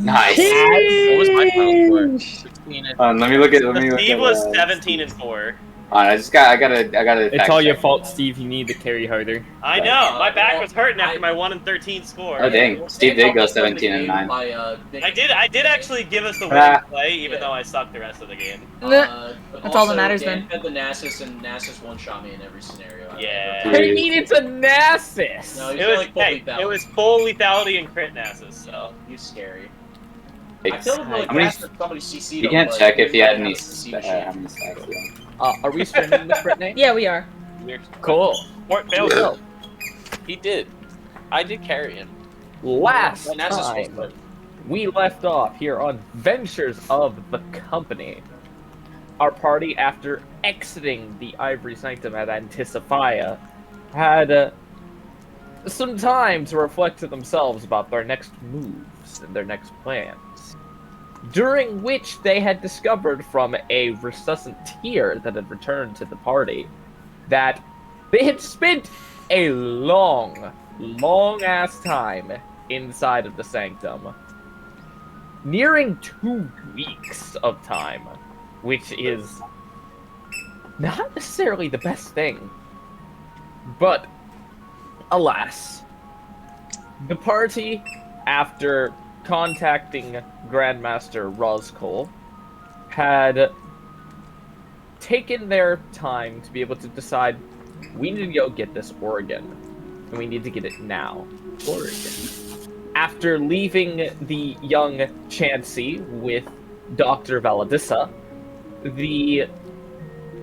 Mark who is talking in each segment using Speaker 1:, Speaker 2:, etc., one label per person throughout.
Speaker 1: Nice.
Speaker 2: What was my final score? 16 and
Speaker 1: Let me look at.
Speaker 3: Steve was 17 and 4.
Speaker 1: I gotta.
Speaker 4: It's all your fault, Steve. You need to carry harder.
Speaker 3: I know. My back was hurting after my 1 and 13 score.
Speaker 1: Oh dang, Steve did go 17 and 9.
Speaker 3: I did actually give us the winning play, even though I sucked the rest of the game.
Speaker 5: That's all that matters then.
Speaker 6: Had the Nasus, and Nasus one-shot me in every scenario.
Speaker 3: Yeah.
Speaker 4: What do you mean it's a Nasus?
Speaker 6: No,
Speaker 3: It was it was full lethality and crit Nasus, so
Speaker 6: he's scary. I
Speaker 1: Thanks.
Speaker 6: feel really
Speaker 1: How many-
Speaker 6: fast that somebody CC'd
Speaker 1: You
Speaker 6: him,
Speaker 1: can't
Speaker 6: but
Speaker 1: check if he had
Speaker 6: might
Speaker 1: any.
Speaker 6: have to CC
Speaker 1: How
Speaker 6: shit.
Speaker 1: many stacks he had.
Speaker 4: Are we streaming this, Brittany?
Speaker 5: Yeah, we are.
Speaker 4: Cool.
Speaker 3: Fort failed.
Speaker 4: So,
Speaker 2: He did. I did carry him.
Speaker 4: last
Speaker 6: Well, Nasus was
Speaker 4: time
Speaker 6: good.
Speaker 4: we left off here on Ventures of the Company, our party, after exiting the Ivory Sanctum at Antisophia, had some time to reflect to themselves about their next moves and their next plans. During which they had discovered from a resuscitator that had returned to the party that they had spent a long ass time inside of the sanctum. Nearing 2 weeks of time, which is not necessarily the best thing. But, alas, the party, after contacting Grandmaster Roscole, had taken their time to be able to decide, we need to go get this organ, and we need to get it now. Organ. After leaving the young Chansey with Dr. Valadissa, the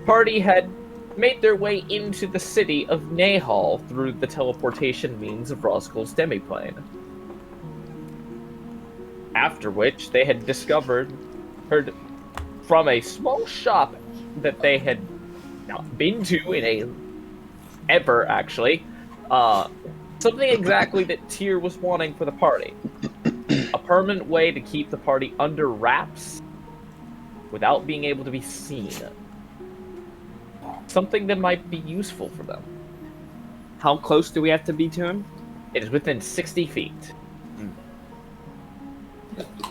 Speaker 4: party had made their way into the city of Nahal through the teleportation means of Roscoe's demiplane. After which, they had heard from a small shop that they had not been to ever, actually, something exactly that Tyr was wanting for the party. A permanent way to keep the party under wraps without being able to be seen. Something that might be useful for them.
Speaker 7: How close do we have to be to him?
Speaker 4: It is within 60 feet.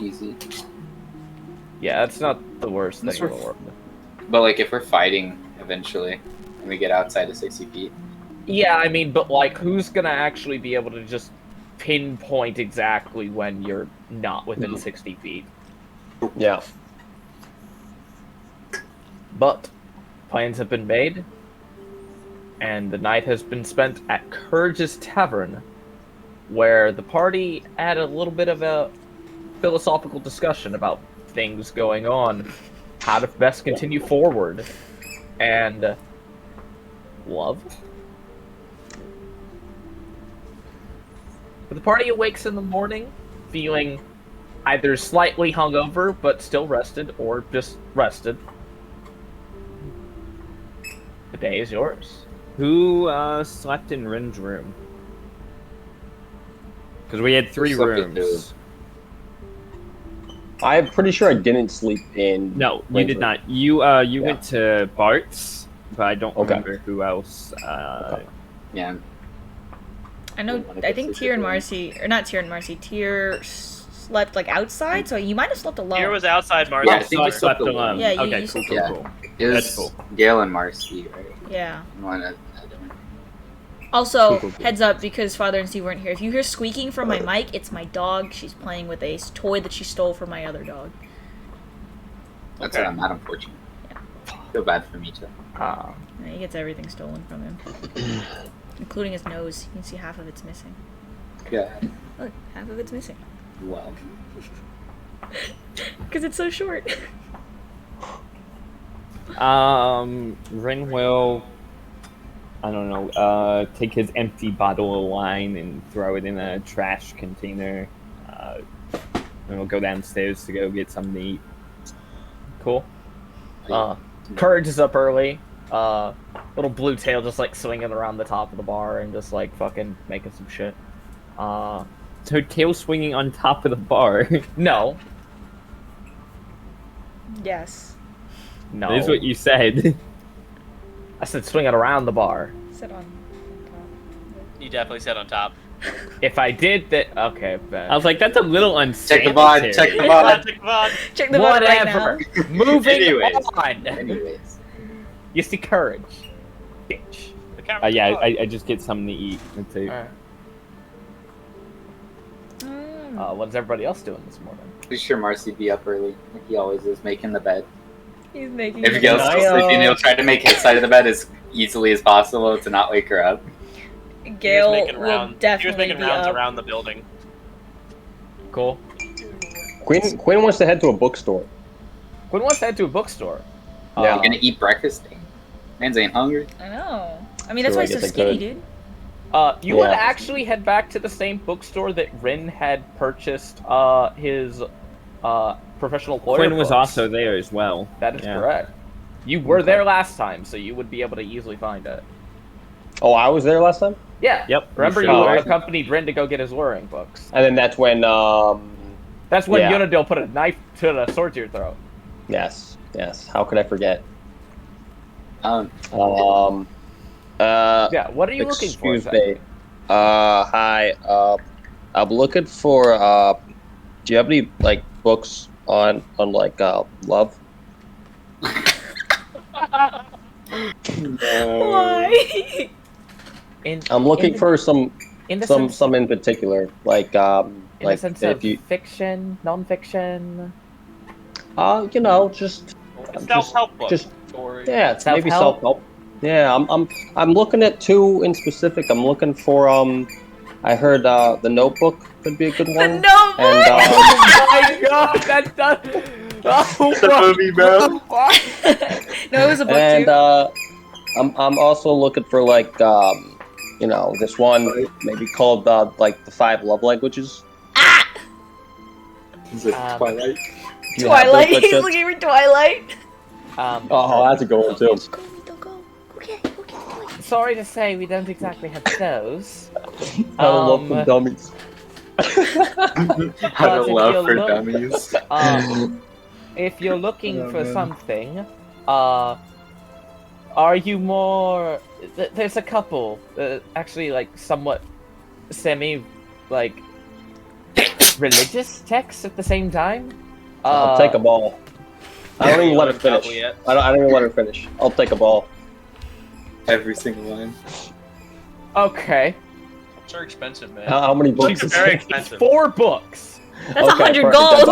Speaker 1: Easy.
Speaker 4: Yeah, that's not the worst thing in the world.
Speaker 1: But like, if we're fighting eventually, and we get outside of 60 feet.
Speaker 4: Yeah, I mean, but like, who's gonna actually be able to just pinpoint exactly when you're not within 60 feet?
Speaker 8: Yeah.
Speaker 4: But plans have been made, and the night has been spent at Courage's Tavern, where the party had a little bit of a philosophical discussion about things going on, how to best continue forward, and love. But the party awakes in the morning, feeling either slightly hungover but still rested, or just rested. The day is yours.
Speaker 7: Who slept in Rin's room? Because we had 3
Speaker 1: slept in
Speaker 7: rooms.
Speaker 8: I'm pretty sure I didn't sleep in.
Speaker 7: No, you
Speaker 8: Rin's
Speaker 7: did
Speaker 8: room.
Speaker 7: not. You went to Bart's, but I don't remember who else.
Speaker 1: Yeah.
Speaker 5: I know. I think Tyr and Marcy, or not Tyr and Marcy. Tyr slept like outside, so you might have slept alone.
Speaker 3: Tyr was outside Marcy.
Speaker 1: Yeah, I think
Speaker 7: I
Speaker 1: we
Speaker 7: slept
Speaker 1: slept
Speaker 7: alone.
Speaker 5: Yeah, you
Speaker 7: okay, cool,
Speaker 5: slept
Speaker 7: cool,
Speaker 1: alone.
Speaker 7: cool.
Speaker 1: It was
Speaker 7: That's cool.
Speaker 1: Gale and Marcy, right?
Speaker 5: Yeah.
Speaker 1: One of them.
Speaker 5: Also,
Speaker 7: Cool.
Speaker 5: heads up, because Father and Steve weren't here. If you hear squeaking from my mic, it's my dog. She's playing with a toy that she stole from my other dog.
Speaker 1: That's
Speaker 3: Okay.
Speaker 1: what I'm not unfortunate. Feel bad for me too.
Speaker 5: Yeah, he gets everything stolen from him, including his nose. You can see half of it's missing.
Speaker 1: Yeah.
Speaker 5: Look, half of it's missing.
Speaker 1: Well.
Speaker 5: Because it's so short.
Speaker 7: Rin will, I don't know, take his empty bottle of wine and throw it in a trash container. And we'll go downstairs to go get something to eat.
Speaker 4: Cool. Courage is up early. Little blue tail just like swinging around the top of the bar and just like fucking making some shit.
Speaker 7: So tail swinging on top of the bar.
Speaker 4: No.
Speaker 5: Yes.
Speaker 4: No.
Speaker 7: That is what you said.
Speaker 4: I said swinging around the bar.
Speaker 5: Sit on top.
Speaker 3: You definitely said on top.
Speaker 4: If I did that, okay, but
Speaker 7: I was like, that's a little
Speaker 1: Check
Speaker 7: unsanitary.
Speaker 1: the VOD. Check the VOD.
Speaker 3: Check the VOD.
Speaker 5: Check the VOD right now.
Speaker 4: whatever. Moving
Speaker 1: Anyways.
Speaker 4: on.
Speaker 1: Anyways.
Speaker 4: You see courage, bitch.
Speaker 3: The camera's
Speaker 7: Yeah,
Speaker 3: on.
Speaker 7: I just get something to eat. That's it.
Speaker 4: Alright.
Speaker 5: Mm.
Speaker 4: What's everybody else doing this morning?
Speaker 1: Pretty sure Marcy be up early. Like he always is, making the bed.
Speaker 5: He's making
Speaker 1: If
Speaker 5: it.
Speaker 1: Gail's still sleeping, he'll try to make his side of the bed as easily as possible to not wake her up.
Speaker 5: Gail
Speaker 3: he was making
Speaker 5: will
Speaker 3: rounds.
Speaker 5: definitely
Speaker 3: He was making
Speaker 5: be
Speaker 3: rounds
Speaker 5: up.
Speaker 3: around the building.
Speaker 4: Cool.
Speaker 8: Quinn wants to head to a bookstore.
Speaker 4: Quinn wants to head to a bookstore.
Speaker 8: Yeah.
Speaker 1: You gonna eat breakfast? Man's ain't hungry.
Speaker 5: I know. I mean, that's
Speaker 8: Sure,
Speaker 5: why
Speaker 8: I
Speaker 5: he's so
Speaker 8: guess I
Speaker 5: skinny,
Speaker 8: could.
Speaker 5: dude.
Speaker 4: You would
Speaker 8: Yeah.
Speaker 4: actually head back to the same bookstore that Rin had purchased his professional lawyer
Speaker 7: Quinn was
Speaker 4: books.
Speaker 7: also there as well.
Speaker 4: That is
Speaker 7: Yeah.
Speaker 4: correct. You were
Speaker 8: Okay.
Speaker 4: there last time, so you would be able to easily find it.
Speaker 8: Oh, I was there last time?
Speaker 4: Yeah.
Speaker 7: Yep.
Speaker 4: Remember, you
Speaker 8: sure.
Speaker 4: accompanied Rin to go get his luring books.
Speaker 8: And then that's when,
Speaker 4: That's when
Speaker 8: Yeah.
Speaker 4: Unadil put a knife to the sword to your throat.
Speaker 8: yes. How could I forget?
Speaker 1: Um,
Speaker 4: Yeah. What are you looking for?
Speaker 8: excuse
Speaker 4: Zach?
Speaker 8: me. Hi. I'm looking for, do you have any, like, books on like, love?
Speaker 5: Why?
Speaker 8: I'm looking for some
Speaker 4: in the sense,
Speaker 8: in particular, like
Speaker 4: in
Speaker 8: like
Speaker 4: the sense
Speaker 8: if
Speaker 4: of
Speaker 8: you
Speaker 4: fiction, non-fiction.
Speaker 8: you know, just
Speaker 3: Self-help book.
Speaker 8: just
Speaker 2: Story.
Speaker 8: yeah, it's maybe
Speaker 4: Self-help?
Speaker 8: self-help. Yeah, I'm looking at two in specific. I'm looking for I heard The Notebook could be a good
Speaker 5: The
Speaker 8: one.
Speaker 5: notebook.
Speaker 8: And
Speaker 4: Oh my god, that's done. Oh,
Speaker 1: the movie, bro.
Speaker 5: No, it was a book
Speaker 8: and
Speaker 5: too.
Speaker 8: I'm also looking for like you know, this one maybe called like the 5 love languages.
Speaker 1: Is it Twilight?
Speaker 8: Do you have those
Speaker 5: Twilight.
Speaker 8: by
Speaker 5: He's
Speaker 8: chance?
Speaker 5: looking for Twilight.
Speaker 8: Oh, that's a good one too.
Speaker 5: Okay.
Speaker 4: sorry to say, we don't exactly have those.
Speaker 8: I love for dummies.
Speaker 1: How to
Speaker 4: if
Speaker 1: love
Speaker 4: you
Speaker 1: for
Speaker 4: look-
Speaker 1: dummies.
Speaker 4: If you're looking
Speaker 1: Oh,
Speaker 4: for
Speaker 1: man.
Speaker 4: something, are you more? There's a couple, actually, like somewhat semi, like religious texts at the same time.
Speaker 8: I'll take a ball. I don't even let her finish.
Speaker 3: Probably yet.
Speaker 8: I don't even let her finish. I'll take a ball.
Speaker 1: Every single line.
Speaker 4: Okay,
Speaker 3: Books are expensive, man.
Speaker 8: How many books?
Speaker 3: Books are
Speaker 8: is
Speaker 3: very
Speaker 8: it?
Speaker 3: expensive.
Speaker 4: 4 books.
Speaker 5: That's 100
Speaker 8: perfect.
Speaker 5: gold.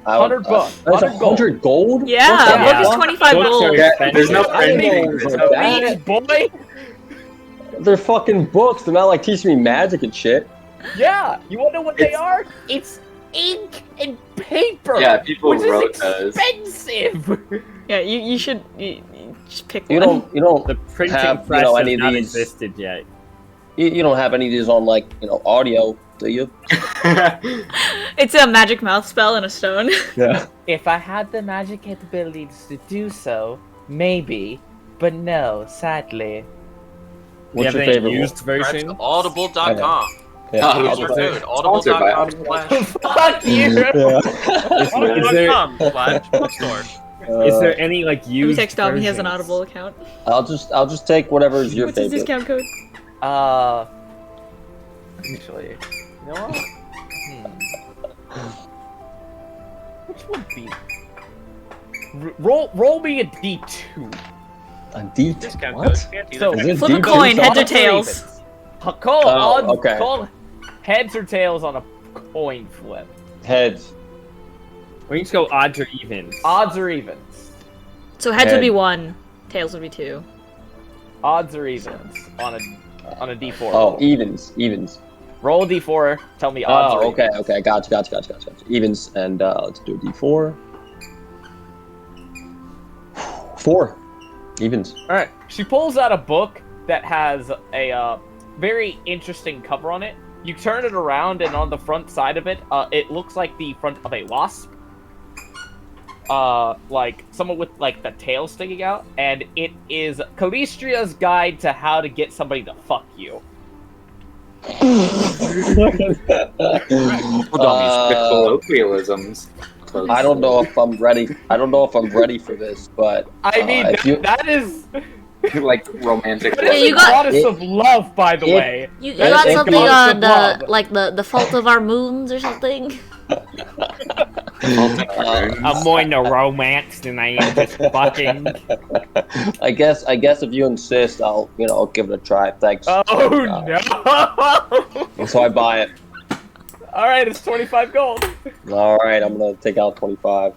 Speaker 8: I would-
Speaker 4: 100 bucks.
Speaker 8: That's
Speaker 4: 100 gold.
Speaker 8: 100 gold?
Speaker 5: Yeah,
Speaker 8: What the
Speaker 5: a book is
Speaker 8: fuck?
Speaker 5: 25
Speaker 7: Books
Speaker 5: gold.
Speaker 7: are
Speaker 1: Yeah,
Speaker 7: expensive.
Speaker 1: there's no
Speaker 8: I didn't know
Speaker 1: printing.
Speaker 8: it was
Speaker 1: There's
Speaker 8: like
Speaker 1: no
Speaker 8: that.
Speaker 4: Beach boy.
Speaker 8: They're fucking books. They're not like teaching me magic and shit.
Speaker 4: Yeah, you wanna know what they
Speaker 1: It's-
Speaker 4: are? It's ink and paper.
Speaker 1: Yeah, people
Speaker 4: which
Speaker 1: wrote
Speaker 4: is
Speaker 1: those.
Speaker 4: expensive.
Speaker 5: Yeah, you should you just pick
Speaker 8: You
Speaker 5: one.
Speaker 8: don't
Speaker 7: The printing
Speaker 8: Have,
Speaker 7: press
Speaker 8: any
Speaker 7: has
Speaker 8: of
Speaker 7: not
Speaker 8: these-
Speaker 7: existed yet.
Speaker 8: you don't have any of these on like audio, do you?
Speaker 5: It's a magic mouth spell and a stone.
Speaker 8: Yeah.
Speaker 4: If I had the magic capabilities to do so, maybe. But no, sadly.
Speaker 8: What's
Speaker 7: Do
Speaker 8: your
Speaker 7: you have any
Speaker 8: favorite
Speaker 7: used
Speaker 8: one?
Speaker 7: version?
Speaker 6: Audible.com.
Speaker 8: Yeah.
Speaker 1: Oh,
Speaker 6: Use our
Speaker 1: okay.
Speaker 6: code.
Speaker 1: Sponsored by
Speaker 6: Audible.com/.
Speaker 4: Fuck you!
Speaker 8: Yeah.
Speaker 7: Is there,
Speaker 3: Audible.com/bookstore.
Speaker 7: is there any like
Speaker 5: Let me
Speaker 7: used
Speaker 5: text Dom. He has an
Speaker 7: versions?
Speaker 5: Audible account.
Speaker 8: I'll just take whatever is your
Speaker 5: What's his
Speaker 8: favorite.
Speaker 5: discount code?
Speaker 4: Actually, you know what? Which would be? Roll me a d2.
Speaker 8: A D.
Speaker 3: Discount
Speaker 8: What?
Speaker 3: code. Can't do
Speaker 4: So-
Speaker 3: that.
Speaker 8: Is it
Speaker 5: Flip a
Speaker 8: D2
Speaker 5: coin, heads or
Speaker 8: sauce?
Speaker 5: tails.
Speaker 4: Call
Speaker 8: Oh,
Speaker 4: odds.
Speaker 8: okay.
Speaker 4: Call heads or tails on a coin flip.
Speaker 8: Heads.
Speaker 7: We can just go odds or evens.
Speaker 4: Odds or evens.
Speaker 5: So heads would be
Speaker 8: Head.
Speaker 5: 1, tails would be 2.
Speaker 4: Odds or evens on a d4.
Speaker 8: Oh, evens.
Speaker 4: Roll a d4. Tell me odds.
Speaker 8: Oh,
Speaker 4: or
Speaker 8: okay,
Speaker 4: evens.
Speaker 8: okay, gotcha. Evens, and let's do a D4. 4. Evens.
Speaker 4: All right. She pulls out a book that has a very interesting cover on it. You turn it around, and on the front side of it, it looks like the front of a wasp. Like someone with like the tail sticking out, and it is Calistria's Guide to How to Get Somebody to Fuck You.
Speaker 1: Colloquialisms.
Speaker 8: I don't know if I'm ready. I don't know if I'm ready for this, but
Speaker 4: I mean,
Speaker 8: if you
Speaker 4: that is
Speaker 1: like romantic.
Speaker 5: Yeah, you got-
Speaker 4: Goddess of love, by the way.
Speaker 5: You
Speaker 4: That
Speaker 5: got
Speaker 4: is
Speaker 5: something
Speaker 4: goddess
Speaker 5: on
Speaker 4: of love.
Speaker 5: the fault of our moons or something?
Speaker 7: I'm more into romance than I am just fucking.
Speaker 8: I guess if you insist, I'll give it a try. Thanks.
Speaker 4: Oh no!
Speaker 8: So I buy it.
Speaker 4: All right, it's 25 gold.
Speaker 8: All right, I'm gonna take out 25.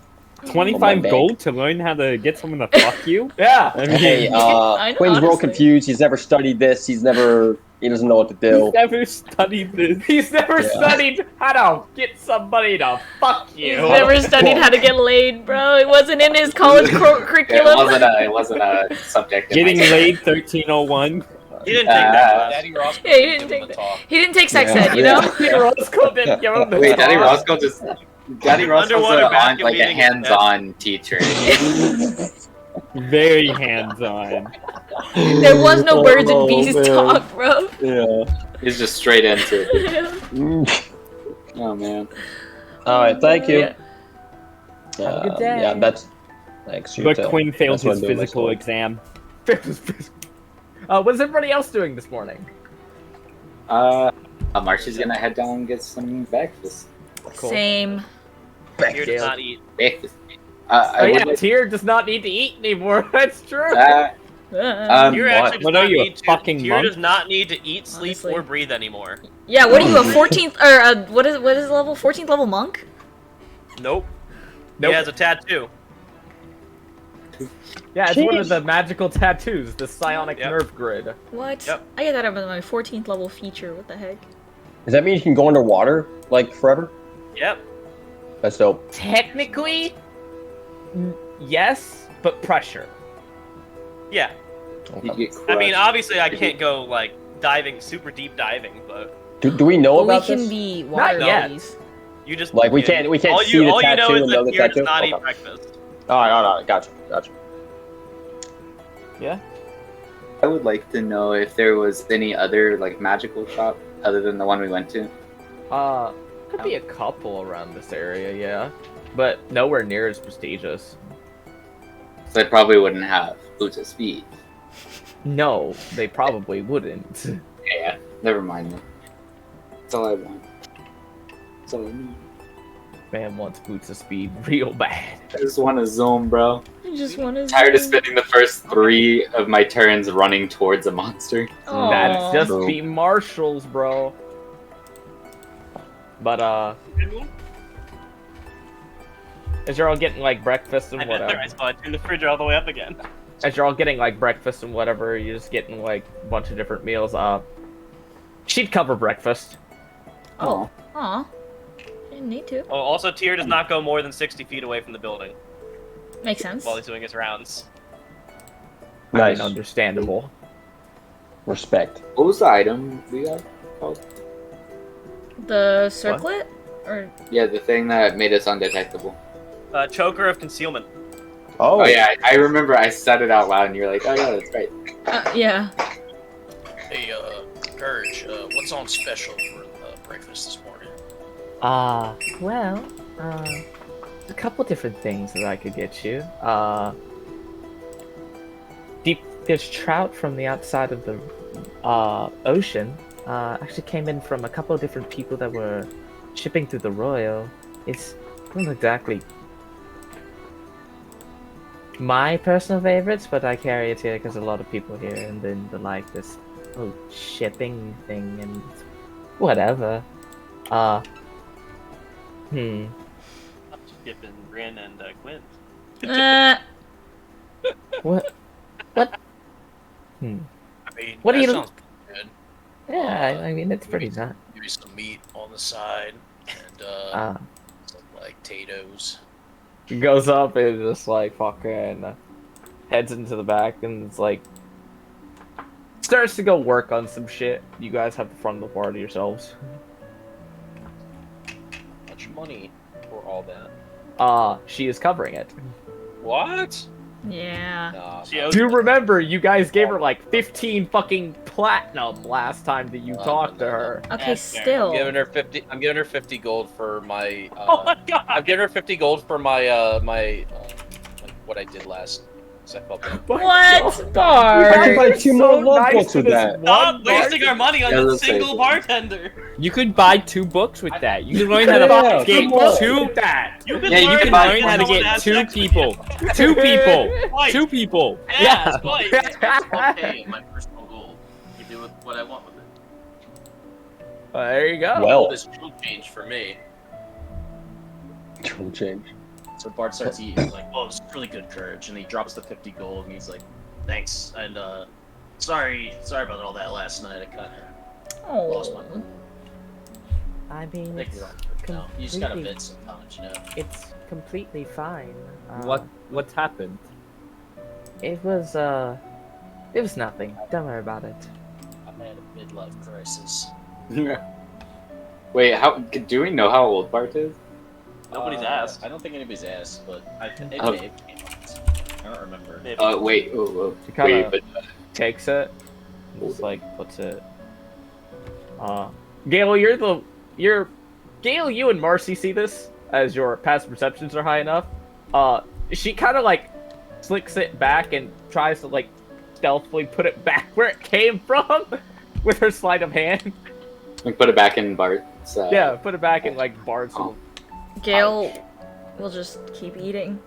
Speaker 7: 25
Speaker 8: bank.
Speaker 7: gold to learn how to get someone to fuck you?
Speaker 4: Yeah.
Speaker 7: I mean,
Speaker 8: Hey,
Speaker 5: I know,
Speaker 8: Quinn's real
Speaker 5: honestly.
Speaker 8: confused. He's never studied this. He doesn't know what to do.
Speaker 7: he's never studied this.
Speaker 4: He's never
Speaker 8: Yeah.
Speaker 4: studied how to get somebody to fuck
Speaker 5: He's
Speaker 4: you.
Speaker 5: never studied how to get laid, bro. It wasn't in his college curriculum.
Speaker 1: It wasn't a subject. in
Speaker 7: Getting
Speaker 1: my-
Speaker 7: laid 1301.
Speaker 3: You didn't take that.
Speaker 6: Daddy Ross.
Speaker 5: Yeah, he didn't take that. He didn't take sex
Speaker 8: Yeah.
Speaker 5: ed, you know?
Speaker 4: Peter Roscoe didn't give him the
Speaker 1: Wait, Daddy
Speaker 4: talk.
Speaker 1: Roscoe just. Daddy Roscoe's
Speaker 3: Underwater
Speaker 1: on
Speaker 3: basket
Speaker 1: like a
Speaker 3: weaving is
Speaker 1: hands-on teacher.
Speaker 7: Very hands-on.
Speaker 5: There was no birds and
Speaker 8: Oh,
Speaker 5: bees
Speaker 8: man.
Speaker 5: talk, bro.
Speaker 8: Yeah.
Speaker 1: He's just straight into it. Oh man.
Speaker 8: All right, thank you.
Speaker 5: Yeah.
Speaker 4: Have a good day.
Speaker 8: Yeah, that's. Thanks. You
Speaker 7: But
Speaker 8: too.
Speaker 7: Quinn failed
Speaker 8: That's what
Speaker 7: his
Speaker 8: I'm doing
Speaker 7: physical
Speaker 8: myself.
Speaker 7: exam.
Speaker 4: What's everybody else doing this morning?
Speaker 1: Marcy's gonna head down and get some breakfast.
Speaker 4: Cool.
Speaker 5: Same.
Speaker 3: Here does not eat.
Speaker 1: Breakfast.
Speaker 4: Oh
Speaker 1: I
Speaker 4: yeah,
Speaker 1: would.
Speaker 4: Tyr does not need to eat anymore. That's true.
Speaker 3: Tyr
Speaker 1: What?
Speaker 3: actually does
Speaker 7: What are
Speaker 3: not
Speaker 7: you, a
Speaker 3: need to.
Speaker 7: fucking
Speaker 3: Tyr
Speaker 7: monk?
Speaker 3: does not need to eat, sleep,
Speaker 5: Honestly.
Speaker 3: or breathe anymore.
Speaker 5: Yeah, what are you, a 14th, or what is the level? 14th level monk?
Speaker 3: Nope.
Speaker 4: Nope.
Speaker 3: He has a tattoo.
Speaker 4: Yeah, it's one of the magical tattoos, the psionic
Speaker 3: Yep.
Speaker 4: nerve grid.
Speaker 5: What?
Speaker 3: Yep.
Speaker 5: I get that over my 14th level feature. What the heck?
Speaker 8: Does that mean you can go underwater like forever?
Speaker 3: Yep.
Speaker 8: That's dope.
Speaker 4: Technically, yes, but pressure.
Speaker 3: Yeah.
Speaker 1: You
Speaker 8: Okay.
Speaker 1: get
Speaker 3: I mean,
Speaker 1: crushed.
Speaker 3: obviously, I can't go like diving, super deep diving, but
Speaker 8: Do we know
Speaker 5: Well, we
Speaker 8: about
Speaker 5: can
Speaker 8: this?
Speaker 5: be water
Speaker 4: yet.
Speaker 5: babies.
Speaker 3: you just
Speaker 8: Like, we
Speaker 3: yeah.
Speaker 8: can't
Speaker 3: all
Speaker 8: see
Speaker 3: you,
Speaker 8: the
Speaker 3: all you know
Speaker 8: tattoo
Speaker 3: is
Speaker 8: and know
Speaker 3: that
Speaker 8: the
Speaker 3: Tyr does
Speaker 8: tattoo?
Speaker 3: not eat
Speaker 8: Okay.
Speaker 3: breakfast.
Speaker 8: All right. Gotcha.
Speaker 1: I would like to know if there was any other like magical shop other than the one we went to.
Speaker 4: Could be a couple around this area, yeah, but nowhere near as prestigious.
Speaker 1: So they probably wouldn't have boots of speed.
Speaker 4: No, they probably wouldn't.
Speaker 1: Yeah, never mind then. That's all I want. That's all I need.
Speaker 4: Man wants boots of speed real bad.
Speaker 1: I just want to zoom, bro.
Speaker 5: I just want to.
Speaker 1: Tired of spending the first 3 of my turns running towards a monster.
Speaker 4: That's just
Speaker 8: Bro.
Speaker 4: be marshals, bro. But as you're all getting like breakfast and
Speaker 3: I bet there.
Speaker 4: whatever,
Speaker 3: I saw it turn the fridge all the way up again.
Speaker 4: as you're all getting like breakfast and whatever, you're just getting like a bunch of different meals. She'd cover breakfast.
Speaker 5: Oh. Aw. Didn't need to.
Speaker 3: Oh, also, Tyr does not go more than 60 feet away from the building
Speaker 5: Makes sense.
Speaker 3: while he's doing his rounds.
Speaker 4: I
Speaker 8: Nice.
Speaker 4: mean, understandable.
Speaker 8: Respect.
Speaker 1: What was the item we got called?
Speaker 5: The circlet? Or
Speaker 1: Yeah, the thing that made us undetectable.
Speaker 3: Choker of concealment.
Speaker 8: Oh,
Speaker 1: Oh yeah, I remember I said it out loud and you're like, oh yeah, that's right.
Speaker 5: yeah.
Speaker 6: Hey, Courage, what's on special for breakfast this morning?
Speaker 4: Well, a couple different things that I could get you. Deep fish trout from the outside of the ocean actually came in from a couple of different people that were shipping through the Royal. It's not exactly my personal favorites, but I carry it here because a lot of people here and then they like this whole shipping thing and whatever.
Speaker 3: Skipping Bryn and Quinn.
Speaker 4: What?
Speaker 6: I mean,
Speaker 4: What do
Speaker 6: that
Speaker 4: you-
Speaker 6: sounds good.
Speaker 4: Yeah, I mean, it's pretty nice.
Speaker 6: Maybe some meat on the side and some like potatoes.
Speaker 4: Goes up and just like fucking heads into the back and it's like starts to go work on some shit. You guys have the front of the party yourselves.
Speaker 6: Much money for all that.
Speaker 4: She is covering it.
Speaker 6: What?
Speaker 5: Yeah.
Speaker 6: Nah,
Speaker 3: She
Speaker 6: nah.
Speaker 3: owes-
Speaker 4: Do remember you guys gave her like 15 fucking platinum last time that you talked to her.
Speaker 5: Okay,
Speaker 3: That's fair.
Speaker 5: still.
Speaker 6: I'm giving her 50. I'm giving her 50 gold for my.
Speaker 3: Oh my god!
Speaker 6: I'm giving her 50 gold for my like what I did last
Speaker 2: 'cause I felt bad.
Speaker 5: What?
Speaker 7: I can
Speaker 5: Bard?
Speaker 7: buy
Speaker 8: Buy 2 more love books with that.
Speaker 3: Stop wasting our money on
Speaker 1: Yeah,
Speaker 3: a
Speaker 1: let's say
Speaker 3: single
Speaker 1: that.
Speaker 3: bartender.
Speaker 7: You could buy 2 books with that. You can learn how to
Speaker 8: Yeah,
Speaker 7: get
Speaker 8: come on.
Speaker 7: 2
Speaker 4: that.
Speaker 3: You can
Speaker 1: Yeah, you
Speaker 3: learn,
Speaker 1: can
Speaker 7: You
Speaker 1: buy
Speaker 7: learn how to
Speaker 3: someone
Speaker 7: get
Speaker 3: has
Speaker 7: 2
Speaker 3: sex with you.
Speaker 7: people. 2 people.
Speaker 3: Twice.
Speaker 7: 2 people.
Speaker 3: Yeah, twice.
Speaker 2: Okay, my personal goal. You do what I want with it.
Speaker 4: There you go.
Speaker 8: Well.
Speaker 2: This will change for me.
Speaker 8: Will change.
Speaker 2: So Bart starts eating. He's like, "Oh, it's really good, Courage," and he drops the 50 gold, and he's like, "Thanks." And sorry about all that last night. I kind of lost my mind.
Speaker 9: I mean,
Speaker 2: Thank
Speaker 9: it's,
Speaker 2: you. No, you just gotta
Speaker 9: completely-
Speaker 2: vent sometimes, you know.
Speaker 9: it's completely fine.
Speaker 7: What's happened?
Speaker 9: It was nothing. Don't worry about it.
Speaker 2: I had a midlife crisis.
Speaker 1: Wait, how do we know how old Bart is?
Speaker 3: Nobody's asked.
Speaker 2: I don't think anybody's asked, but it
Speaker 1: Oh.
Speaker 2: may have came up. I don't remember.
Speaker 3: Maybe.
Speaker 1: Wait, oh,
Speaker 4: She kinda-
Speaker 1: wait, but
Speaker 4: Takes it, just like puts it. Gale, Gale, you and Marcy see this as your past perceptions are high enough. She kind of like slicks it back and tries to like stealthily put it back where it came from with her sleight of hand.
Speaker 1: we put it back in Bart's.
Speaker 4: Yeah, put it back in like Bart's.
Speaker 1: Oh.
Speaker 5: Gale will just keep eating.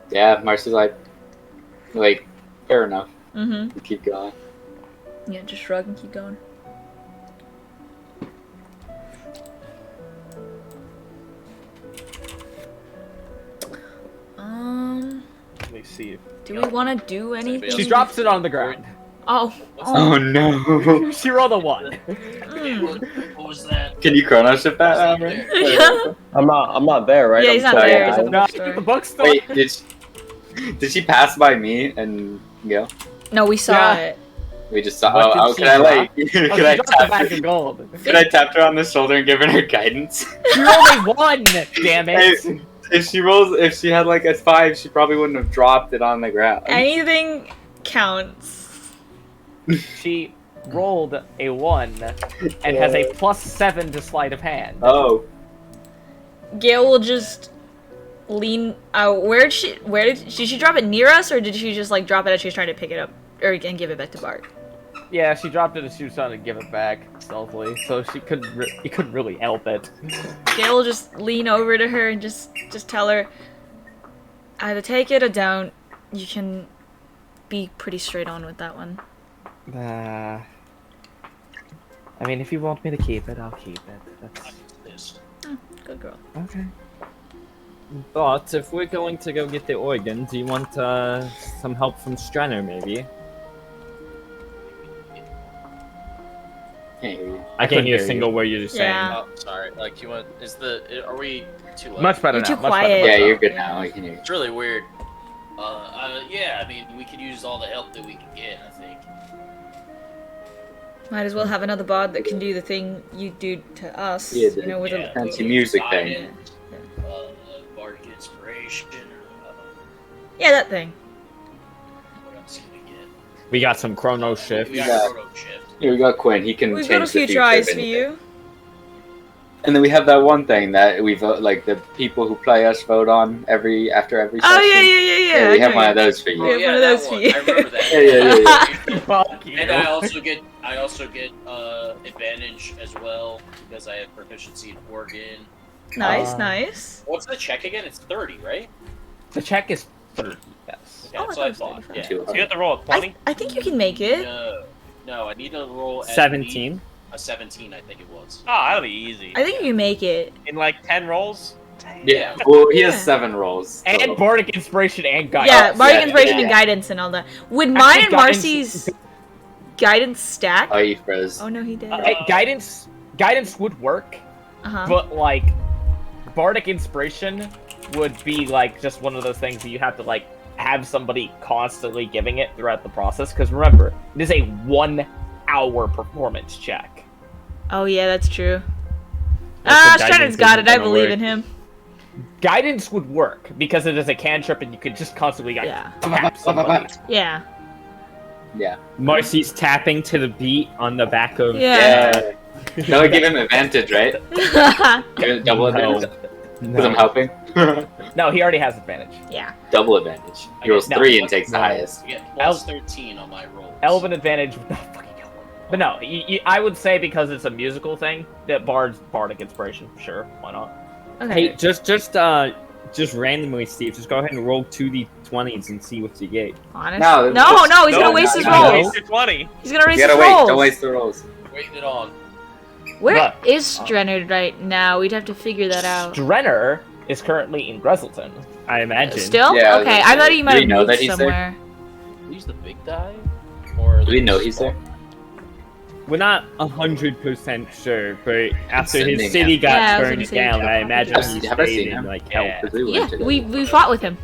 Speaker 1: Yeah, Marcy's like, fair enough.
Speaker 5: Mm-hmm.
Speaker 1: We keep going.
Speaker 5: Yeah, just shrug and keep going.
Speaker 4: Let me see.
Speaker 5: Do we want to do anything?
Speaker 4: She drops it on the ground.
Speaker 5: Oh.
Speaker 1: Oh no!
Speaker 4: She rolled a 1.
Speaker 5: Mm.
Speaker 2: What was that?
Speaker 1: Can you chrono shift that, Amber?
Speaker 5: Yeah.
Speaker 8: I'm not there, right?
Speaker 5: Yeah,
Speaker 8: I'm
Speaker 5: he's not
Speaker 8: still
Speaker 5: there,
Speaker 8: alive.
Speaker 5: he's at
Speaker 4: No,
Speaker 5: bookstore.
Speaker 4: the bookstore.
Speaker 1: Wait, did she pass by me and Gil?
Speaker 5: No, we saw
Speaker 4: Yeah.
Speaker 5: it.
Speaker 1: We just saw.
Speaker 4: What
Speaker 1: Oh,
Speaker 4: did she
Speaker 1: can I
Speaker 4: drop?
Speaker 1: like?
Speaker 4: Oh,
Speaker 1: Can
Speaker 4: she
Speaker 1: I
Speaker 4: dropped the
Speaker 1: tap
Speaker 4: bag
Speaker 1: her?
Speaker 4: of gold.
Speaker 1: Can I tap her on the shoulder and give her guidance?
Speaker 4: She rolled a 1, damn it.
Speaker 1: If she had like a 5, she probably wouldn't have dropped it on the ground.
Speaker 5: Anything counts.
Speaker 4: She rolled a 1 and has a +7 to sleight of hand.
Speaker 1: Oh,
Speaker 5: Gale will just lean out. Where did she drop it near us, or did she just like drop it as she was trying to pick it up or and give it back to Bart?
Speaker 4: Yeah, she dropped it as she was trying to give it back stealthily, so she couldn't. You couldn't really help it.
Speaker 5: Gale will just lean over to her and just tell her, either take it or don't. You can be pretty straight on with that one.
Speaker 9: I mean, if you want me to keep it, I'll keep it. That's
Speaker 2: This.
Speaker 5: Good girl.
Speaker 9: okay.
Speaker 7: But if we're going to go get the organ, do you want some help from Strenner, maybe?
Speaker 1: can't hear you.
Speaker 7: I
Speaker 4: couldn't
Speaker 7: can't hear a
Speaker 4: hear
Speaker 7: single word you're saying.
Speaker 5: Yeah.
Speaker 2: Oh, sorry. Like, you want? Are we too loud?
Speaker 4: Much better
Speaker 5: You're
Speaker 4: now.
Speaker 5: too
Speaker 4: much
Speaker 5: quiet.
Speaker 4: better.
Speaker 1: Yeah, you're good
Speaker 5: Yeah.
Speaker 1: now. I can hear you.
Speaker 2: It's really weird. Yeah. I mean, we could use all the help that we can get. I think.
Speaker 5: Might as well have another bard that can do the thing you do to us.
Speaker 1: Yeah,
Speaker 5: you know, with
Speaker 2: yeah.
Speaker 5: a
Speaker 1: Fancy music thing.
Speaker 2: Guidance, Bardic inspiration.
Speaker 5: yeah, that thing.
Speaker 2: What else can we get?
Speaker 7: We got some chrono shift.
Speaker 2: We
Speaker 1: Yeah.
Speaker 2: got Chrono Shift.
Speaker 1: Here we got Quinn. He can
Speaker 5: We've
Speaker 1: change
Speaker 5: got a few
Speaker 1: the future
Speaker 5: tries
Speaker 1: of
Speaker 5: for
Speaker 1: anything.
Speaker 5: you.
Speaker 1: And then we have that one thing that we vote, like the people who play us vote on after every session.
Speaker 5: Oh yeah.
Speaker 1: Yeah, we
Speaker 5: I
Speaker 1: have
Speaker 5: know
Speaker 1: one
Speaker 5: you-
Speaker 1: of those for you.
Speaker 5: Yeah,
Speaker 2: yeah,
Speaker 5: one of
Speaker 2: that
Speaker 5: those for
Speaker 2: one.
Speaker 5: you.
Speaker 2: I remember that.
Speaker 1: Yeah.
Speaker 4: Fuck you.
Speaker 2: And I also get advantage as well because I have proficiency in organ.
Speaker 5: Nice, nice.
Speaker 2: What's the check again? It's 30, right?
Speaker 4: The check is 30. Yes.
Speaker 2: Yeah,
Speaker 5: Oh,
Speaker 2: that's
Speaker 5: I
Speaker 2: what I
Speaker 5: thought
Speaker 2: thought.
Speaker 5: it was
Speaker 2: Yeah.
Speaker 3: 35. So you have to roll a 20?
Speaker 5: I think you can make it.
Speaker 2: No, I need to roll at
Speaker 7: 17.
Speaker 2: least a 17, I think it was.
Speaker 3: Oh, that'll be easy.
Speaker 5: I think you can make it.
Speaker 3: In like 10 rolls?
Speaker 1: Yeah. Well, he has
Speaker 5: Yeah.
Speaker 1: 7 rolls.
Speaker 4: And
Speaker 1: total.
Speaker 4: Bardic Inspiration and Guidance.
Speaker 5: Yeah, bardic
Speaker 1: yeah,
Speaker 5: inspiration
Speaker 1: yeah.
Speaker 5: and guidance and all that. Would
Speaker 4: Actually,
Speaker 5: mine and
Speaker 4: guidance-
Speaker 5: Marcy's guidance stack?
Speaker 1: Oh, he froze.
Speaker 5: Oh no, he did.
Speaker 4: Guidance would work,
Speaker 5: Uh-huh.
Speaker 4: but like Bardic Inspiration would be like just one of those things that you have to like have somebody constantly giving it throughout the process. Because remember, it is a 1-hour performance check.
Speaker 5: Oh yeah, that's true.
Speaker 7: That's the
Speaker 5: Stratton's
Speaker 7: guidance
Speaker 5: got it.
Speaker 7: isn't
Speaker 5: I
Speaker 7: gonna
Speaker 5: believe
Speaker 7: work.
Speaker 5: in him.
Speaker 4: Guidance would work because it is a cantrip and you could just constantly like,
Speaker 5: Yeah.
Speaker 4: tap somebody.
Speaker 5: Yeah.
Speaker 1: Yeah.
Speaker 7: Marcy's tapping to the beat on the back of.
Speaker 5: Yeah.
Speaker 1: That would give him advantage, right? Give it double
Speaker 7: No.
Speaker 1: advantage. Because I'm helping.
Speaker 4: No, he already has advantage.
Speaker 5: Yeah.
Speaker 1: Double advantage. He rolls
Speaker 4: No.
Speaker 1: 3 and takes the
Speaker 4: No.
Speaker 1: highest.
Speaker 2: I get plus 13 on my rolls.
Speaker 4: Elven advantage with no fucking Elven. But no, I would say because it's a musical thing, that bardic inspiration, sure, why not?
Speaker 5: Okay.
Speaker 7: Hey, just randomly, Steve. Just go ahead and roll 2d20s and see what you get.
Speaker 5: Honest?
Speaker 1: No,
Speaker 5: No, he's
Speaker 1: no,
Speaker 5: gonna waste
Speaker 1: no,
Speaker 5: his
Speaker 1: no,
Speaker 5: rolls.
Speaker 1: no.
Speaker 3: Waste your 20.
Speaker 5: He's gonna waste
Speaker 1: You
Speaker 5: his
Speaker 1: gotta wait.
Speaker 5: rolls.
Speaker 1: Don't waste the rolls.
Speaker 6: Waiting it on.
Speaker 5: Where
Speaker 4: But-
Speaker 5: is Strenard right now? We'd have to figure that out.
Speaker 4: Strenner is currently in Greselton.
Speaker 7: I imagine.
Speaker 5: Still?
Speaker 1: Yeah,
Speaker 5: Okay, I thought he
Speaker 1: do
Speaker 5: might
Speaker 1: we
Speaker 5: have
Speaker 1: know
Speaker 5: moved
Speaker 1: that he's there?
Speaker 5: somewhere.
Speaker 6: He's the big guy? Or
Speaker 1: Do we know he's there?
Speaker 7: We're not 100% sure, but after
Speaker 1: Sending
Speaker 7: his city
Speaker 1: him.
Speaker 7: got
Speaker 5: Yeah, I was
Speaker 7: burned
Speaker 5: gonna say,
Speaker 7: down, I imagine
Speaker 1: Have
Speaker 7: he
Speaker 1: have I
Speaker 7: stayed
Speaker 1: seen
Speaker 7: and
Speaker 1: him?
Speaker 7: like
Speaker 4: Yeah.
Speaker 7: helped.
Speaker 1: Because we
Speaker 5: Yeah,
Speaker 1: went together.
Speaker 5: we fought with him.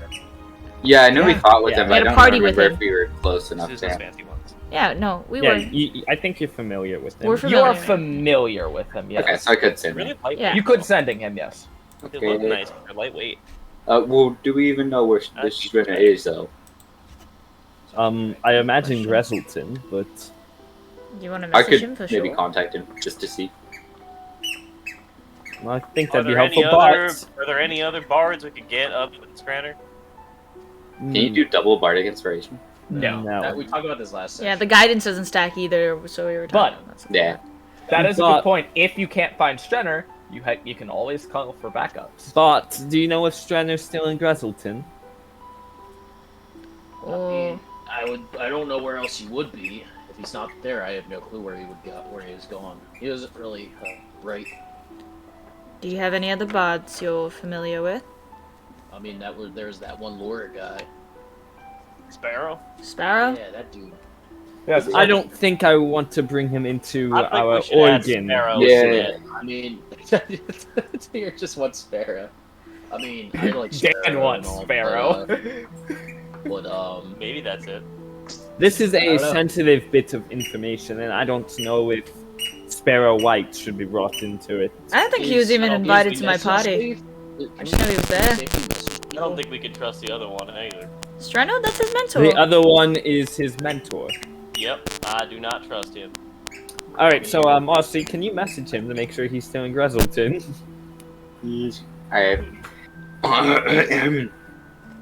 Speaker 1: Yeah, I know we
Speaker 4: Yeah.
Speaker 1: fought with
Speaker 7: Yeah.
Speaker 1: him.
Speaker 5: We
Speaker 1: But I
Speaker 5: had a
Speaker 1: don't
Speaker 5: party with
Speaker 1: remember
Speaker 5: him.
Speaker 1: if we were close enough
Speaker 3: This
Speaker 1: to
Speaker 3: is
Speaker 1: him.
Speaker 3: fancy ones.
Speaker 5: Yeah, no, we
Speaker 7: Yeah,
Speaker 5: were.
Speaker 7: I think you're familiar with him.
Speaker 5: We're
Speaker 4: You
Speaker 5: familiar.
Speaker 4: are familiar with him, yes.
Speaker 1: Okay, so I could send
Speaker 3: Really
Speaker 1: him.
Speaker 3: lightweight.
Speaker 5: Yeah.
Speaker 4: You could sending him, yes.
Speaker 3: They look
Speaker 1: Okay.
Speaker 3: nice, but they're lightweight.
Speaker 1: Well, do we even know where this Strenner is, though?
Speaker 7: I imagine Greselton, but
Speaker 5: You want to
Speaker 1: I
Speaker 5: message him
Speaker 1: could
Speaker 5: for
Speaker 1: maybe
Speaker 5: sure?
Speaker 1: contact him just to see.
Speaker 7: I think
Speaker 3: Are
Speaker 7: that'd be
Speaker 3: there, any
Speaker 7: helpful.
Speaker 3: other,
Speaker 7: But
Speaker 3: are there any other bards we could get other than Scranner?
Speaker 1: Can you do double bardic inspiration?
Speaker 4: No.
Speaker 2: We talked about this last
Speaker 5: Yeah,
Speaker 2: session.
Speaker 5: the guidance doesn't stack either, so we were talking
Speaker 4: But-
Speaker 5: about that.
Speaker 1: Yeah.
Speaker 4: That is a
Speaker 7: But-
Speaker 4: good point. If you can't find Strenner, you can always call for backups.
Speaker 7: But do you know if Strenner's still in Greselton?
Speaker 5: Oh,
Speaker 2: I don't know where else he would be. If he's not there, I have no clue where he was going. He doesn't really right.
Speaker 5: do you have any other bards you're familiar with?
Speaker 2: I mean, there's that one lawyer guy.
Speaker 3: Sparrow?
Speaker 5: Sparrow?
Speaker 2: Yeah, that dude.
Speaker 4: Yes,
Speaker 7: I don't think I want to bring him into
Speaker 3: I think
Speaker 7: our
Speaker 3: we should add
Speaker 7: organ.
Speaker 3: Sparrow.
Speaker 1: Yeah.
Speaker 2: I mean, you're just one Sparrow. I mean, I like Sparrow
Speaker 4: Dan wants
Speaker 2: and all,
Speaker 4: Sparrow.
Speaker 2: But
Speaker 3: Maybe that's it.
Speaker 7: This is
Speaker 2: I
Speaker 7: a
Speaker 2: don't know.
Speaker 7: sensitive bit of information, and I don't know if Sparrow White should be brought into it.
Speaker 5: I don't think he was even
Speaker 2: I don't think
Speaker 5: invited
Speaker 2: he's
Speaker 5: to my party. I just know he was there.
Speaker 3: I don't think we could trust the other one either.
Speaker 5: Strano, that's his mentor.
Speaker 7: The other one is his mentor.
Speaker 3: Yep, I do not trust him.
Speaker 7: Alright, so Marcy, can you message him to make sure he's still in Greselton?
Speaker 1: Alright.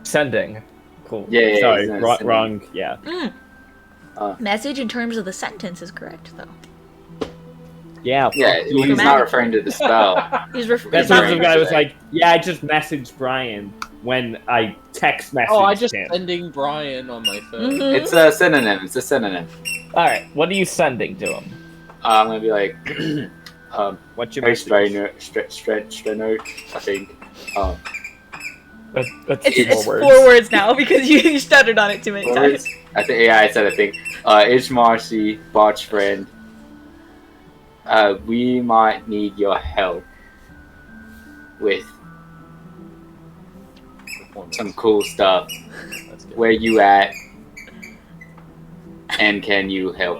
Speaker 4: Sending. Cool.
Speaker 1: Yeah,
Speaker 7: Sorry,
Speaker 1: he's not sending.
Speaker 7: wrong, yeah.
Speaker 5: Message in terms of the sentence is correct, though.
Speaker 7: Yeah,
Speaker 1: Yeah,
Speaker 7: fuck you.
Speaker 1: he's not referring to the spell.
Speaker 5: He's
Speaker 7: That's
Speaker 5: he's
Speaker 7: what
Speaker 5: not-
Speaker 7: the guy was like, yeah, I just messaged Brian when I text messaged
Speaker 2: Oh, I just
Speaker 7: him.
Speaker 2: sending Brian on my phone.
Speaker 5: Mhm.
Speaker 1: It's a synonym. It's a synonym.
Speaker 4: Alright, what are you sending to him?
Speaker 1: I'm gonna be like,
Speaker 7: What's your
Speaker 1: hey,
Speaker 7: message?
Speaker 1: Strenner, I think.
Speaker 4: That's
Speaker 5: It's 4 words now because you stuttered on it too many times.
Speaker 1: Words? I think. Yeah, I said. I think. It's Marcy, Botch friend. We might need your help with some cool stuff.
Speaker 2: That's good.
Speaker 1: Where you at? And can you help?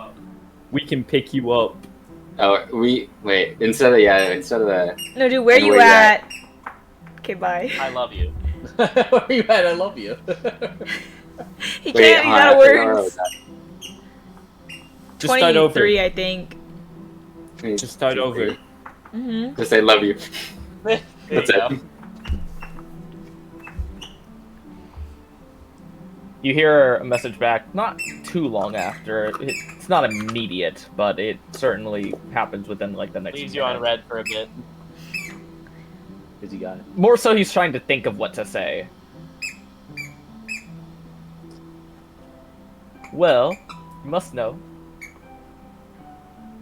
Speaker 7: We can pick you up.
Speaker 1: Oh, wait. Instead of the.
Speaker 5: No, dude, where
Speaker 1: And
Speaker 5: you
Speaker 1: where you
Speaker 5: at? Okay, bye.
Speaker 3: I love you.
Speaker 2: Where are you at? I love you.
Speaker 5: He
Speaker 1: Wait,
Speaker 5: can't. He's
Speaker 1: hold on,
Speaker 5: out of
Speaker 1: I forgot what
Speaker 5: words.
Speaker 7: Just start over.
Speaker 5: 23, I think.
Speaker 7: Just start over.
Speaker 5: Mm-hmm.
Speaker 1: Just say love you.
Speaker 3: There
Speaker 1: That's
Speaker 3: you
Speaker 1: it.
Speaker 3: go.
Speaker 4: You hear a message back not too long after. It's not immediate, but it certainly happens within like the next
Speaker 3: Leaves you on
Speaker 4: minute.
Speaker 3: red for a bit.
Speaker 2: Cause you got it.
Speaker 4: More so he's trying to think of what to say. Well, you must know.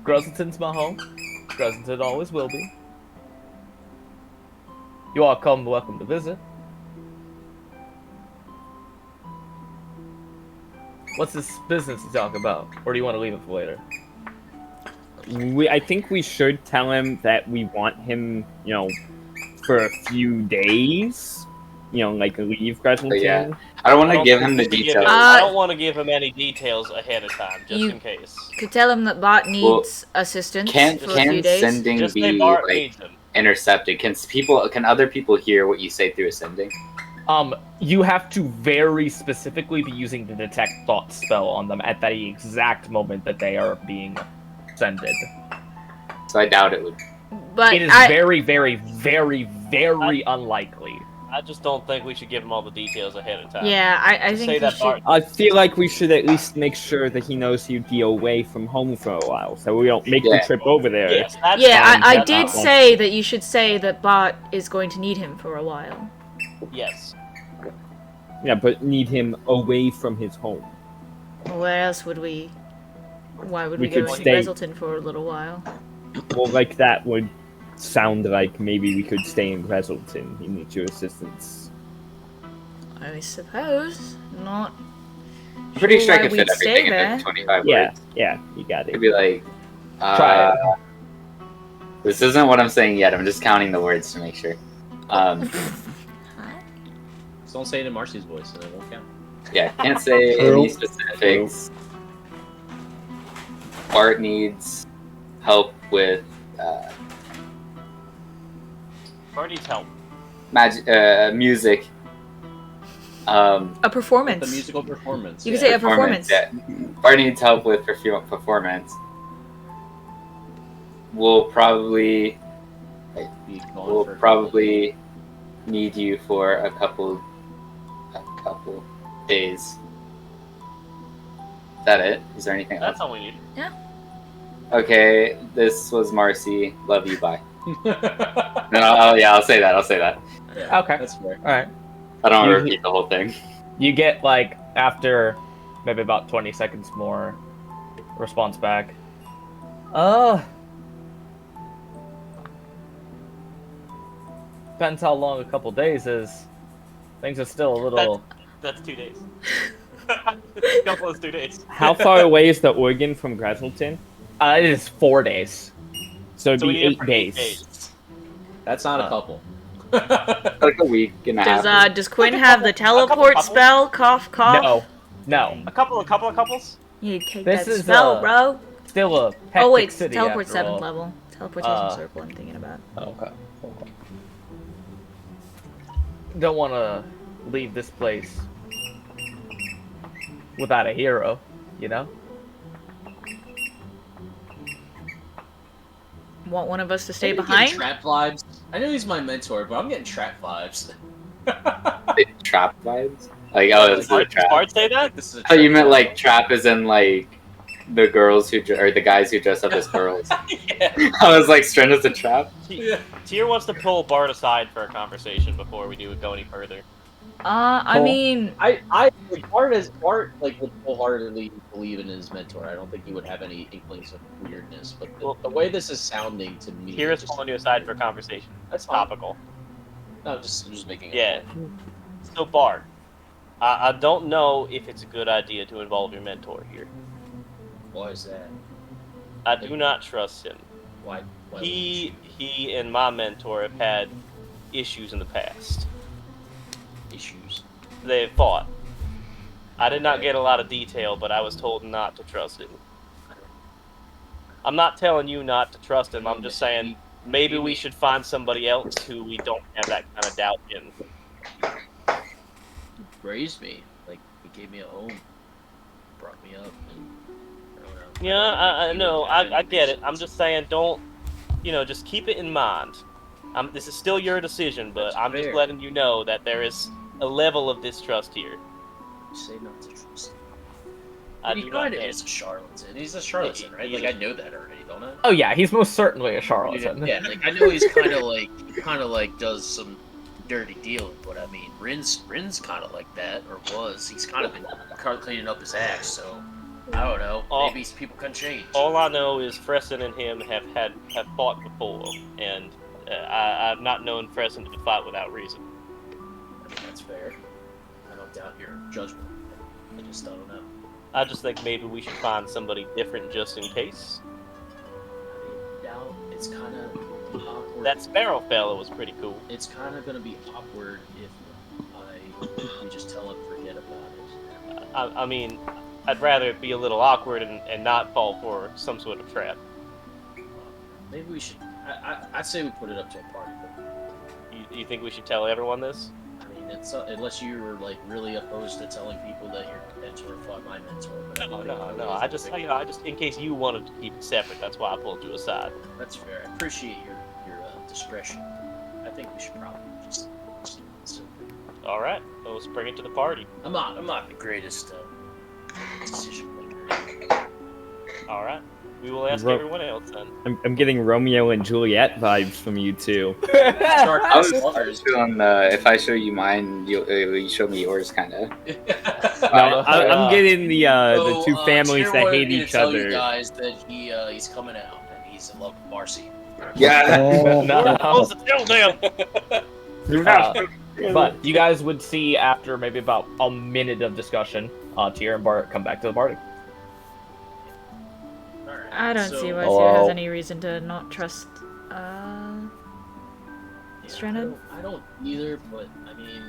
Speaker 4: Greselton's my home. Greselton always will be. You all come welcome to visit. What's this business to talk about? Or do you want to leave it for later?
Speaker 7: I think we should tell him that we want him, for a few days. Like leave Greselton.
Speaker 1: Yeah. I don't want to
Speaker 3: don't
Speaker 1: give
Speaker 3: think
Speaker 1: him
Speaker 3: we
Speaker 1: the
Speaker 3: should give
Speaker 1: details.
Speaker 3: him- I don't want to give him any details ahead of time, just
Speaker 5: You-
Speaker 3: in case.
Speaker 5: Could tell him that Bot needs assistance
Speaker 1: Can
Speaker 5: for a few days.
Speaker 1: sending
Speaker 3: Just
Speaker 1: be
Speaker 3: say Bart
Speaker 1: like
Speaker 3: needs him.
Speaker 1: intercepted? Can other people hear what you say through a sending?
Speaker 4: You have to very specifically be using the detect thought spell on them at the exact moment that they are being sended.
Speaker 1: So I doubt it would.
Speaker 5: But
Speaker 4: it is very, very, very, very unlikely.
Speaker 3: I just don't think we should give him all the details ahead of time.
Speaker 5: Yeah, I
Speaker 3: To
Speaker 5: think
Speaker 3: say
Speaker 5: he
Speaker 3: that
Speaker 5: should.
Speaker 3: Bart-
Speaker 7: I feel like we should at least make sure that he knows he'd be away from home for a while, so we don't make the
Speaker 1: Yeah.
Speaker 7: trip over there.
Speaker 3: Yes, that's
Speaker 5: Yeah,
Speaker 3: fine.
Speaker 5: I
Speaker 3: That's
Speaker 5: did
Speaker 3: fine.
Speaker 5: say that you should say that Bart is going to need him for a while.
Speaker 3: Yes.
Speaker 7: Yeah, but need him away from his home.
Speaker 5: Where else would we? Why would
Speaker 7: We
Speaker 5: we go
Speaker 7: could
Speaker 5: to
Speaker 7: stay-
Speaker 5: Reselton for a little while?
Speaker 7: Well, like that would sound like maybe we could stay in Reselton. He needs your assistance.
Speaker 5: I suppose not.
Speaker 1: Pretty sure I
Speaker 5: why
Speaker 1: could fit
Speaker 5: we'd stay
Speaker 1: everything
Speaker 5: there.
Speaker 1: into 25
Speaker 7: Yeah,
Speaker 1: words.
Speaker 7: yeah, you got
Speaker 1: It'd
Speaker 7: it.
Speaker 1: be like,
Speaker 4: Try it.
Speaker 1: this isn't what I'm saying yet. I'm just counting the words to make sure.
Speaker 2: Just don't say it in Marcy's voice, and it won't count.
Speaker 1: Yeah, can't say
Speaker 7: True.
Speaker 1: any specifics. Bart needs help with
Speaker 3: Bart needs help.
Speaker 1: music.
Speaker 5: A performance.
Speaker 2: The musical performance.
Speaker 5: You can say a performance.
Speaker 1: Yeah. Bart needs help with performance. We'll probably
Speaker 2: Be gone
Speaker 1: we'll
Speaker 2: for a
Speaker 1: probably need you for a couple days. Is that it? Is there anything else?
Speaker 3: That's all we need.
Speaker 1: Okay, this was Marcy. Love you. Bye.
Speaker 2: couple.
Speaker 1: No, I'll say that. I'll say that.
Speaker 2: Yeah,
Speaker 4: Okay.
Speaker 2: That's fair.
Speaker 4: Alright.
Speaker 1: I don't want to
Speaker 4: You-
Speaker 1: repeat the whole thing.
Speaker 4: You get, like, after maybe about 20 seconds more response back. Depends how long a couple days is. Things are still a little...
Speaker 3: That's 2 days. Couple is 2 days.
Speaker 7: How far away is the Oregon from Greselton?
Speaker 4: It is 4 days.
Speaker 7: So it'd
Speaker 3: So we
Speaker 7: be
Speaker 3: need it
Speaker 7: 8
Speaker 3: for
Speaker 7: days.
Speaker 2: That's not a couple.
Speaker 1: Like a week and a half.
Speaker 5: Does Quinn have the teleport
Speaker 3: couple.
Speaker 5: spell? Cough, cough.
Speaker 4: No.
Speaker 3: A couple of couples?
Speaker 5: You take
Speaker 4: This
Speaker 5: that
Speaker 4: is,
Speaker 5: spell, bro.
Speaker 4: Still a hectic
Speaker 5: Oh wait,
Speaker 4: city
Speaker 5: teleport
Speaker 4: after all.
Speaker 5: 7th level. Teleportation
Speaker 4: Uh,
Speaker 5: circle. I'm thinking about.
Speaker 4: Okay. Don't want to leave this place without a hero, you know?
Speaker 5: Want one of us to stay
Speaker 2: I'm getting
Speaker 5: behind?
Speaker 2: Trap vibes. I know he's my mentor, but I'm getting trap vibes.
Speaker 1: Trap vibes? Like, oh, this is a
Speaker 3: Does
Speaker 1: trap.
Speaker 3: Bart say that?
Speaker 2: This is a
Speaker 1: Oh, you
Speaker 2: trap
Speaker 1: meant
Speaker 2: vibe.
Speaker 1: like trap as in like the girls who or the guys who dress up as girls.
Speaker 3: Yeah.
Speaker 1: I was like, Strand is a trap.
Speaker 2: Yeah.
Speaker 3: Tier wants to pull Bart aside for a conversation before we go any further.
Speaker 5: I mean,
Speaker 2: Bart like would wholeheartedly believe in his mentor. I don't think he would have any inklings of weirdness. But the way this is sounding to me,
Speaker 3: Tier is
Speaker 2: just-
Speaker 3: pulling you aside for a conversation.
Speaker 2: That's fine.
Speaker 3: Topical.
Speaker 2: No, just making. it
Speaker 3: Yeah. So Bart, I don't know if it's a good idea to involve your mentor here.
Speaker 2: Why is that?
Speaker 3: I do not trust him.
Speaker 2: Why?
Speaker 3: He and my mentor have had issues in the past.
Speaker 2: Issues.
Speaker 3: They've fought. I did not get a lot of detail, but I was told not to trust him. I'm not telling you not to trust him. I'm just saying maybe we should find somebody else who we don't have that kind of doubt in.
Speaker 2: He raised me. Like he gave me a home, brought me up, and I don't know.
Speaker 3: Yeah, I know. I get it. I'm just saying don't, just keep it in mind. This is still your decision, but
Speaker 2: That's
Speaker 3: I'm just
Speaker 2: fair.
Speaker 3: letting you know that there is a level of distrust here.
Speaker 2: You say not to trust him.
Speaker 3: I
Speaker 2: He
Speaker 3: do not
Speaker 2: kind of
Speaker 3: know.
Speaker 2: is a charlatan. He's a charlatan, right? Like I know that already, don't I?
Speaker 4: Oh yeah, he's most certainly a charlatan.
Speaker 2: Yeah, like I know he's kind of like does some dirty dealing, but I mean, Rin's kind of like that, or was. He's kind of been cleaning up his act, so I don't know. Maybe people can change.
Speaker 3: All I know is Fresson and him have fought before, and I've not known Fresson to fight without reason.
Speaker 2: I mean, that's fair. I don't doubt your judgment. I just don't know.
Speaker 3: I just think maybe we should find somebody different just in case.
Speaker 2: I mean, now it's kind of awkward.
Speaker 3: That Sparrow fella was pretty cool.
Speaker 2: It's kind of gonna be awkward if we just tell him forget about it.
Speaker 3: I mean, I'd rather it be a little awkward and not fall for some sort of trap.
Speaker 2: Maybe we should. I'd say we put it up to a party.
Speaker 3: You think we should tell everyone this?
Speaker 2: I mean, it's unless you were like really opposed to telling people that your mentor fought my mentor. But
Speaker 3: No. I just in case you wanted to keep it separate, that's why I pulled you aside.
Speaker 2: That's fair. I appreciate your discretion. I think we should probably just
Speaker 3: All right, well, let's bring it to the party.
Speaker 2: I'm not the greatest decision maker.
Speaker 3: All right, we will ask
Speaker 7: Ro-
Speaker 3: everyone else then.
Speaker 7: I'm getting Romeo and Juliet vibes from you two.
Speaker 1: I was feeling if I show you mine, you show me yours, kind of.
Speaker 7: I'm getting the two families that hate
Speaker 2: to
Speaker 7: each
Speaker 2: tell
Speaker 7: other.
Speaker 2: You guys that he's coming out and he's in love with Marcy.
Speaker 1: Yeah.
Speaker 3: We're supposed to tell them.
Speaker 4: But you guys would see after maybe about a minute of discussion, Tyr and Bart come back to the party.
Speaker 2: Alright,
Speaker 5: I don't
Speaker 2: so-
Speaker 5: see why Tyr has any reason to not trust Stranded.
Speaker 2: I don't either, but I mean,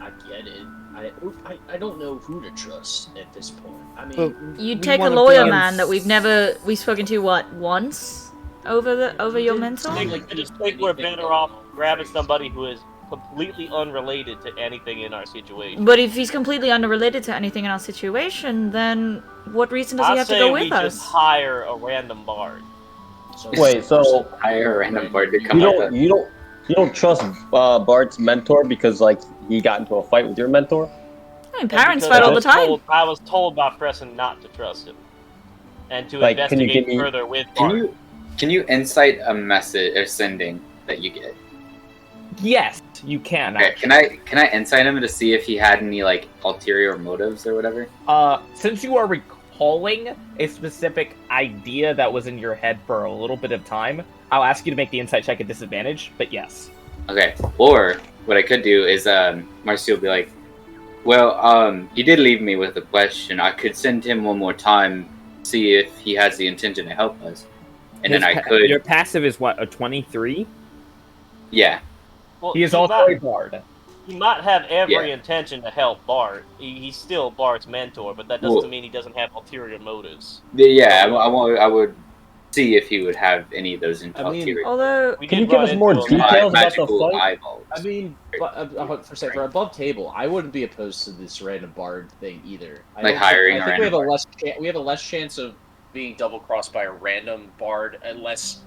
Speaker 2: I get it. I don't know who to trust at this point. I mean,
Speaker 5: You'd take a lawyer man that we've spoken to once over your mentor.
Speaker 3: I just think we're better off grabbing somebody who is completely unrelated to anything in our situation.
Speaker 5: But if he's completely unrelated to anything in our situation, then what reason does he have to go with
Speaker 3: we just
Speaker 5: us?
Speaker 3: hire a random bard.
Speaker 8: Wait, so
Speaker 1: Hire a random board to come up with.
Speaker 8: you don't trust Bart's mentor because like he got into a fight with your mentor?
Speaker 5: I mean, parents
Speaker 3: Because
Speaker 5: fight all the time.
Speaker 3: I was told by Preston not to trust him, and to
Speaker 8: Like, can you
Speaker 3: investigate
Speaker 8: give me-
Speaker 3: further with Bart.
Speaker 1: Can you insight a message or sending that you get?
Speaker 4: Yes, you can.
Speaker 1: Okay, can I insight him to see if he had any like ulterior motives or whatever?
Speaker 4: Since you are recalling a specific idea that was in your head for a little bit of time, I'll ask you to make the insight check at disadvantage, but yes.
Speaker 1: Okay. Or what I could do is Marcy will be like, well, he did leave me with a question. I could send him one more time, see if he has the intention to help us. And then I could
Speaker 7: Your passive is what, a 23?
Speaker 1: yeah.
Speaker 3: Well,
Speaker 4: He is also a bard.
Speaker 3: He might have every
Speaker 1: Yeah.
Speaker 3: intention to help Bart. He's still Bart's mentor, but that doesn't
Speaker 1: Well-
Speaker 3: mean he doesn't have ulterior motives.
Speaker 1: Yeah, I would see if he would have any of those
Speaker 10: I mean,
Speaker 1: ulterior
Speaker 5: Although,
Speaker 3: We
Speaker 8: Can
Speaker 3: did
Speaker 8: you give
Speaker 3: run
Speaker 8: us more
Speaker 3: into a-
Speaker 8: details about the
Speaker 1: magical
Speaker 8: fight?
Speaker 1: eyeballs.
Speaker 10: I mean, for above table, I wouldn't be opposed to this random bard thing either.
Speaker 1: Like hiring a
Speaker 10: I think we have
Speaker 1: random
Speaker 10: we have a less chance of being double crossed by a random bard unless.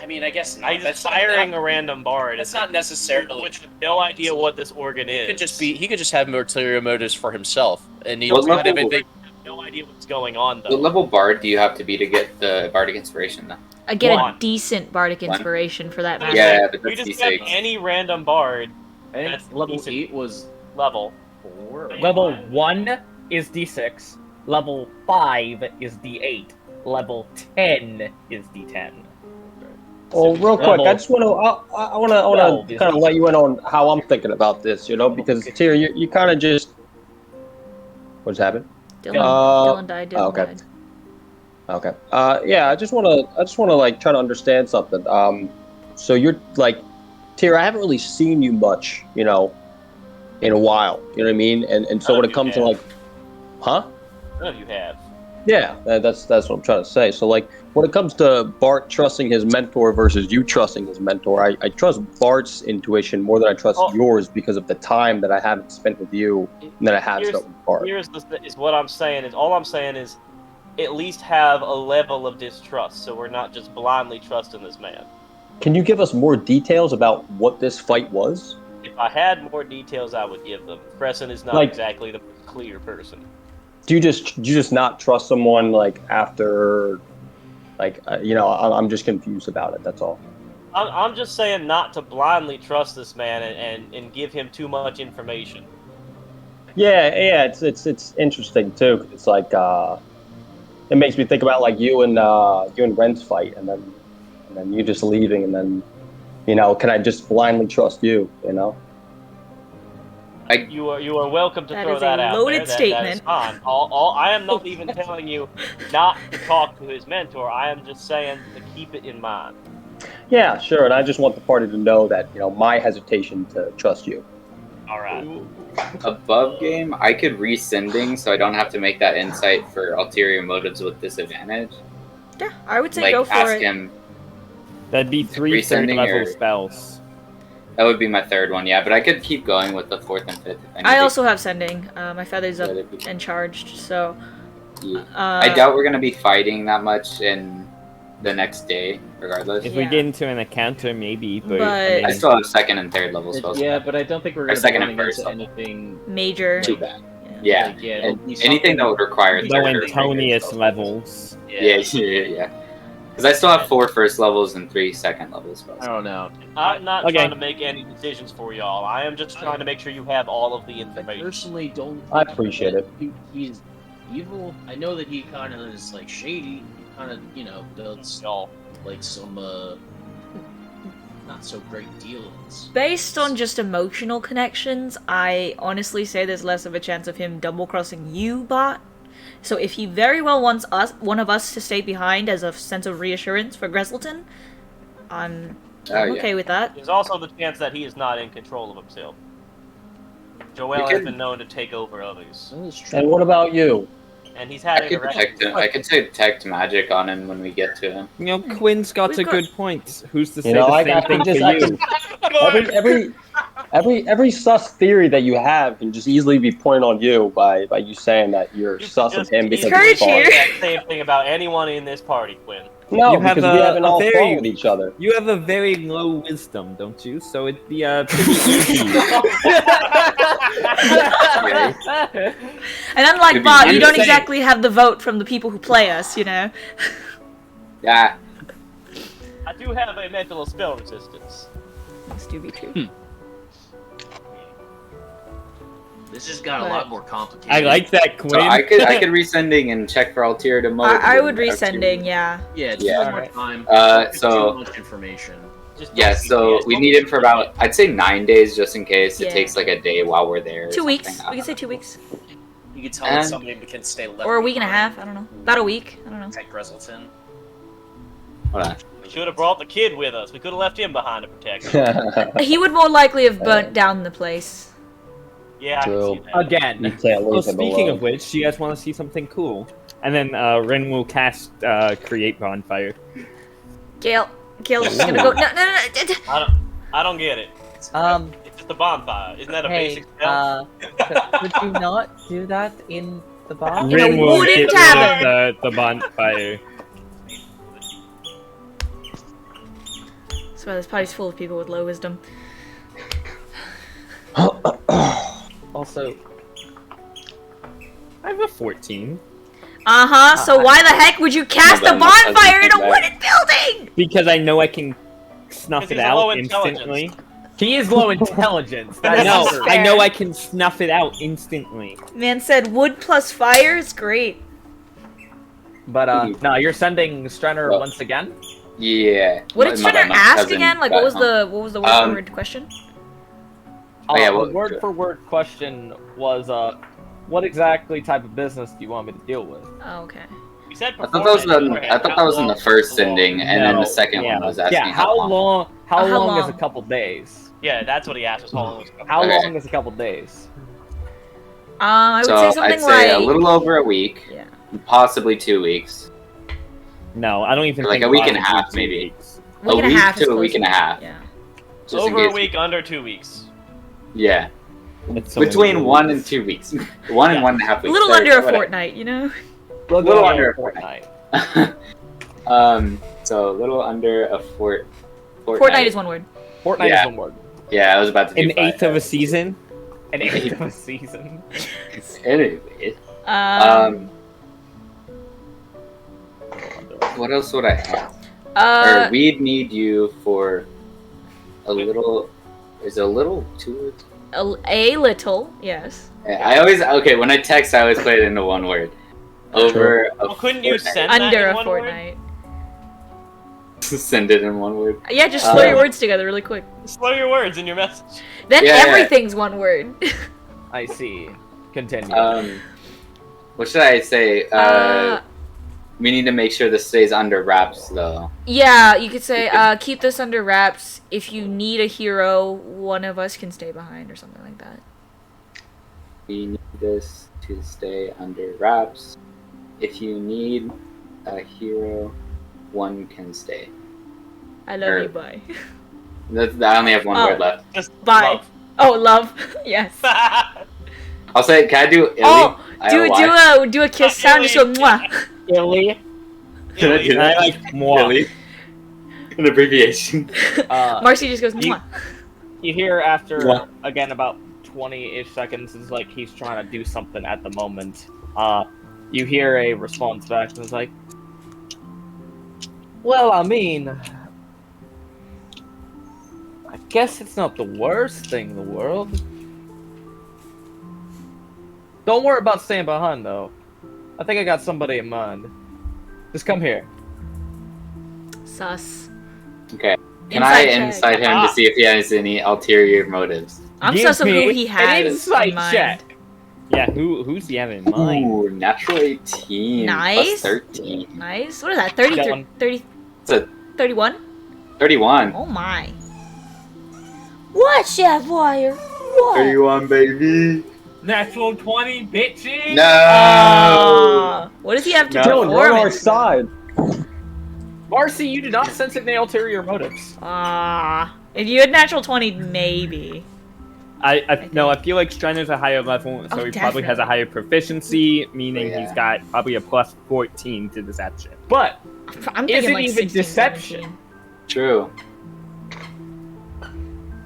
Speaker 10: I mean, I guess not.
Speaker 3: He's hiring a random bard.
Speaker 10: That's not necessarily.
Speaker 3: Which have no idea what this organ is.
Speaker 10: He could just have ulterior motives for himself, and he
Speaker 1: What
Speaker 10: doesn't have
Speaker 1: level-
Speaker 10: anything.
Speaker 3: no idea what's going on though.
Speaker 1: What level bard do you have to be to get the bardic inspiration though?
Speaker 5: I get
Speaker 3: One.
Speaker 5: a decent bardic inspiration for that matter.
Speaker 1: Yeah, but
Speaker 3: We
Speaker 1: that's
Speaker 3: just have
Speaker 1: D6.
Speaker 3: any random bard
Speaker 10: I think
Speaker 3: That's
Speaker 10: level
Speaker 3: decent.
Speaker 10: 8 was
Speaker 3: level.
Speaker 10: 4.
Speaker 4: Level 1 is D6. Level 5 is D8. Level 10 is D10.
Speaker 8: Well, real quick,
Speaker 4: Level
Speaker 8: I just want to, I want
Speaker 4: 12
Speaker 8: to
Speaker 4: is
Speaker 8: kind of let you in on how I'm thinking about this, you know, because Tyr, you kind of just, what's happened?
Speaker 5: Dylan died. Dylan
Speaker 8: okay.
Speaker 5: died.
Speaker 8: Okay. Yeah, I just want to like try to understand something. So you're like, Tyr, I haven't really seen you much, you know, in a while. You know what I mean? And so
Speaker 3: None
Speaker 8: when
Speaker 3: of
Speaker 8: it
Speaker 3: you
Speaker 8: comes to
Speaker 3: have.
Speaker 8: like, huh?
Speaker 3: None of you have.
Speaker 8: Yeah, that's what I'm trying to say. So like, when it comes to Bart trusting his mentor versus you trusting his mentor, I trust Bart's intuition more than I trust
Speaker 3: Oh.
Speaker 8: yours because of the time that I haven't spent with you and that I have
Speaker 3: Here's-
Speaker 8: spent with Bart.
Speaker 3: Is what I'm saying is all I'm saying is at least have a level of distrust, so we're not just blindly trusting this man.
Speaker 8: Can you give us more details about what this fight was?
Speaker 3: If I had more details, I would give them. Preston is not
Speaker 8: Like-
Speaker 3: exactly the clear person.
Speaker 8: Do you just not trust someone like after, like you know? I'm just confused about it. That's all.
Speaker 3: I'm just saying not to blindly trust this man and give him too much information.
Speaker 8: Yeah, it's interesting too. 'Cause it's like it makes me think about like you and Ren's fight, and then you just leaving, and then you know, can I just blindly trust you? You know.
Speaker 3: You are welcome to
Speaker 5: That
Speaker 3: throw
Speaker 5: is a
Speaker 3: that out
Speaker 5: loaded
Speaker 3: there. That is
Speaker 5: statement.
Speaker 3: fine. I am not even telling you not to talk to his mentor. I am just saying to keep it in mind.
Speaker 8: Yeah, sure. And I just want the party to know that you know my hesitation to trust you.
Speaker 3: All right.
Speaker 1: Above game, I could resending so I don't have to make that insight for ulterior motives with disadvantage.
Speaker 5: Yeah, I would say
Speaker 1: Like
Speaker 5: go for
Speaker 1: ask
Speaker 5: it.
Speaker 1: him.
Speaker 7: That'd be 3 third
Speaker 1: Resending
Speaker 7: level
Speaker 1: or-
Speaker 7: spells.
Speaker 1: That would be my third one, yeah. But I could keep going with the fourth and fifth. If I, need
Speaker 5: I
Speaker 1: to.
Speaker 5: also have sending. My feather's up
Speaker 1: Yeah,
Speaker 5: and charged, so.
Speaker 1: I doubt we're gonna be fighting that much, and the next day, regardless.
Speaker 7: If we
Speaker 5: Yeah.
Speaker 7: get into an encounter, maybe. But,
Speaker 5: But-
Speaker 7: I mean,
Speaker 1: I still have second and third level spells.
Speaker 11: Yeah, but I don't think we're
Speaker 1: Or
Speaker 11: going to be
Speaker 1: second and
Speaker 11: running
Speaker 1: first
Speaker 11: into
Speaker 1: level.
Speaker 11: anything.
Speaker 5: Major.
Speaker 1: Too bad.
Speaker 5: Yeah.
Speaker 1: Yeah.
Speaker 11: Like, yeah,
Speaker 1: And
Speaker 11: it'll be
Speaker 1: anything that
Speaker 11: something-
Speaker 1: would require
Speaker 7: no
Speaker 1: third or
Speaker 7: Antonius
Speaker 1: greater
Speaker 7: levels.
Speaker 1: Yeah. Because I still have 4 first levels and 3 second level spells.
Speaker 11: I don't know.
Speaker 3: I'm not
Speaker 7: Okay.
Speaker 3: trying to make any decisions for y'all. I am just trying to make sure you have all of the
Speaker 11: I
Speaker 3: information.
Speaker 11: personally don't.
Speaker 8: I appreciate it.
Speaker 11: He's evil. I know that he kind of is like shady. He kind of, does
Speaker 3: Y'all.
Speaker 11: like some not so great dealings.
Speaker 5: Based on just emotional connections, I honestly say there's less of a chance of him double crossing you, Bot. So if he very well wants one of us to stay behind as a sense of reassurance for Gresselton, I'm
Speaker 1: Oh, yeah.
Speaker 5: okay with that.
Speaker 3: There's also the chance that he is not in control of himself. Joel
Speaker 1: You
Speaker 3: has
Speaker 1: can-
Speaker 3: been known to take over others,
Speaker 11: That is true.
Speaker 8: And what about you?
Speaker 3: and he's had
Speaker 1: I could
Speaker 3: interactions.
Speaker 1: detect him. I could say detect magic on him when we get to him.
Speaker 7: Quinn's got
Speaker 5: We've
Speaker 7: a
Speaker 5: got-
Speaker 7: good point. Who's to say
Speaker 8: You know,
Speaker 7: the
Speaker 8: I
Speaker 7: same thing
Speaker 8: can just,
Speaker 7: to
Speaker 8: I
Speaker 7: you?
Speaker 8: can, every sus theory that you have can just easily be pointed on you by you saying that you're
Speaker 3: You
Speaker 8: sus
Speaker 3: can
Speaker 8: of him
Speaker 3: just
Speaker 8: because
Speaker 5: Courage
Speaker 8: he's fallen.
Speaker 5: here.
Speaker 3: that same thing about anyone in this party, Quinn.
Speaker 8: No,
Speaker 7: You have
Speaker 8: because we
Speaker 7: a-
Speaker 8: haven't
Speaker 7: a
Speaker 8: all
Speaker 7: very-
Speaker 8: followed each other.
Speaker 7: You have a very low wisdom, don't you? So it'd be pretty easy.
Speaker 5: And unlike
Speaker 1: Could be
Speaker 5: Bot, you
Speaker 1: I'm
Speaker 5: don't
Speaker 7: saying-
Speaker 5: exactly have the vote from the people who play us, you know?
Speaker 1: Yeah.
Speaker 3: I do have a mental spell resistance.
Speaker 5: This do be true.
Speaker 11: This just got a
Speaker 5: But-
Speaker 11: lot more complicated.
Speaker 7: I like that, Quinn.
Speaker 1: So I could resending and check for ulterior motives.
Speaker 5: I would
Speaker 1: and have to-
Speaker 5: resending, yeah.
Speaker 11: Yeah, just
Speaker 1: Yeah.
Speaker 11: one more time.
Speaker 1: So-
Speaker 11: Too much information.
Speaker 3: Just
Speaker 1: Yeah, so we need it for about, I'd say 9 days just in case.
Speaker 5: Yeah.
Speaker 1: It takes like a day while we're there. or
Speaker 5: 2 weeks.
Speaker 1: something.
Speaker 5: We can say 2 weeks.
Speaker 10: You can tell
Speaker 1: And-
Speaker 10: that somebody can stay left
Speaker 5: Or a week and a
Speaker 10: behind.
Speaker 5: half, I don't know. About a week, I don't know.
Speaker 10: Protect Gresselton.
Speaker 1: Hold on.
Speaker 3: We should have brought the kid with us. We could have left him behind to protect him.
Speaker 5: He would more likely have burnt down the place.
Speaker 3: Yeah, I can
Speaker 8: True.
Speaker 3: see that.
Speaker 7: Again.
Speaker 8: You can't
Speaker 7: Well,
Speaker 8: leave him
Speaker 7: speaking
Speaker 8: alone.
Speaker 7: of which, do you guys want to see something cool? And then Ren will cast Create Bonfire.
Speaker 5: Gail's just gonna go. No.
Speaker 3: I don't get it. It's just a bonfire. Isn't that a basic spell?
Speaker 9: Could you not do that in the bar?
Speaker 5: In a
Speaker 7: Ren will
Speaker 5: wooden
Speaker 7: get rid
Speaker 5: tavern.
Speaker 7: of the bonfire.
Speaker 5: Swear, this party's full of people with low wisdom.
Speaker 9: Also,
Speaker 7: I have a 14.
Speaker 5: So why the heck would you cast
Speaker 1: No,
Speaker 5: a
Speaker 1: but I'm not
Speaker 5: bonfire in a
Speaker 1: thinking
Speaker 5: wooden building?
Speaker 7: Because I know I can snuff
Speaker 3: Because
Speaker 7: it
Speaker 3: he's a low
Speaker 7: out
Speaker 3: intelligence.
Speaker 7: instantly.
Speaker 4: He is low intelligence. That
Speaker 7: No,
Speaker 4: is true.
Speaker 7: I know I can snuff it out instantly.
Speaker 5: Man said wood plus fire is great.
Speaker 4: But no, you're sending Strenner
Speaker 1: Well-
Speaker 4: once again.
Speaker 1: Yeah.
Speaker 5: What did
Speaker 1: My bad,
Speaker 5: Strenner
Speaker 1: my
Speaker 5: ask
Speaker 1: cousin
Speaker 5: again? Like,
Speaker 1: got
Speaker 5: what was
Speaker 1: home.
Speaker 5: the word for word question?
Speaker 1: Oh, yeah,
Speaker 4: The
Speaker 1: well,
Speaker 4: word for word question was, what exactly type of business do you want me to deal with?
Speaker 5: Oh, okay.
Speaker 3: We said
Speaker 1: I thought that was in the first
Speaker 3: How long?
Speaker 1: ending, and then
Speaker 7: No,
Speaker 1: the second
Speaker 7: yeah.
Speaker 1: one was asking
Speaker 4: Yeah, how long? How
Speaker 5: How
Speaker 4: long is
Speaker 5: long?
Speaker 4: a couple days?
Speaker 3: Yeah, that's what he asked us. How long was it?
Speaker 4: How
Speaker 1: Okay.
Speaker 4: long is a couple days?
Speaker 5: I would
Speaker 1: So
Speaker 5: say something
Speaker 1: I'd say
Speaker 5: like
Speaker 1: a little over a week,
Speaker 5: Yeah.
Speaker 1: possibly 2 weeks.
Speaker 7: No, I don't even
Speaker 1: Like
Speaker 7: think
Speaker 1: a week and a
Speaker 7: possibly
Speaker 1: half,
Speaker 7: 2
Speaker 1: maybe.
Speaker 7: weeks.
Speaker 5: week and a
Speaker 1: week
Speaker 5: half is
Speaker 1: to a
Speaker 5: close
Speaker 1: week and a
Speaker 5: enough.
Speaker 1: half.
Speaker 5: Yeah.
Speaker 1: Just in
Speaker 3: Over a
Speaker 1: case.
Speaker 3: week, under 2 weeks.
Speaker 1: Yeah,
Speaker 7: It's so many
Speaker 1: between 1 and
Speaker 7: weeks.
Speaker 1: 2 weeks. 1 and 1.5
Speaker 5: A
Speaker 1: weeks.
Speaker 5: little
Speaker 1: Or
Speaker 5: under a
Speaker 1: whatever.
Speaker 5: fortnight, you know?
Speaker 4: We'll
Speaker 1: Little
Speaker 4: go
Speaker 1: under
Speaker 4: a fortnight.
Speaker 1: So a little under a fortnight.
Speaker 5: Fortnight is one word.
Speaker 4: Fortnight
Speaker 1: Yeah.
Speaker 4: is one word.
Speaker 1: Yeah, I was about to do
Speaker 7: An
Speaker 1: 5.
Speaker 7: eighth of a season?
Speaker 4: An eighth of a season.
Speaker 1: Anyway, what else would I have? Or we'd need you for a little. Is a little 2 words?
Speaker 5: a little, yes.
Speaker 1: I always when I text, I always put it into 1 word. Over a
Speaker 3: Well, couldn't you
Speaker 1: fortnight.
Speaker 3: send that
Speaker 5: Under
Speaker 3: in
Speaker 5: a
Speaker 3: one word?
Speaker 5: fortnight.
Speaker 1: Send it in 1 word.
Speaker 5: Yeah, just slow your words together really quick.
Speaker 3: Slow your words in your message.
Speaker 5: Then
Speaker 1: Yeah, yeah.
Speaker 5: everything's one word.
Speaker 4: I see. Continue.
Speaker 1: What should I say? We need to make sure this stays under wraps, though.
Speaker 5: Yeah, you could say, keep this under wraps. If you need a hero, one of us can stay behind or something like that.
Speaker 1: We need this to stay under wraps. If you need a hero, one can stay.
Speaker 5: I love
Speaker 1: Or-
Speaker 5: you, bye.
Speaker 1: I only have 1
Speaker 5: Oh.
Speaker 1: word left.
Speaker 3: Just
Speaker 5: Bye.
Speaker 3: love.
Speaker 5: Oh, love. Yes.
Speaker 1: I'll say, can I do Illy?
Speaker 5: Oh,
Speaker 1: I don't know why.
Speaker 5: do a kiss sound, just go mwah.
Speaker 4: Illy.
Speaker 1: Can I do
Speaker 7: And I
Speaker 1: that?
Speaker 7: like moi.
Speaker 1: Really? An abbreviation.
Speaker 5: Marcy just goes,
Speaker 4: you-
Speaker 5: Mwah.
Speaker 4: You hear after
Speaker 1: What?
Speaker 4: again about 20-ish seconds is like he's trying to do something at the moment. You hear a response back and it's like, well, I mean, I guess it's not the worst thing in the world. Don't worry about staying behind though. I think I got somebody in mind. Just come here.
Speaker 5: Sus.
Speaker 1: Okay. Can I
Speaker 5: Insight check.
Speaker 1: insight him to see if he has any ulterior motives?
Speaker 5: I'm
Speaker 4: Give
Speaker 5: sus of who
Speaker 4: me
Speaker 5: he
Speaker 4: an
Speaker 5: has
Speaker 4: insight
Speaker 5: in mind.
Speaker 4: check. Yeah, who's he having in mind?
Speaker 1: Ooh, natural 18
Speaker 5: Nice.
Speaker 1: plus 13.
Speaker 5: Nice. What is that? 30,
Speaker 4: That one.
Speaker 5: 30,
Speaker 1: It's a
Speaker 5: 31?
Speaker 1: 31.
Speaker 5: Oh my. What, Chef Wire? What?
Speaker 1: 31, baby.
Speaker 7: Natural 20, bitches.
Speaker 1: No.
Speaker 5: What does he have to
Speaker 1: No.
Speaker 5: do
Speaker 8: Dylan,
Speaker 5: for
Speaker 8: we're on our
Speaker 5: me?
Speaker 8: side.
Speaker 4: Marcy, you did not sense any ulterior motives.
Speaker 5: If you had natural 20, maybe.
Speaker 7: No, I feel like Streiner's a higher level, so
Speaker 5: Oh,
Speaker 7: he probably has a higher proficiency, meaning
Speaker 1: Yeah.
Speaker 7: he's got probably a plus 14 to deception.
Speaker 4: But
Speaker 5: I'm
Speaker 4: Is
Speaker 5: thinking
Speaker 4: it
Speaker 5: like
Speaker 4: even
Speaker 5: 16,
Speaker 4: deception?
Speaker 5: 17.
Speaker 1: True.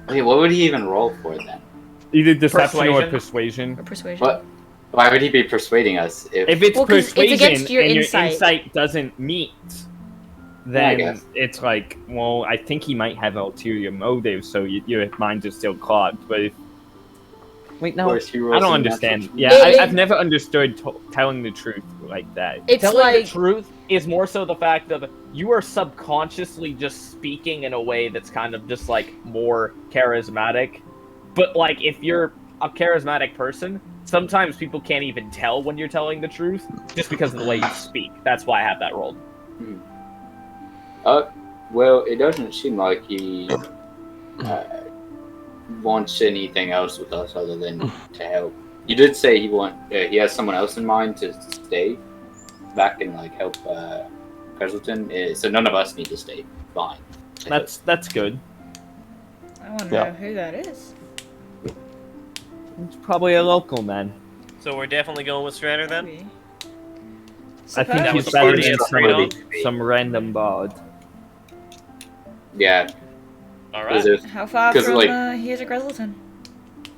Speaker 1: Wait, what would he even roll for then?
Speaker 7: Either deception or
Speaker 4: Persuasion.
Speaker 7: persuasion.
Speaker 5: Or persuasion.
Speaker 1: What? Why would he be persuading us
Speaker 7: If it's
Speaker 5: Well, 'cause it's
Speaker 7: persuasion
Speaker 5: against your
Speaker 7: and
Speaker 5: insight.
Speaker 7: your insight doesn't meet,
Speaker 1: I
Speaker 7: then
Speaker 1: guess.
Speaker 7: it's like, well, I think he might have ulterior motives, so your minds are still clogged. But if wait,
Speaker 1: Of
Speaker 7: no,
Speaker 1: course, he
Speaker 7: I
Speaker 1: rolls
Speaker 7: don't
Speaker 1: a
Speaker 7: understand.
Speaker 1: natural
Speaker 7: Yeah,
Speaker 1: 20.
Speaker 7: I've never understood telling the truth like that.
Speaker 5: It's
Speaker 4: telling
Speaker 5: like
Speaker 4: the truth is more so the fact of you are subconsciously just speaking in a way that's kind of just like more charismatic. But like if you're a charismatic person, sometimes people can't even tell when you're telling the truth just because of the way you speak. That's why I have that rolled.
Speaker 1: Well, it doesn't seem like he wants anything else with us other than to help. You did say he has someone else in mind to stay back and like help Cresselton. So none of us need to stay behind.
Speaker 7: That's good.
Speaker 5: I wonder
Speaker 8: Yeah.
Speaker 5: who that is.
Speaker 7: It's probably a local man.
Speaker 3: So we're definitely going with Strander then?
Speaker 5: Maybe.
Speaker 7: I think
Speaker 3: That
Speaker 7: he's
Speaker 3: was the
Speaker 7: better
Speaker 3: party
Speaker 7: than
Speaker 3: at Freedom?
Speaker 7: some random bard.
Speaker 1: Yeah,
Speaker 3: All
Speaker 1: because
Speaker 3: right.
Speaker 1: if
Speaker 5: How far
Speaker 1: 'Cause,
Speaker 5: from
Speaker 1: like-
Speaker 5: here's a Greselton?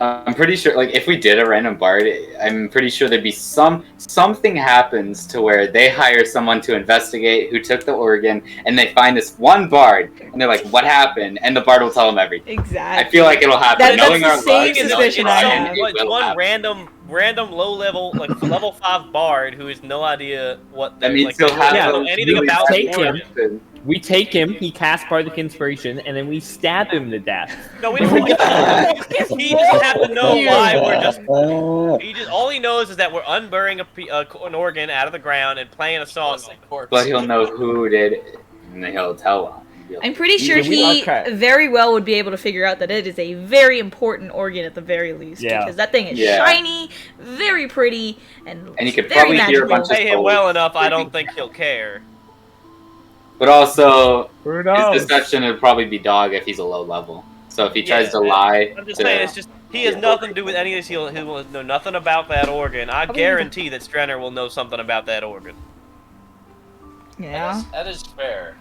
Speaker 1: I'm pretty sure, like, if we did a random bard, I'm pretty sure there'd be something happens to where they hire someone to investigate who took the organ, and they find this one bard, and they're like, "What happened?" And the bard will tell them everything.
Speaker 5: Exactly.
Speaker 1: I feel like it'll happen.
Speaker 5: That's
Speaker 1: Knowing
Speaker 5: the
Speaker 1: our
Speaker 5: same
Speaker 1: luck and knowing
Speaker 5: suspicion I
Speaker 1: Brian,
Speaker 5: have.
Speaker 1: it
Speaker 3: It's
Speaker 1: will
Speaker 3: one
Speaker 1: happen.
Speaker 3: random low level, like level 5 bard who has no idea what
Speaker 1: That
Speaker 3: they're
Speaker 1: means
Speaker 3: like.
Speaker 1: he'll
Speaker 3: They
Speaker 1: have
Speaker 3: don't
Speaker 7: Yeah,
Speaker 3: know
Speaker 1: a
Speaker 3: anything
Speaker 1: really
Speaker 3: about
Speaker 1: bad
Speaker 7: take
Speaker 3: the
Speaker 7: him.
Speaker 3: organ.
Speaker 7: We take him, he casts Bardic Inspiration, and then we stab him to death.
Speaker 3: No, we don't. He doesn't have to know why we're just.
Speaker 8: Oh.
Speaker 3: All he knows is that we're unburying an organ out of the ground and playing a song.
Speaker 1: But he'll know who did it, and then he'll tell him.
Speaker 5: I'm pretty sure he very well would be able to figure out that it is a very important organ at the very least.
Speaker 7: Yeah.
Speaker 5: Because that thing is
Speaker 1: Yeah.
Speaker 5: shiny, very pretty, and
Speaker 1: he could
Speaker 5: very
Speaker 1: probably hear a
Speaker 5: magical.
Speaker 1: bunch of
Speaker 3: Pay him well enough, I don't think he'll care.
Speaker 1: But also,
Speaker 7: Who
Speaker 1: his
Speaker 7: knows?
Speaker 1: deception would probably be dog if he's a low level. So if he tries to lie,
Speaker 3: I'm just
Speaker 1: to-
Speaker 3: saying, it's just he has nothing to do with any of this. He will know nothing about that organ. I guarantee that Strenner will know something about that organ.
Speaker 5: Yeah.
Speaker 10: That is fair.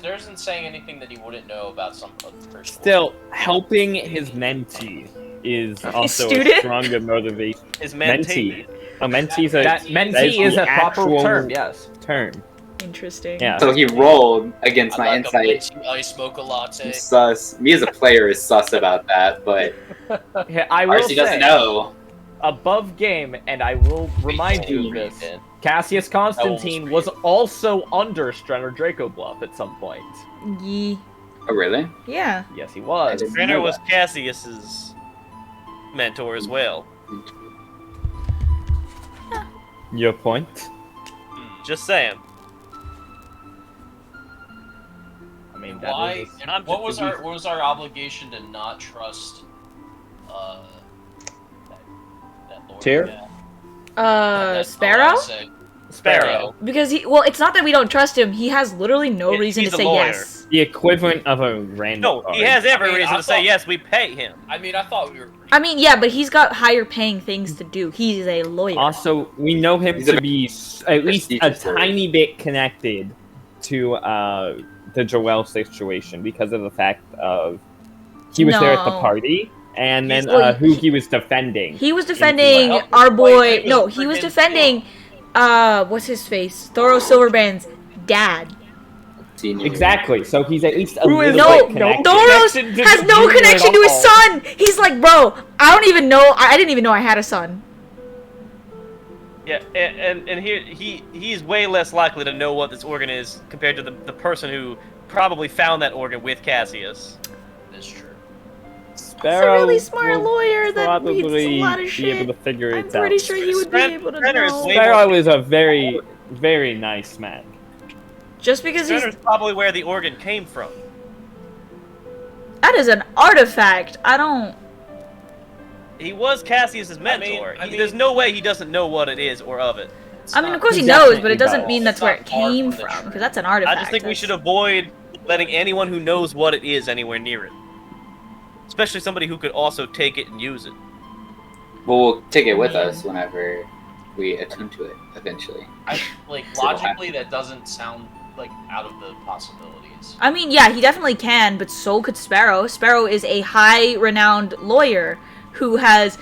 Speaker 10: There isn't saying anything that he wouldn't know about some other person.
Speaker 7: Still, helping his mentee is also a
Speaker 5: student?
Speaker 7: stronger motivation.
Speaker 3: His
Speaker 7: Mentee.
Speaker 3: mentee.
Speaker 7: A mentee's a
Speaker 4: That mentee is
Speaker 7: the
Speaker 4: a proper
Speaker 7: actual
Speaker 4: term, yes.
Speaker 7: term.
Speaker 5: Interesting.
Speaker 7: Yeah.
Speaker 1: So he rolled against
Speaker 10: I
Speaker 1: my
Speaker 10: like a
Speaker 1: insight.
Speaker 10: minty ice mocha latte.
Speaker 1: Sus. Me as a player is sus about that, but
Speaker 4: Yeah, I will
Speaker 1: Marcy doesn't
Speaker 4: say,
Speaker 1: know.
Speaker 4: above game, and I will remind you of this, Cassius Constantine was also under Strenner Draco Bluff at some point.
Speaker 5: Ye.
Speaker 1: Oh, really?
Speaker 5: Yeah.
Speaker 4: Yes, he was.
Speaker 3: Strenner was Cassius's mentor as well.
Speaker 7: Your point?
Speaker 3: Just saying.
Speaker 4: I mean,
Speaker 10: Why?
Speaker 4: that is,
Speaker 10: And what was our obligation to not trust? That lord?
Speaker 8: Tyr?
Speaker 10: Yeah. That-
Speaker 5: Sparrow?
Speaker 10: oh, I say.
Speaker 3: Sparrow.
Speaker 5: Because it's not that we don't trust him. He has literally no reason to
Speaker 3: He's a
Speaker 5: say
Speaker 3: lawyer.
Speaker 5: yes.
Speaker 7: The equivalent of a random
Speaker 3: No,
Speaker 7: card.
Speaker 3: he has every
Speaker 6: I mean,
Speaker 3: reason
Speaker 6: I
Speaker 3: to say
Speaker 6: thought-
Speaker 3: yes. We pay him.
Speaker 6: I mean, I thought we were.
Speaker 5: I mean, yeah, but he's got higher paying things to do. He's a lawyer.
Speaker 7: Also, we know him
Speaker 1: He's a
Speaker 7: to be at least a
Speaker 1: prestigious lawyer.
Speaker 7: tiny bit connected to the Joel situation because of the fact of he was there at the
Speaker 5: No.
Speaker 7: party, and then
Speaker 5: Well,
Speaker 7: who he was defending.
Speaker 5: He was defending
Speaker 6: Well,
Speaker 5: our boy.
Speaker 6: wait,
Speaker 5: No,
Speaker 6: it
Speaker 5: he
Speaker 6: was
Speaker 5: was
Speaker 6: friggin'
Speaker 5: defending. What's his face? Thoro Silverbrand's dad.
Speaker 1: Senior.
Speaker 7: Exactly. So he's at least a
Speaker 4: Who is-
Speaker 7: little
Speaker 5: No,
Speaker 7: bit connected.
Speaker 5: Thoros
Speaker 4: Connection to
Speaker 5: has
Speaker 4: the
Speaker 5: no
Speaker 4: junior
Speaker 5: connection to his
Speaker 4: uncle.
Speaker 5: son. He's like, bro, I don't even know. I didn't even know I had a son.
Speaker 3: Yeah, and here he's way less likely to know what this organ is compared to the person who probably found that organ with Cassius.
Speaker 6: That's true.
Speaker 5: He's a
Speaker 7: Sparrow
Speaker 5: really smart
Speaker 7: will
Speaker 5: lawyer that
Speaker 7: probably
Speaker 5: reads a lot of
Speaker 7: be
Speaker 5: shit.
Speaker 7: able to figure
Speaker 5: I'm
Speaker 7: it
Speaker 5: pretty
Speaker 7: out.
Speaker 5: sure he would be able to
Speaker 3: Spencer is
Speaker 5: know.
Speaker 3: way-
Speaker 7: Sparrow is a very, very nice man.
Speaker 5: Just because he's
Speaker 3: Spencer's probably where the organ came from.
Speaker 5: that is an artifact. I don't.
Speaker 3: He was Cassius's mentor.
Speaker 6: I mean-
Speaker 3: There's no way he doesn't know what it is or of it.
Speaker 6: It's
Speaker 5: I mean,
Speaker 6: not-
Speaker 5: of course he
Speaker 7: He
Speaker 5: knows, but
Speaker 7: definitely
Speaker 5: it doesn't
Speaker 7: does.
Speaker 5: mean that's
Speaker 6: It's
Speaker 5: where
Speaker 6: not
Speaker 5: it
Speaker 6: far
Speaker 5: came
Speaker 6: from the
Speaker 5: from.
Speaker 6: truth.
Speaker 5: Because that's an
Speaker 3: I
Speaker 5: artifact.
Speaker 3: just think we should
Speaker 5: That's-
Speaker 3: avoid letting anyone who knows what it is anywhere near it. Especially somebody who could also take it and use it.
Speaker 1: Well, we'll take it with us whenever we attune to it eventually.
Speaker 6: Like
Speaker 1: So it'll
Speaker 6: logically, that doesn't sound like out of the possibilities.
Speaker 5: I mean, yeah, he definitely can, but so could Sparrow. Sparrow is a high-renowned lawyer who has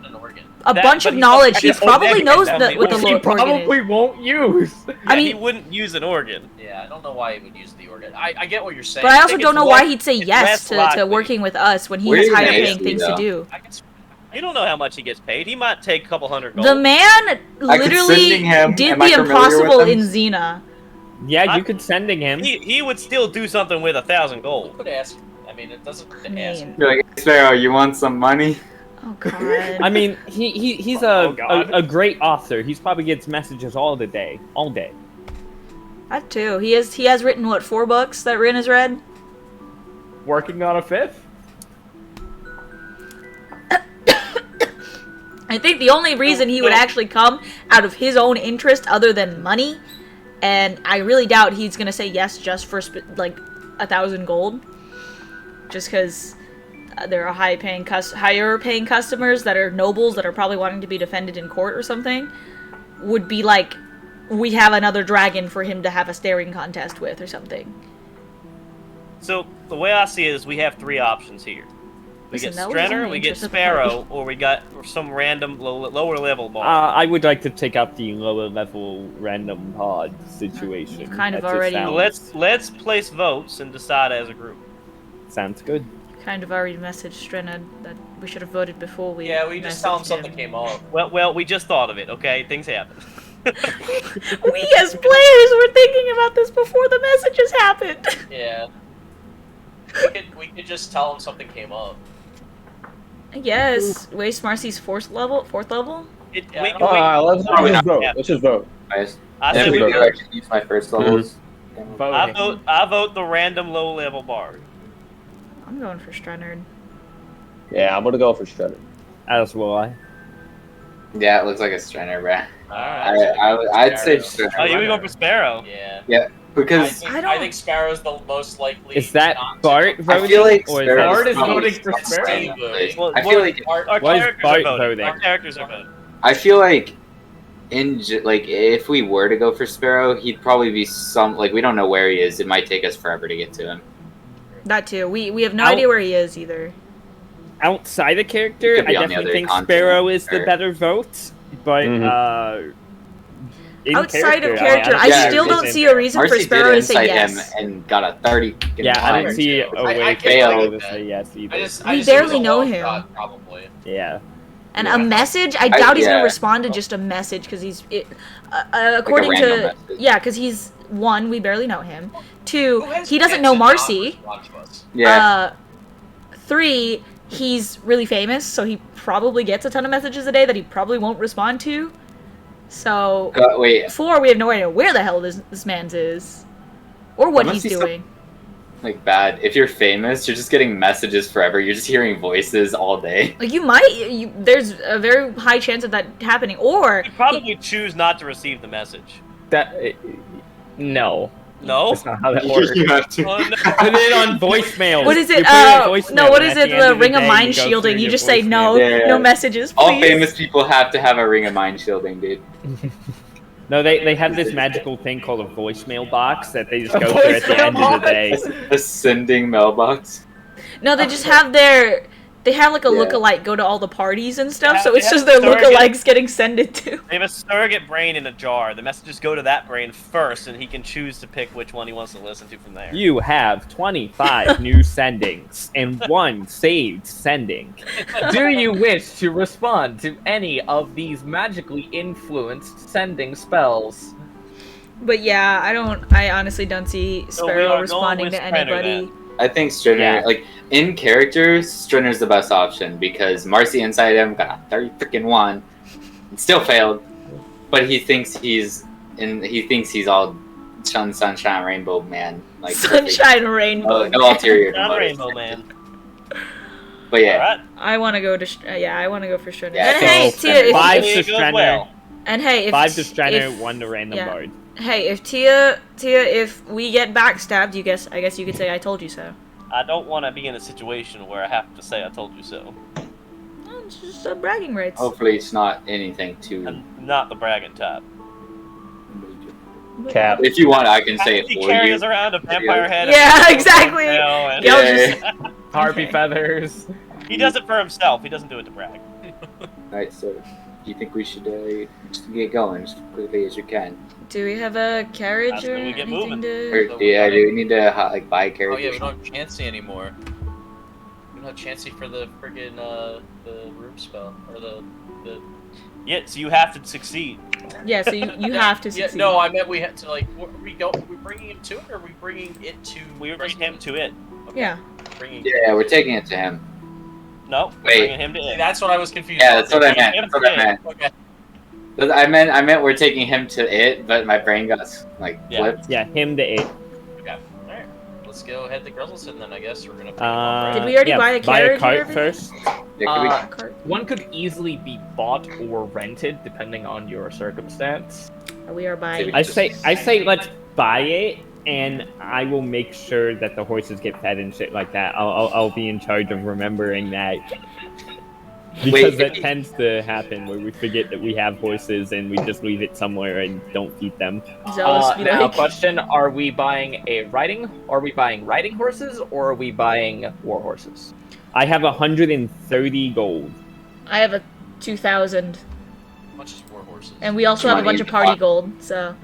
Speaker 6: An organ.
Speaker 5: a
Speaker 3: That-
Speaker 5: bunch
Speaker 3: but
Speaker 5: of
Speaker 3: he's
Speaker 5: knowledge.
Speaker 3: not
Speaker 5: He
Speaker 3: gonna
Speaker 5: probably
Speaker 3: organ
Speaker 5: knows
Speaker 3: them,
Speaker 5: that
Speaker 3: the
Speaker 5: what the
Speaker 3: organ.
Speaker 4: He
Speaker 5: organ is.
Speaker 4: probably won't use.
Speaker 3: Yeah,
Speaker 5: mean-
Speaker 3: he wouldn't use an organ.
Speaker 6: Yeah, I don't know why he would use the organ. I get what you're saying.
Speaker 5: But I also
Speaker 3: think
Speaker 5: don't
Speaker 3: it's
Speaker 5: know why
Speaker 3: less-
Speaker 5: he'd say
Speaker 3: it's
Speaker 5: yes
Speaker 3: less
Speaker 5: to
Speaker 3: likely.
Speaker 5: working with us when he
Speaker 1: Where
Speaker 5: has
Speaker 1: is
Speaker 5: higher
Speaker 1: he
Speaker 5: paying things to
Speaker 1: though?
Speaker 5: do.
Speaker 6: I can.
Speaker 3: You don't know how much he gets paid. He might take a couple hundred gold.
Speaker 5: The man
Speaker 1: sending
Speaker 5: literally
Speaker 1: him.
Speaker 5: did
Speaker 1: Am I
Speaker 5: the
Speaker 1: familiar with
Speaker 5: impossible
Speaker 1: him?
Speaker 5: in Xena.
Speaker 7: Yeah, you could sending him.
Speaker 3: He would still do something with 1,000
Speaker 6: You
Speaker 3: gold.
Speaker 6: could ask. I mean, it doesn't
Speaker 5: I
Speaker 6: ask.
Speaker 5: mean,
Speaker 1: You're like, Sparrow, you want some money?
Speaker 5: oh god.
Speaker 7: I mean, he's
Speaker 3: Oh, God.
Speaker 7: a great author. He's probably gets messages all day.
Speaker 5: That too. He has written what 4 books that Rin has read.
Speaker 4: Working on a 5th?
Speaker 5: I think the only reason he would actually come out of his own interest, other than money, and I really doubt he's gonna say yes just for like 1,000 gold, just because there are higher paying customers that are nobles that are probably wanting to be defended in court or something, would be like, we have another dragon for him to have a staring contest with or something.
Speaker 3: So the way I see it is we have 3 options here. We
Speaker 5: Listen,
Speaker 3: get
Speaker 5: that was his
Speaker 3: Strenner,
Speaker 5: only
Speaker 3: we get
Speaker 5: interest of the party.
Speaker 3: Sparrow, or we got some random lower level bard.
Speaker 7: I would like to take up the lower level random pod situation.
Speaker 5: You've kind of
Speaker 7: That just
Speaker 5: already-
Speaker 7: sounds-
Speaker 3: Let's place votes and decide as a group.
Speaker 7: sounds good.
Speaker 5: Kind of already messaged Strenna that we should have voted before we.
Speaker 6: Yeah, we just tell him
Speaker 5: messaged
Speaker 6: something came up.
Speaker 3: Well, we just thought of it. Okay, things happen.
Speaker 5: We as players were thinking about this before the messages happened.
Speaker 6: Yeah. We could just tell him something came up.
Speaker 5: Yes, Waste Marcy's 4th level.
Speaker 6: Yeah,
Speaker 3: we
Speaker 6: I
Speaker 3: can
Speaker 6: don't
Speaker 8: All
Speaker 3: wait.
Speaker 8: right, let's
Speaker 1: Probably
Speaker 8: just
Speaker 1: not.
Speaker 8: vote.
Speaker 3: Yeah.
Speaker 8: Let's just vote.
Speaker 1: Guys,
Speaker 3: I
Speaker 1: and
Speaker 3: said we
Speaker 1: we
Speaker 3: go.
Speaker 1: I can use my first levels.
Speaker 4: Voting.
Speaker 3: I vote the random low level bard.
Speaker 5: I'm going for Strenard.
Speaker 8: Yeah, I'm gonna go for Shredder.
Speaker 7: As will I.
Speaker 1: Yeah, it looks like a Strenner, bruh.
Speaker 6: Alright.
Speaker 1: I'd say
Speaker 6: Sparrow.
Speaker 3: Oh, you were
Speaker 1: Strenner.
Speaker 3: going for Sparrow.
Speaker 6: Yeah.
Speaker 1: Because
Speaker 6: I think Sparrow's the most likely.
Speaker 7: Is that
Speaker 6: not to
Speaker 7: Bart
Speaker 6: vote.
Speaker 7: voting?
Speaker 1: I feel like
Speaker 7: or is
Speaker 1: Sparrow
Speaker 7: that-
Speaker 4: Bart is
Speaker 1: probably
Speaker 4: voting for
Speaker 1: not
Speaker 4: Sparrow.
Speaker 1: staying place.
Speaker 3: Well,
Speaker 1: I feel like
Speaker 3: Our
Speaker 7: Why is
Speaker 3: characters
Speaker 7: Bart
Speaker 3: are voting.
Speaker 7: voting?
Speaker 3: Our characters are voting.
Speaker 1: I feel like like if we were to go for Sparrow, he'd probably be we don't know where he is. It might take us forever to get to him.
Speaker 5: That too. We have no
Speaker 7: Out-
Speaker 5: idea where he is either.
Speaker 7: Outside the character,
Speaker 1: Could
Speaker 7: I
Speaker 1: be on the
Speaker 7: definitely
Speaker 1: other
Speaker 7: think
Speaker 1: continent,
Speaker 7: Sparrow is the
Speaker 1: or-
Speaker 7: better vote. But in
Speaker 5: Outside of
Speaker 7: I
Speaker 5: character,
Speaker 7: don't
Speaker 5: I
Speaker 1: Yeah,
Speaker 5: still
Speaker 1: it
Speaker 5: don't
Speaker 7: isn't
Speaker 5: see a reason for
Speaker 1: Marcy
Speaker 5: Sparrow
Speaker 1: did
Speaker 5: to say
Speaker 1: incite
Speaker 5: yes.
Speaker 1: him and got a 30.
Speaker 7: Yeah, I didn't see a
Speaker 6: I
Speaker 7: way
Speaker 6: can't
Speaker 7: for
Speaker 1: fail
Speaker 7: Sparrow to
Speaker 6: with that.
Speaker 7: say yes either.
Speaker 6: I
Speaker 5: We
Speaker 6: just
Speaker 5: barely
Speaker 6: it was a
Speaker 5: know
Speaker 6: long
Speaker 5: him.
Speaker 6: shot, probably.
Speaker 7: Yeah.
Speaker 5: And
Speaker 6: Yeah.
Speaker 5: a message, I doubt he's
Speaker 1: yeah.
Speaker 5: gonna respond to just a message because according
Speaker 1: random
Speaker 5: to
Speaker 1: message.
Speaker 5: because he's 1, we barely know him. 2,
Speaker 6: Who has
Speaker 5: he doesn't
Speaker 6: yet
Speaker 5: know
Speaker 6: to
Speaker 5: Marcy.
Speaker 6: not respond to us?
Speaker 1: Yeah.
Speaker 5: 3, he's really famous, so he probably gets a ton of messages a day that he probably won't respond to. So
Speaker 1: Wait.
Speaker 5: 4, we have no idea where the hell this man's is, or what
Speaker 1: Unless
Speaker 5: he's
Speaker 1: he's
Speaker 5: doing.
Speaker 1: like bad. If you're famous, you're just getting messages forever. You're just hearing voices all day.
Speaker 5: Like you might, there's a very high chance of that happening, or
Speaker 3: You probably choose not to receive the message.
Speaker 7: No.
Speaker 3: No?
Speaker 7: That's not how that works.
Speaker 1: You have to.
Speaker 3: Oh, no.
Speaker 7: Put it on voicemail.
Speaker 5: what is it? No, what is it? The ring of mind shielding. You just say no,
Speaker 1: Yeah.
Speaker 5: no messages, please.
Speaker 1: All famous people have to have a ring of mind shielding, dude.
Speaker 7: No, they have this magical thing called a voicemail box that they just go through at the end of the day.
Speaker 1: A sending mailbox.
Speaker 5: No, they just have their. They have like a
Speaker 1: Yeah.
Speaker 5: lookalike go to all the parties and stuff,
Speaker 3: Yeah,
Speaker 5: so
Speaker 3: they
Speaker 5: it's
Speaker 3: have
Speaker 5: just their
Speaker 3: surrogate-
Speaker 5: lookalikes getting sended to.
Speaker 3: They have a surrogate brain in a jar. The messages go to that brain first, and he can choose to pick which one he wants to listen to from there.
Speaker 7: You have 25 new sendings and 1 saved sending.
Speaker 4: Do you wish to respond to any of these magically influenced sending spells?
Speaker 5: But yeah, I honestly don't see Sparrow
Speaker 3: going
Speaker 5: responding
Speaker 3: with
Speaker 5: to
Speaker 3: Strenner,
Speaker 5: anybody.
Speaker 1: I think Strenner,
Speaker 7: Yeah.
Speaker 1: like, in character, Strenner's the best option because Marcy inside him got a 30-freaking-1 and still failed. But he thinks he's all sunshine, rainbow man. Like
Speaker 5: Sunshine Rainbow.
Speaker 1: no ulterior
Speaker 3: Not
Speaker 1: motive.
Speaker 3: Rainbow Man.
Speaker 1: But yeah,
Speaker 3: Alright.
Speaker 5: I want to go to I want to go for Strenner.
Speaker 1: Yeah,
Speaker 5: and
Speaker 1: so
Speaker 5: hey,
Speaker 1: Strenner.
Speaker 5: Tia, if,
Speaker 7: 5 to
Speaker 3: It goes
Speaker 7: Strenner,
Speaker 3: well.
Speaker 5: and hey, if
Speaker 7: 5 to Strenner,
Speaker 5: if-
Speaker 7: 1 to Random
Speaker 5: yeah.
Speaker 7: Bard.
Speaker 5: Hey, if Tia, if we get backstabbed, I guess you could say I told you so.
Speaker 3: I don't want to be in a situation where I have to say I told you so.
Speaker 5: Oh, it's just bragging rights.
Speaker 1: hopefully it's not anything too.
Speaker 3: I'm not the bragging type.
Speaker 8: Cap.
Speaker 1: If you want, I can say it
Speaker 3: He
Speaker 1: for
Speaker 3: carries
Speaker 1: you.
Speaker 3: around a vampire head.
Speaker 5: Yeah,
Speaker 3: and
Speaker 5: exactly.
Speaker 3: and-
Speaker 5: Y'all
Speaker 1: Yeah.
Speaker 5: just
Speaker 4: Harpy
Speaker 5: Okay.
Speaker 4: feathers.
Speaker 3: He does it for himself. He doesn't do it to brag.
Speaker 1: Right, so do you think we should just get going as quickly as you can?
Speaker 5: Do we have a carriage
Speaker 3: That's
Speaker 5: or
Speaker 3: when we get
Speaker 5: anything
Speaker 3: moving.
Speaker 5: to?
Speaker 1: Or, yeah, do we need to like buy a
Speaker 6: Oh
Speaker 1: carriage?
Speaker 6: yeah,
Speaker 1: or
Speaker 6: we
Speaker 1: something?
Speaker 6: don't have Chansey anymore. We don't have Chansey for the friggin' the room spell or the.
Speaker 3: Yeah, so you have to succeed.
Speaker 5: Yeah, so you have to
Speaker 6: Yeah,
Speaker 5: succeed.
Speaker 6: no, I meant we had to like. Are we bringing him to it, or are we bringing it to?
Speaker 3: We were bringing him to it.
Speaker 5: Yeah.
Speaker 6: Bringing.
Speaker 1: Yeah, we're taking it to him.
Speaker 3: No, we're
Speaker 1: Wait.
Speaker 3: bringing him to it.
Speaker 6: That's what I was confused.
Speaker 1: Yeah, that's what I meant.
Speaker 3: Him
Speaker 1: That's what I
Speaker 3: to
Speaker 1: meant.
Speaker 6: Okay.
Speaker 1: I meant we're taking him to it, but my brain got like
Speaker 3: Yeah.
Speaker 1: flipped.
Speaker 7: Yeah, him to 8.
Speaker 6: Okay. All right. Let's go head to Grizzleton then. I guess we're gonna. Pick him up,
Speaker 5: Did
Speaker 6: right?
Speaker 5: we already
Speaker 7: yeah,
Speaker 5: buy a
Speaker 7: buy
Speaker 5: carriage
Speaker 7: a
Speaker 5: and
Speaker 7: cart
Speaker 5: everything?
Speaker 7: first.
Speaker 1: Yeah, could we-
Speaker 5: Cart.
Speaker 4: One could easily be bought or rented depending on your circumstance.
Speaker 5: We are buying.
Speaker 7: I say let's buy it, and I will make sure that the horses get fed and shit like that. I'll be in charge of remembering that. Because
Speaker 1: Wait,
Speaker 7: that tends to happen where we forget that we have horses and we just leave it somewhere and don't feed them.
Speaker 5: Zealous be
Speaker 4: Now,
Speaker 5: like,
Speaker 4: question: Are we buying riding horses, or are we buying war horses?
Speaker 7: I have 130 gold.
Speaker 5: I have a 2,000,
Speaker 6: How much is War Horses?
Speaker 5: and we also have a bunch of party gold. So,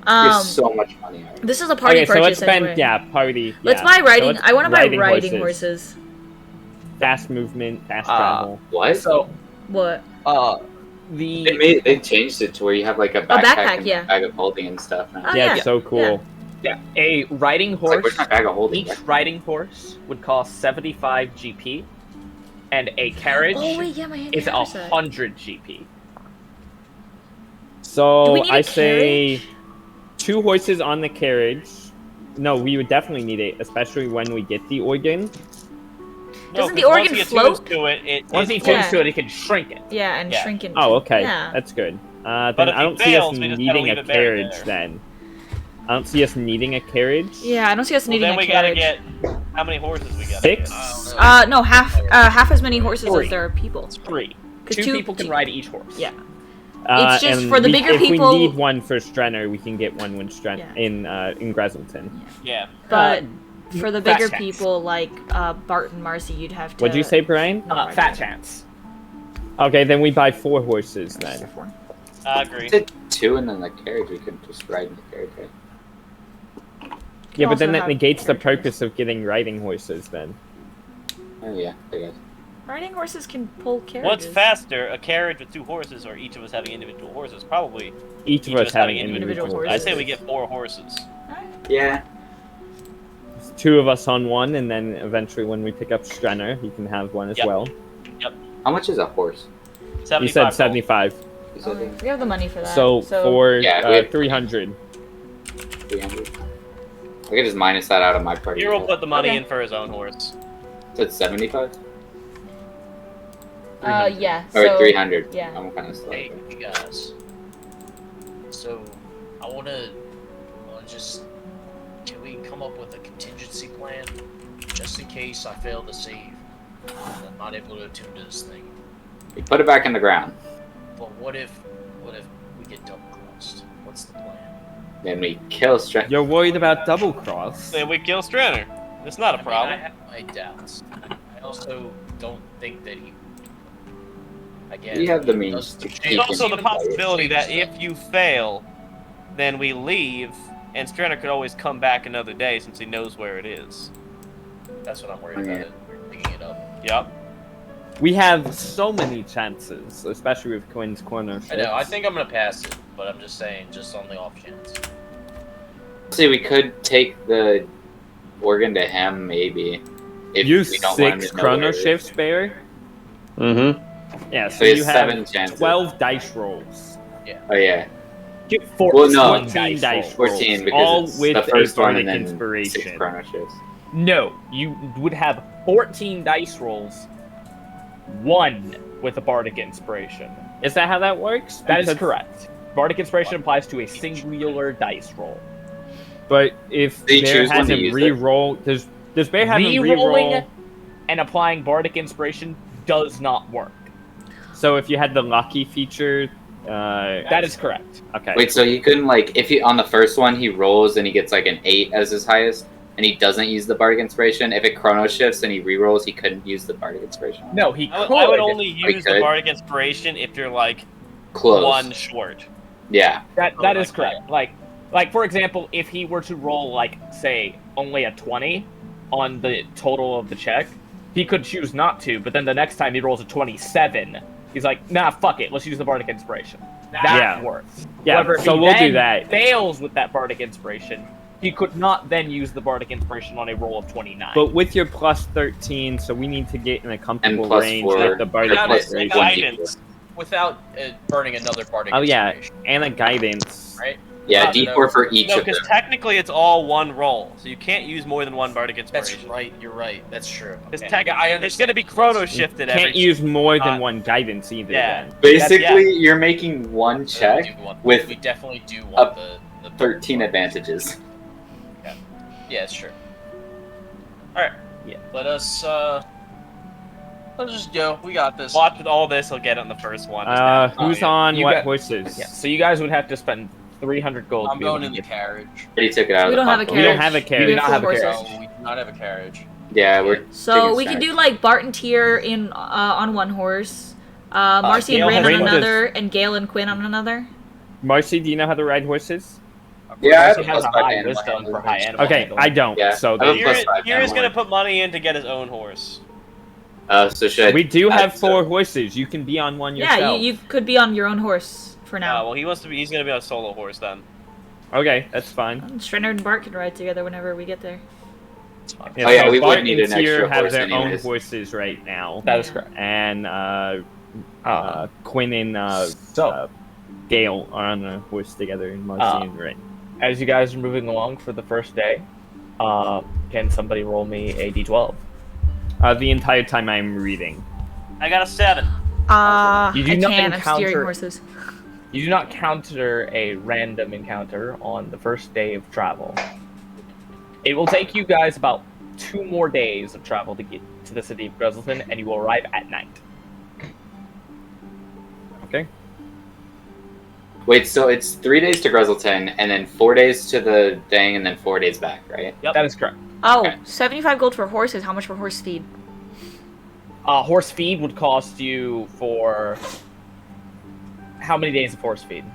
Speaker 1: There's so much money.
Speaker 5: this is a party
Speaker 7: Okay, so let's
Speaker 5: purchase
Speaker 7: spend
Speaker 5: anyway.
Speaker 7: party.
Speaker 5: Let's
Speaker 7: yeah.
Speaker 5: buy
Speaker 7: So
Speaker 5: riding.
Speaker 7: let's
Speaker 5: I want to buy
Speaker 7: riding
Speaker 5: riding horses.
Speaker 7: Fast movement, fast
Speaker 4: Uh,
Speaker 7: travel.
Speaker 1: What?
Speaker 4: So,
Speaker 5: What?
Speaker 1: They changed it to where you have like a backpack,
Speaker 5: backpack,
Speaker 1: and
Speaker 5: yeah.
Speaker 1: a bag of holding and stuff now.
Speaker 5: Oh,
Speaker 7: yeah,
Speaker 5: yeah.
Speaker 7: it's so cool.
Speaker 4: yeah, a riding
Speaker 1: It's like,
Speaker 4: horse.
Speaker 1: where's my bag of holding?
Speaker 4: Each riding horse would cost 75 GP, and a carriage
Speaker 5: Oh wait, yeah, my hand
Speaker 4: is
Speaker 5: carriage set.
Speaker 4: 100 GP.
Speaker 5: Do
Speaker 7: So
Speaker 5: we need a
Speaker 7: I say
Speaker 5: carriage?
Speaker 7: 2 horses on the carriage. No, we would definitely need it, especially when we get the organ.
Speaker 3: No,
Speaker 5: Doesn't the
Speaker 3: 'cause
Speaker 5: organ
Speaker 3: once he
Speaker 5: float?
Speaker 3: attunes to it,
Speaker 4: Once he
Speaker 3: it
Speaker 4: tunes
Speaker 5: Yeah.
Speaker 4: to it, he can shrink it.
Speaker 5: Yeah, and
Speaker 3: Yeah.
Speaker 5: shrink it.
Speaker 7: Oh, okay,
Speaker 5: Yeah.
Speaker 7: that's good.
Speaker 3: But
Speaker 7: Then
Speaker 3: if
Speaker 7: I
Speaker 3: he
Speaker 7: don't see
Speaker 3: fails,
Speaker 7: us
Speaker 3: we just gotta
Speaker 7: needing
Speaker 3: leave
Speaker 7: a
Speaker 3: it buried
Speaker 7: carriage
Speaker 3: there.
Speaker 7: then. I don't see us needing a carriage.
Speaker 5: Yeah, I don't see us
Speaker 3: Well,
Speaker 5: needing
Speaker 3: then
Speaker 5: a
Speaker 3: we gotta
Speaker 5: carriage.
Speaker 3: get how many horses we got?
Speaker 7: 6?
Speaker 6: I don't know.
Speaker 5: No, half as many horses
Speaker 4: Three.
Speaker 5: as there are people.
Speaker 4: 3.
Speaker 5: 'Cause
Speaker 4: Two people can ride each horse.
Speaker 5: Yeah. It's just
Speaker 7: and
Speaker 5: for the bigger
Speaker 7: if
Speaker 5: people-
Speaker 7: we need one for Strenner, we can get one with Strenner
Speaker 5: Yeah.
Speaker 7: in Greselton.
Speaker 3: Yeah.
Speaker 5: But for the bigger
Speaker 4: fast cats.
Speaker 5: people like Bart and Marcy, you'd have to.
Speaker 7: What'd you say, Brian?
Speaker 4: Fat chance.
Speaker 7: Okay, then we buy 4 horses then.
Speaker 3: I agree.
Speaker 1: Did 2 and then the carriage. We could just ride in the carriage, right?
Speaker 7: Yeah, but then
Speaker 5: also
Speaker 7: that
Speaker 5: have
Speaker 7: negates the
Speaker 5: carriage
Speaker 7: purpose of getting riding horses then.
Speaker 1: Oh yeah, I guess.
Speaker 5: Riding horses can pull carriages.
Speaker 3: What's faster, a carriage with 2 horses, or each of us having individual horses? Probably
Speaker 7: Each of us having individual
Speaker 5: horses.
Speaker 3: I say we get 4 horses.
Speaker 1: Yeah.
Speaker 7: 2 of us on one, and then eventually when we pick up Strenner, he can have one as
Speaker 3: Yep.
Speaker 7: well.
Speaker 1: How much is a horse?
Speaker 3: 75
Speaker 7: You said
Speaker 3: gold.
Speaker 7: 75.
Speaker 1: Is
Speaker 5: Oh,
Speaker 1: it
Speaker 5: we have the money for that.
Speaker 7: So for
Speaker 1: Yeah, we have-
Speaker 7: 300.
Speaker 1: 300? I could just minus that out of my party.
Speaker 3: Hero will put the money
Speaker 5: Okay.
Speaker 3: in for his own horse.
Speaker 1: So it's 75
Speaker 5: yeah.
Speaker 1: or
Speaker 5: So
Speaker 1: 300.
Speaker 5: yeah.
Speaker 1: I'm kind of slow.
Speaker 6: Hey, you guys. So, I wanna just. Can we come up with a contingency plan? Just in case I fail to save. And I'm not able to attune to this thing.
Speaker 1: You put it back in the ground.
Speaker 6: But what if we get double crossed? What's the plan?
Speaker 1: Then we kill Strength.
Speaker 7: You're worried about double cross?
Speaker 3: Then we kill Stranner. It's not a problem.
Speaker 6: I have my doubts. I also don't think that he. Again,
Speaker 1: You have the
Speaker 6: he
Speaker 1: means
Speaker 6: does
Speaker 1: to
Speaker 6: the
Speaker 1: keep
Speaker 3: There's
Speaker 1: it.
Speaker 3: also the possibility that
Speaker 6: Change
Speaker 3: if you fail, then we leave, and Stranner could always come back another day since he knows where it is.
Speaker 6: That's what I'm worried about. It. We're picking it up.
Speaker 3: Yep.
Speaker 7: We have so many chances, especially with Quinn's corner.
Speaker 6: I know. I think I'm gonna pass it, but I'm just saying, just on the off chance.
Speaker 1: See, we could take the organ to him, maybe. If
Speaker 7: use
Speaker 1: we don't want him
Speaker 7: 6
Speaker 1: to know where
Speaker 7: chrono
Speaker 1: it is.
Speaker 7: shifts, Barry.
Speaker 8: Mm-hmm.
Speaker 7: Yeah,
Speaker 1: So
Speaker 7: so
Speaker 1: he
Speaker 7: you
Speaker 1: has
Speaker 7: have
Speaker 1: 7 chances.
Speaker 7: 12 dice rolls.
Speaker 1: Oh yeah,
Speaker 4: Get 14
Speaker 1: Well, no.
Speaker 7: dice rolls.
Speaker 1: 14 because
Speaker 7: all
Speaker 1: it's
Speaker 7: with
Speaker 1: the first
Speaker 7: a
Speaker 1: one
Speaker 7: bardic
Speaker 1: and then
Speaker 7: inspiration.
Speaker 1: 6 chrono shifts.
Speaker 4: No, you would have 14 dice rolls, 1 with a bardic inspiration.
Speaker 7: Is that how that works?
Speaker 4: That is
Speaker 7: Because-
Speaker 4: correct. Bardic inspiration applies to a singular dice roll.
Speaker 7: But if
Speaker 1: They
Speaker 7: Bear
Speaker 1: choose when
Speaker 7: has
Speaker 1: to
Speaker 7: him
Speaker 1: use it.
Speaker 7: re-roll, does Bear have him
Speaker 4: Re-rolling
Speaker 7: re-roll?
Speaker 4: and applying bardic inspiration does not work.
Speaker 7: So if you had the lucky feature,
Speaker 4: That is correct.
Speaker 7: okay.
Speaker 1: Wait, so he couldn't like if he on the first one he rolls and he gets like an 8 as his highest, and he doesn't use the bardic inspiration. If it chrono shifts and he re-rolls, he couldn't use the bardic inspiration.
Speaker 4: No, he
Speaker 3: I
Speaker 4: could.
Speaker 3: would only use the
Speaker 1: could.
Speaker 3: bardic inspiration if you're like
Speaker 1: Close.
Speaker 3: 1 short.
Speaker 1: Yeah.
Speaker 4: That is correct. Like for example, if he were to roll like say only a 20 on the total of the check, he could choose not to. But then the next time he rolls a 27, he's like, nah, fuck it, let's use the bardic inspiration. That
Speaker 7: Yeah.
Speaker 4: works.
Speaker 7: Yeah,
Speaker 4: However, if
Speaker 7: so
Speaker 4: he
Speaker 7: we'll do
Speaker 4: then
Speaker 7: that.
Speaker 4: Fails with that bardic inspiration, he could not then use the bardic inspiration on a roll of 29.
Speaker 7: But with your plus 13, so we need to get in a comfortable
Speaker 1: plus
Speaker 7: range
Speaker 1: 4.
Speaker 7: with the bardic
Speaker 6: Got it.
Speaker 7: inspiration.
Speaker 3: Guidance.
Speaker 6: Without burning another bardic
Speaker 7: Oh yeah,
Speaker 6: inspiration,
Speaker 7: and a guidance.
Speaker 6: right?
Speaker 1: Yeah,
Speaker 6: Uh,
Speaker 1: D4 for each
Speaker 3: No,
Speaker 1: of them.
Speaker 3: because technically it's all 1 roll, so you can't use more than 1 bardic
Speaker 6: That's
Speaker 3: inspiration.
Speaker 6: right. You're right. That's true.
Speaker 3: It's,
Speaker 6: Okay. Yeah, I
Speaker 3: it's
Speaker 6: understand.
Speaker 3: going to be chrono shifted
Speaker 7: Can't
Speaker 3: every.
Speaker 7: use more than
Speaker 3: Uh,
Speaker 7: one guidance either.
Speaker 3: yeah.
Speaker 7: Then.
Speaker 1: Basically, you're making one
Speaker 6: We
Speaker 1: check
Speaker 6: do want-
Speaker 1: with
Speaker 6: we definitely do want the
Speaker 1: 13 advantages.
Speaker 6: Yeah, it's true. All right.
Speaker 7: Yeah.
Speaker 6: Let's just go. We got this.
Speaker 3: Watch with all this, he'll get it on the first one.
Speaker 7: Who's
Speaker 6: yeah.
Speaker 7: on
Speaker 4: You
Speaker 7: what
Speaker 4: got-
Speaker 7: horses?
Speaker 4: yeah, so you guys would have to spend 300 gold.
Speaker 6: I'm
Speaker 4: to be able
Speaker 6: going
Speaker 4: to
Speaker 6: in the
Speaker 4: get-
Speaker 6: carriage.
Speaker 1: Already took it out
Speaker 5: We
Speaker 1: of
Speaker 5: don't
Speaker 1: the
Speaker 5: have a
Speaker 1: pocket.
Speaker 7: We don't
Speaker 5: carriage.
Speaker 7: have a
Speaker 5: We
Speaker 7: carriage.
Speaker 5: do
Speaker 4: not
Speaker 5: full
Speaker 4: have a
Speaker 5: horses.
Speaker 4: carriage.
Speaker 6: No, we do not have a carriage.
Speaker 1: Yeah, we're
Speaker 5: So
Speaker 1: taking
Speaker 5: we could
Speaker 1: strength.
Speaker 5: do like Bart and Tyr in on one horse, Marcy and
Speaker 4: Gale
Speaker 5: Rin
Speaker 4: has
Speaker 5: on
Speaker 7: Rin
Speaker 5: another, and Gale and Quinn on another.
Speaker 7: Marcy, do you know how to ride horses?
Speaker 1: Yeah, I have
Speaker 4: Marcy
Speaker 1: a
Speaker 4: has
Speaker 1: plus
Speaker 4: a
Speaker 1: 5
Speaker 4: high
Speaker 1: animal
Speaker 4: wisdom
Speaker 1: handling.
Speaker 4: for high animal
Speaker 7: Okay,
Speaker 4: handling.
Speaker 7: I don't.
Speaker 1: Yeah,
Speaker 7: So
Speaker 1: I have a
Speaker 7: they-
Speaker 1: plus 5
Speaker 3: You're just
Speaker 1: animal
Speaker 3: going to put money in to get his own horse.
Speaker 1: So should I?
Speaker 7: we do have
Speaker 1: so-
Speaker 7: 4 horses. You can be on one yourself.
Speaker 5: Yeah, you could be on your own horse for now.
Speaker 3: Well, he's going to be on a solo horse then.
Speaker 7: Okay, that's fine.
Speaker 5: Strenner and Bart can ride together whenever we get there.
Speaker 1: Oh, yeah,
Speaker 7: so
Speaker 1: we would
Speaker 7: Bart
Speaker 1: need
Speaker 7: and
Speaker 1: an
Speaker 7: Tyr
Speaker 1: extra
Speaker 7: have
Speaker 1: horse
Speaker 7: their
Speaker 1: anyways.
Speaker 7: own horses right now.
Speaker 4: That is correct.
Speaker 7: And Quinn and
Speaker 4: So,
Speaker 7: Gale are on a horse together, and Marcy and Rin.
Speaker 4: as you guys are moving along for the first day, can somebody roll me a d12?
Speaker 7: The entire time I'm reading.
Speaker 3: I got a 7.
Speaker 4: You do
Speaker 5: I
Speaker 4: not
Speaker 5: can't. I'm steering
Speaker 4: encounter-
Speaker 5: horses.
Speaker 4: You do not counter a random encounter on the first day of travel. It will take you guys about 2 more days of travel to get to the city of Grizzleton, and you will arrive at night.
Speaker 7: Okay.
Speaker 1: Wait, so it's 3 days to Grizzleton, and then 4 days to the thing, and then 4 days back, right?
Speaker 3: Yep.
Speaker 4: That is correct.
Speaker 5: Oh,
Speaker 1: Okay.
Speaker 5: 75 gold for horses. How much for horse feed?
Speaker 4: Horse feed would cost you for how many days of horse feed?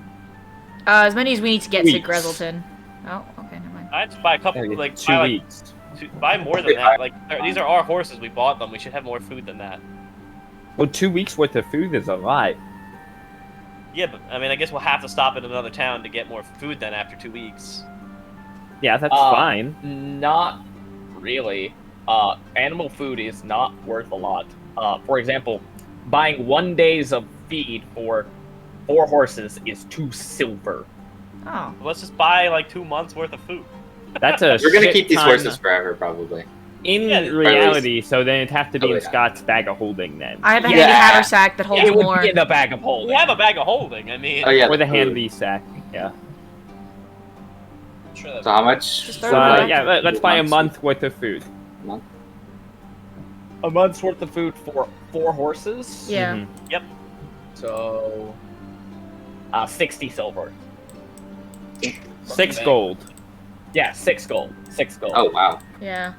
Speaker 5: As many as we need to get to
Speaker 7: Weeks.
Speaker 5: Grizzleton. Oh, okay, never mind.
Speaker 3: I'd just buy a couple, like,
Speaker 7: 2
Speaker 3: buy, like,
Speaker 7: weeks.
Speaker 3: buy more than that. Like, these are our horses. We bought them. We should have more food than that.
Speaker 7: Well, 2 weeks worth of food is a lot.
Speaker 3: Yeah, but I mean, I guess we'll have to stop in another town to get more food then after 2 weeks.
Speaker 7: Yeah, that's
Speaker 4: Uh,
Speaker 7: fine.
Speaker 4: Not really. Animal food is not worth a lot. For example, buying 1 day's of feed for 4 horses is 2 silver.
Speaker 5: Oh.
Speaker 3: Let's just buy like 2 months worth of food.
Speaker 7: That's a
Speaker 1: We're gonna
Speaker 7: shit
Speaker 1: keep these
Speaker 7: ton
Speaker 1: horses forever, probably.
Speaker 7: in
Speaker 3: Yeah,
Speaker 7: reality. So then it'd have to be
Speaker 1: Oh,
Speaker 7: in
Speaker 1: yeah.
Speaker 7: Scott's bag of holding then.
Speaker 5: I have a
Speaker 3: Yeah.
Speaker 5: handy haversack that holds
Speaker 7: It would
Speaker 5: more.
Speaker 7: be in the bag of
Speaker 3: We
Speaker 7: holding.
Speaker 3: have a bag of holding. I mean,
Speaker 1: Oh yeah,
Speaker 7: Or the
Speaker 1: food.
Speaker 7: handy sack. Yeah.
Speaker 10: I'm sure that
Speaker 1: So how much?
Speaker 5: Just
Speaker 7: So
Speaker 5: throw it back.
Speaker 7: yeah, let's buy a month worth of food.
Speaker 1: Month?
Speaker 4: A month's worth of food for 4 horses.
Speaker 5: Yeah.
Speaker 7: Mhm.
Speaker 4: So, 60 silver.
Speaker 7: 6 gold.
Speaker 4: Yeah, 6 gold. 6 gold.
Speaker 1: Oh wow.
Speaker 5: Yeah.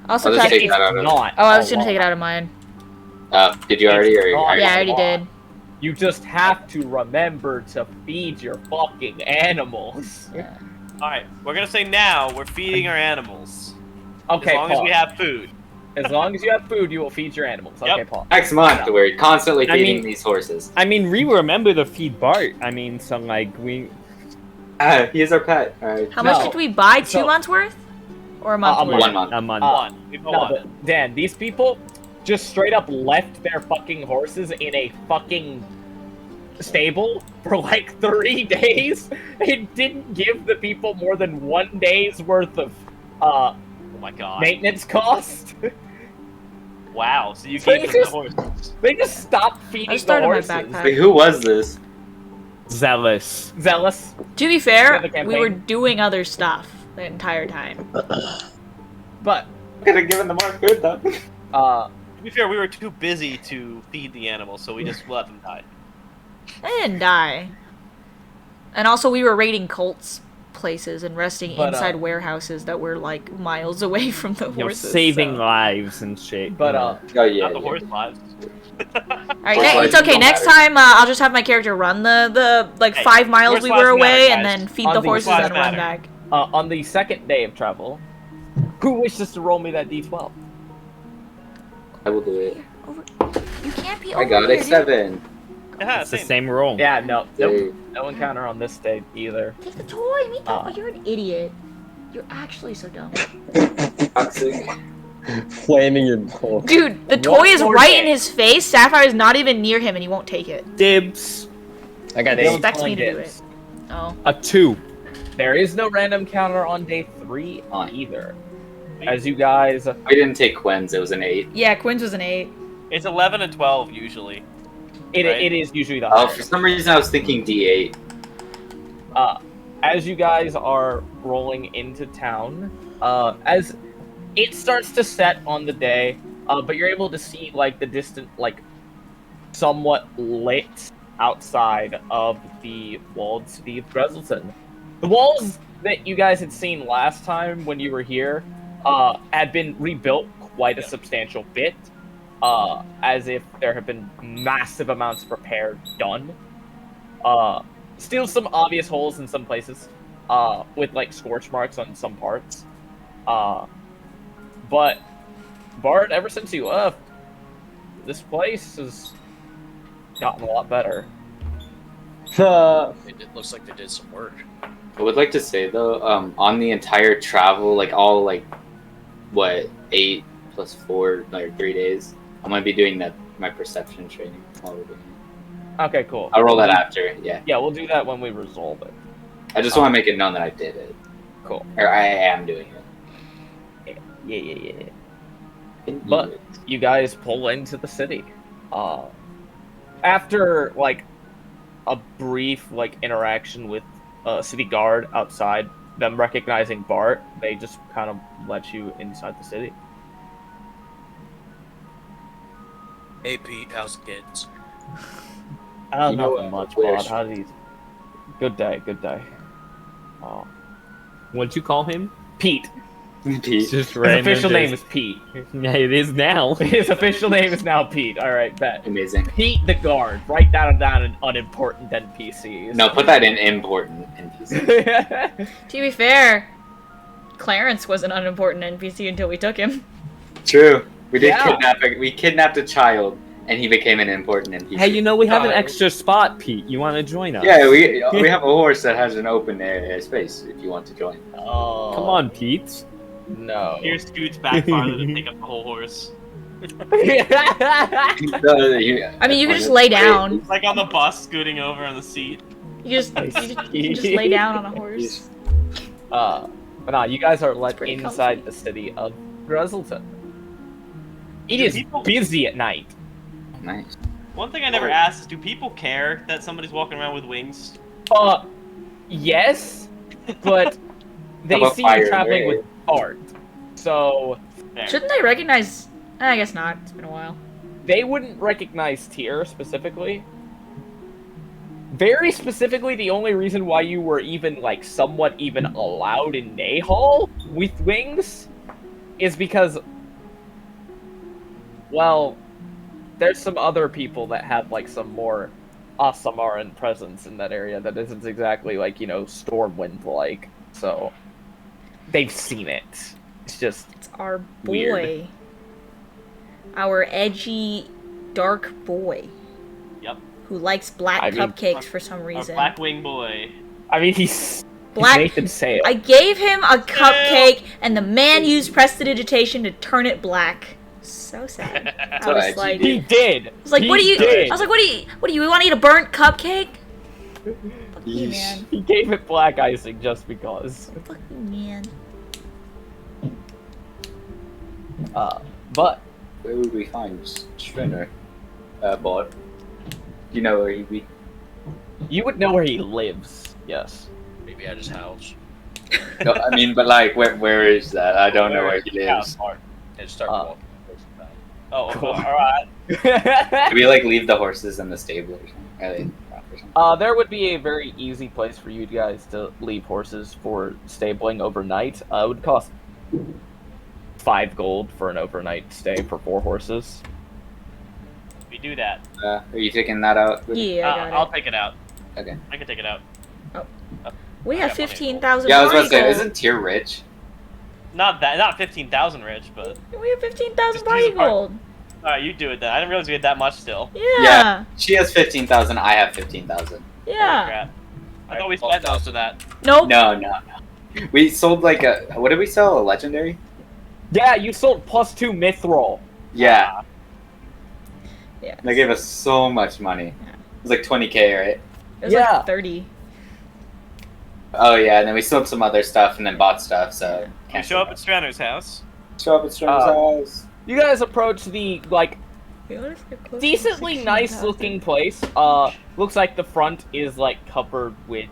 Speaker 1: I'll
Speaker 5: Also,
Speaker 1: just
Speaker 5: check.
Speaker 1: take that out of.
Speaker 4: Not.
Speaker 5: Oh, I was
Speaker 4: a
Speaker 5: gonna take it
Speaker 4: lot.
Speaker 5: out of mine.
Speaker 1: Did you already? Or
Speaker 4: It's not-
Speaker 5: Yeah, I already did.
Speaker 4: You just have to remember to feed your fucking animals.
Speaker 5: Yeah.
Speaker 3: all right, we're gonna say now we're feeding our animals.
Speaker 4: Okay,
Speaker 3: as long as
Speaker 4: Paul.
Speaker 3: we have food.
Speaker 4: As long as you have food, you will feed your animals.
Speaker 3: Yep.
Speaker 4: Okay, Paul.
Speaker 1: Next month, we're constantly
Speaker 7: I
Speaker 1: feeding
Speaker 7: mean-
Speaker 1: these horses.
Speaker 7: I mean, we remember to feed Bart. I mean, so like we.
Speaker 1: He's our pet. All right.
Speaker 5: How much
Speaker 4: No.
Speaker 5: did we buy? 2
Speaker 4: So-
Speaker 5: months worth? Or a month
Speaker 4: a
Speaker 5: worth?
Speaker 1: 1 month.
Speaker 7: A month.
Speaker 3: One. We put
Speaker 4: No,
Speaker 3: one.
Speaker 4: but Dan, these people just straight up left their fucking horses in a fucking stable for like 3 days and didn't give the people more than 1 day's worth of
Speaker 3: Oh my god.
Speaker 4: maintenance cost.
Speaker 3: Wow. So you
Speaker 4: So
Speaker 3: gave
Speaker 4: you
Speaker 3: them the
Speaker 4: just-
Speaker 3: horses.
Speaker 4: They just stopped feeding
Speaker 5: I
Speaker 4: the
Speaker 5: started my
Speaker 4: horses.
Speaker 5: backpack.
Speaker 1: Wait, who was this?
Speaker 7: Zealous.
Speaker 4: Zealous.
Speaker 5: To be fair,
Speaker 4: Yeah, the campaign.
Speaker 5: we were doing other stuff the entire time.
Speaker 4: But
Speaker 1: Could have given them more food though.
Speaker 3: To be fair, we were too busy to feed the animals, so we just let them die.
Speaker 5: They didn't die. And also, we were raiding cults places and resting
Speaker 4: But,
Speaker 5: inside warehouses that were like miles away from the
Speaker 7: You know,
Speaker 5: horses.
Speaker 7: saving
Speaker 5: so.
Speaker 7: lives and shit.
Speaker 4: but
Speaker 1: Oh yeah.
Speaker 3: Not the
Speaker 1: yeah.
Speaker 3: horse lives.
Speaker 5: Alright,
Speaker 1: Horse
Speaker 5: it's
Speaker 1: lives
Speaker 5: okay.
Speaker 1: don't
Speaker 5: Next
Speaker 1: matter.
Speaker 5: time, I'll just have my character run the like
Speaker 3: Hey,
Speaker 5: 5 miles
Speaker 3: horse
Speaker 5: we
Speaker 3: lives
Speaker 5: were
Speaker 3: matter,
Speaker 5: away,
Speaker 3: guys.
Speaker 5: and then feed
Speaker 4: On
Speaker 5: the
Speaker 4: the
Speaker 5: horses
Speaker 3: horse
Speaker 5: and
Speaker 3: lives
Speaker 5: run
Speaker 3: matter.
Speaker 5: back.
Speaker 4: on the second day of travel, who wishes to roll me that d12?
Speaker 1: I will do it.
Speaker 5: You can't be
Speaker 1: I
Speaker 5: over
Speaker 1: got
Speaker 5: here,
Speaker 1: a
Speaker 5: dude.
Speaker 1: 7.
Speaker 3: Yeah,
Speaker 7: It's the
Speaker 3: same.
Speaker 7: same roll.
Speaker 4: Yeah, no,
Speaker 1: Dude.
Speaker 4: no encounter on this day either.
Speaker 5: Take the toy. Me
Speaker 4: Ah.
Speaker 5: You're an idiot. You're actually so dumb.
Speaker 1: Toxic.
Speaker 8: Flaming your gold.
Speaker 5: Dude, the
Speaker 4: One
Speaker 5: toy is
Speaker 4: more
Speaker 5: right
Speaker 4: day.
Speaker 5: in his face. Sapphire is not even near him, and he won't take it.
Speaker 7: Dibs.
Speaker 8: I got
Speaker 5: He
Speaker 8: eight.
Speaker 5: expects me to do
Speaker 4: dibs.
Speaker 5: it. Oh.
Speaker 7: A 2.
Speaker 4: There is no random counter on day 3 either. As you guys,
Speaker 1: We didn't take Quinn's. It was an 8.
Speaker 5: Yeah, Quinn's was an 8.
Speaker 3: It's 11 and 12 usually.
Speaker 4: it
Speaker 3: Right.
Speaker 4: is usually the
Speaker 1: Oh,
Speaker 4: highest.
Speaker 1: for some reason I was thinking D8.
Speaker 4: As you guys are rolling into town, as it starts to set on the day, but you're able to see like the distant, like somewhat lit outside of the walled city of Dresselton. The walls that you guys had seen last time when you were here had been rebuilt quite a substantial bit, as if there have been massive amounts of repair done. Still some obvious holes in some places, with like scorch marks on some parts. But Bart, ever since you left, this place has gotten a lot better.
Speaker 10: It looks like they did some work.
Speaker 1: I would like to say though, on the entire travel, like all like, what 8 plus 4, like 3 days, I'm gonna be doing my perception training while we're doing it.
Speaker 4: Okay, cool.
Speaker 1: I'll roll that after. Yeah,
Speaker 4: Yeah, we'll do that when we resolve it.
Speaker 1: I just want to make it known that I did it,
Speaker 4: Cool.
Speaker 1: or I am doing it.
Speaker 4: Yeah. But you guys pull into the city. After like a brief like interaction with city guard outside, them recognizing Bart, they just kind of let you inside the city.
Speaker 6: Hey Pete, how's it kids?
Speaker 4: I
Speaker 1: You
Speaker 4: don't
Speaker 1: know
Speaker 4: know
Speaker 1: what,
Speaker 4: much,
Speaker 1: where's-
Speaker 4: Bart. How do you? Good day. Oh,
Speaker 7: What'd you call him?
Speaker 4: Pete.
Speaker 1: Pete.
Speaker 7: Just
Speaker 4: His
Speaker 7: random
Speaker 4: official name
Speaker 7: just-
Speaker 4: is Pete.
Speaker 7: Yeah, it is now.
Speaker 4: His official name is now Pete. All right, bet.
Speaker 1: Amazing.
Speaker 4: Pete the guard. Write down an unimportant NPCs.
Speaker 1: No, put that in important NPC.
Speaker 5: To be fair, Clarence was an unimportant NPC until we took him.
Speaker 1: True. We did
Speaker 4: Yeah.
Speaker 1: we kidnapped a child, and he became an important NPC.
Speaker 7: Hey, you know we have an
Speaker 4: Oh.
Speaker 7: extra spot, Pete. You want to join us?
Speaker 1: Yeah, we have a horse that has an open air space if you want to join.
Speaker 4: Oh,
Speaker 7: Come on, Pete.
Speaker 4: No.
Speaker 3: Here scoots back farther to pick up the whole horse.
Speaker 5: I mean, you can just lay down.
Speaker 3: It's like on the bus, scooting over on the seat.
Speaker 5: You can just lay down on a horse.
Speaker 4: But nah, you guys are let
Speaker 5: pretty
Speaker 4: inside
Speaker 5: comfy.
Speaker 4: the city of Grizzleton. It is busy at night.
Speaker 1: Nice.
Speaker 3: One thing I never asked is, do people care that somebody's walking around with wings?
Speaker 4: Yes, but they
Speaker 1: about
Speaker 4: see
Speaker 1: fire
Speaker 4: you traveling
Speaker 1: there?
Speaker 4: with Bart, so
Speaker 3: Fair.
Speaker 5: Shouldn't they recognize? I guess not. It's been a while.
Speaker 4: they wouldn't recognize Tyr specifically. Very specifically, the only reason why you were even, like, somewhat even allowed in Nahal with wings is because, well, there's some other people that have, like, some more Asamaran presence in that area that isn't exactly, like, you know, Stormwind-like, so they've seen it. It's just,
Speaker 5: It's our boy.
Speaker 4: Weird.
Speaker 5: Our edgy, dark boy.
Speaker 3: Yep.
Speaker 5: Who likes black
Speaker 4: I mean-
Speaker 5: cupcakes for some
Speaker 3: Our
Speaker 5: reason.
Speaker 3: black wing boy.
Speaker 4: I mean, he's
Speaker 5: Black-
Speaker 4: Nathan Sale.
Speaker 5: I gave him a cupcake, and the man used prestidigitation to turn it black. So sad. I
Speaker 1: So
Speaker 5: was
Speaker 1: edgy,
Speaker 5: like,
Speaker 4: He did!
Speaker 5: I was like, what do
Speaker 4: He
Speaker 5: you?
Speaker 4: did.
Speaker 5: I was like, what do you want to eat a burnt cupcake? Fuck you, man.
Speaker 4: He gave it black icing just because.
Speaker 5: Fuck you, man.
Speaker 4: But
Speaker 1: Where would we find Stringer? Bart. You know where he'd be?
Speaker 4: you would know where he lives, yes.
Speaker 6: Maybe at his house.
Speaker 1: No, I mean, but like, where is that? I don't know where he lives.
Speaker 6: And start
Speaker 4: Uh,
Speaker 6: walking towards the back.
Speaker 3: Oh,
Speaker 4: Cool.
Speaker 3: alright.
Speaker 1: Do we like leave the horses in the stable or something? Or something?
Speaker 4: There would be a very easy place for you guys to leave horses for stabling overnight. It would cost 5 gold for an overnight stay for 4 horses.
Speaker 3: We do that.
Speaker 1: Are you taking that out?
Speaker 5: Yeah, I got
Speaker 3: I'll
Speaker 5: it.
Speaker 3: take it out.
Speaker 1: Okay.
Speaker 3: I can take it out.
Speaker 5: We
Speaker 3: I
Speaker 5: have
Speaker 3: got plenty of
Speaker 5: 15,000
Speaker 1: Yeah, I was about to say,
Speaker 5: gold.
Speaker 1: isn't Tyr rich?
Speaker 3: Not 15,000 rich, but
Speaker 5: We have 15,000
Speaker 3: Just
Speaker 5: body
Speaker 3: use the part.
Speaker 5: gold.
Speaker 3: alright, you do it then. I didn't realize we had that much still.
Speaker 5: Yeah.
Speaker 1: She has 15,000. I have 15,000.
Speaker 3: Holy
Speaker 5: Yeah.
Speaker 3: crap. I thought we spent most of that.
Speaker 5: Nope.
Speaker 1: No. We sold like a. What did we sell? A legendary?
Speaker 4: Yeah, you sold +2 mithril.
Speaker 1: Yeah.
Speaker 5: Yeah.
Speaker 1: They gave us so much money.
Speaker 5: Yeah.
Speaker 1: It was like 20k, right?
Speaker 5: It was
Speaker 4: Yeah.
Speaker 5: like 30.
Speaker 1: Oh yeah, and then we sold some other stuff and then bought stuff. So
Speaker 3: We
Speaker 1: can't
Speaker 3: show up at Stranner's house.
Speaker 1: show up at Stranger's house.
Speaker 4: You guys approach the, like,
Speaker 5: We honestly are close to
Speaker 4: decently
Speaker 5: 16,000.
Speaker 4: nice looking place. Looks like the front is, like, covered with,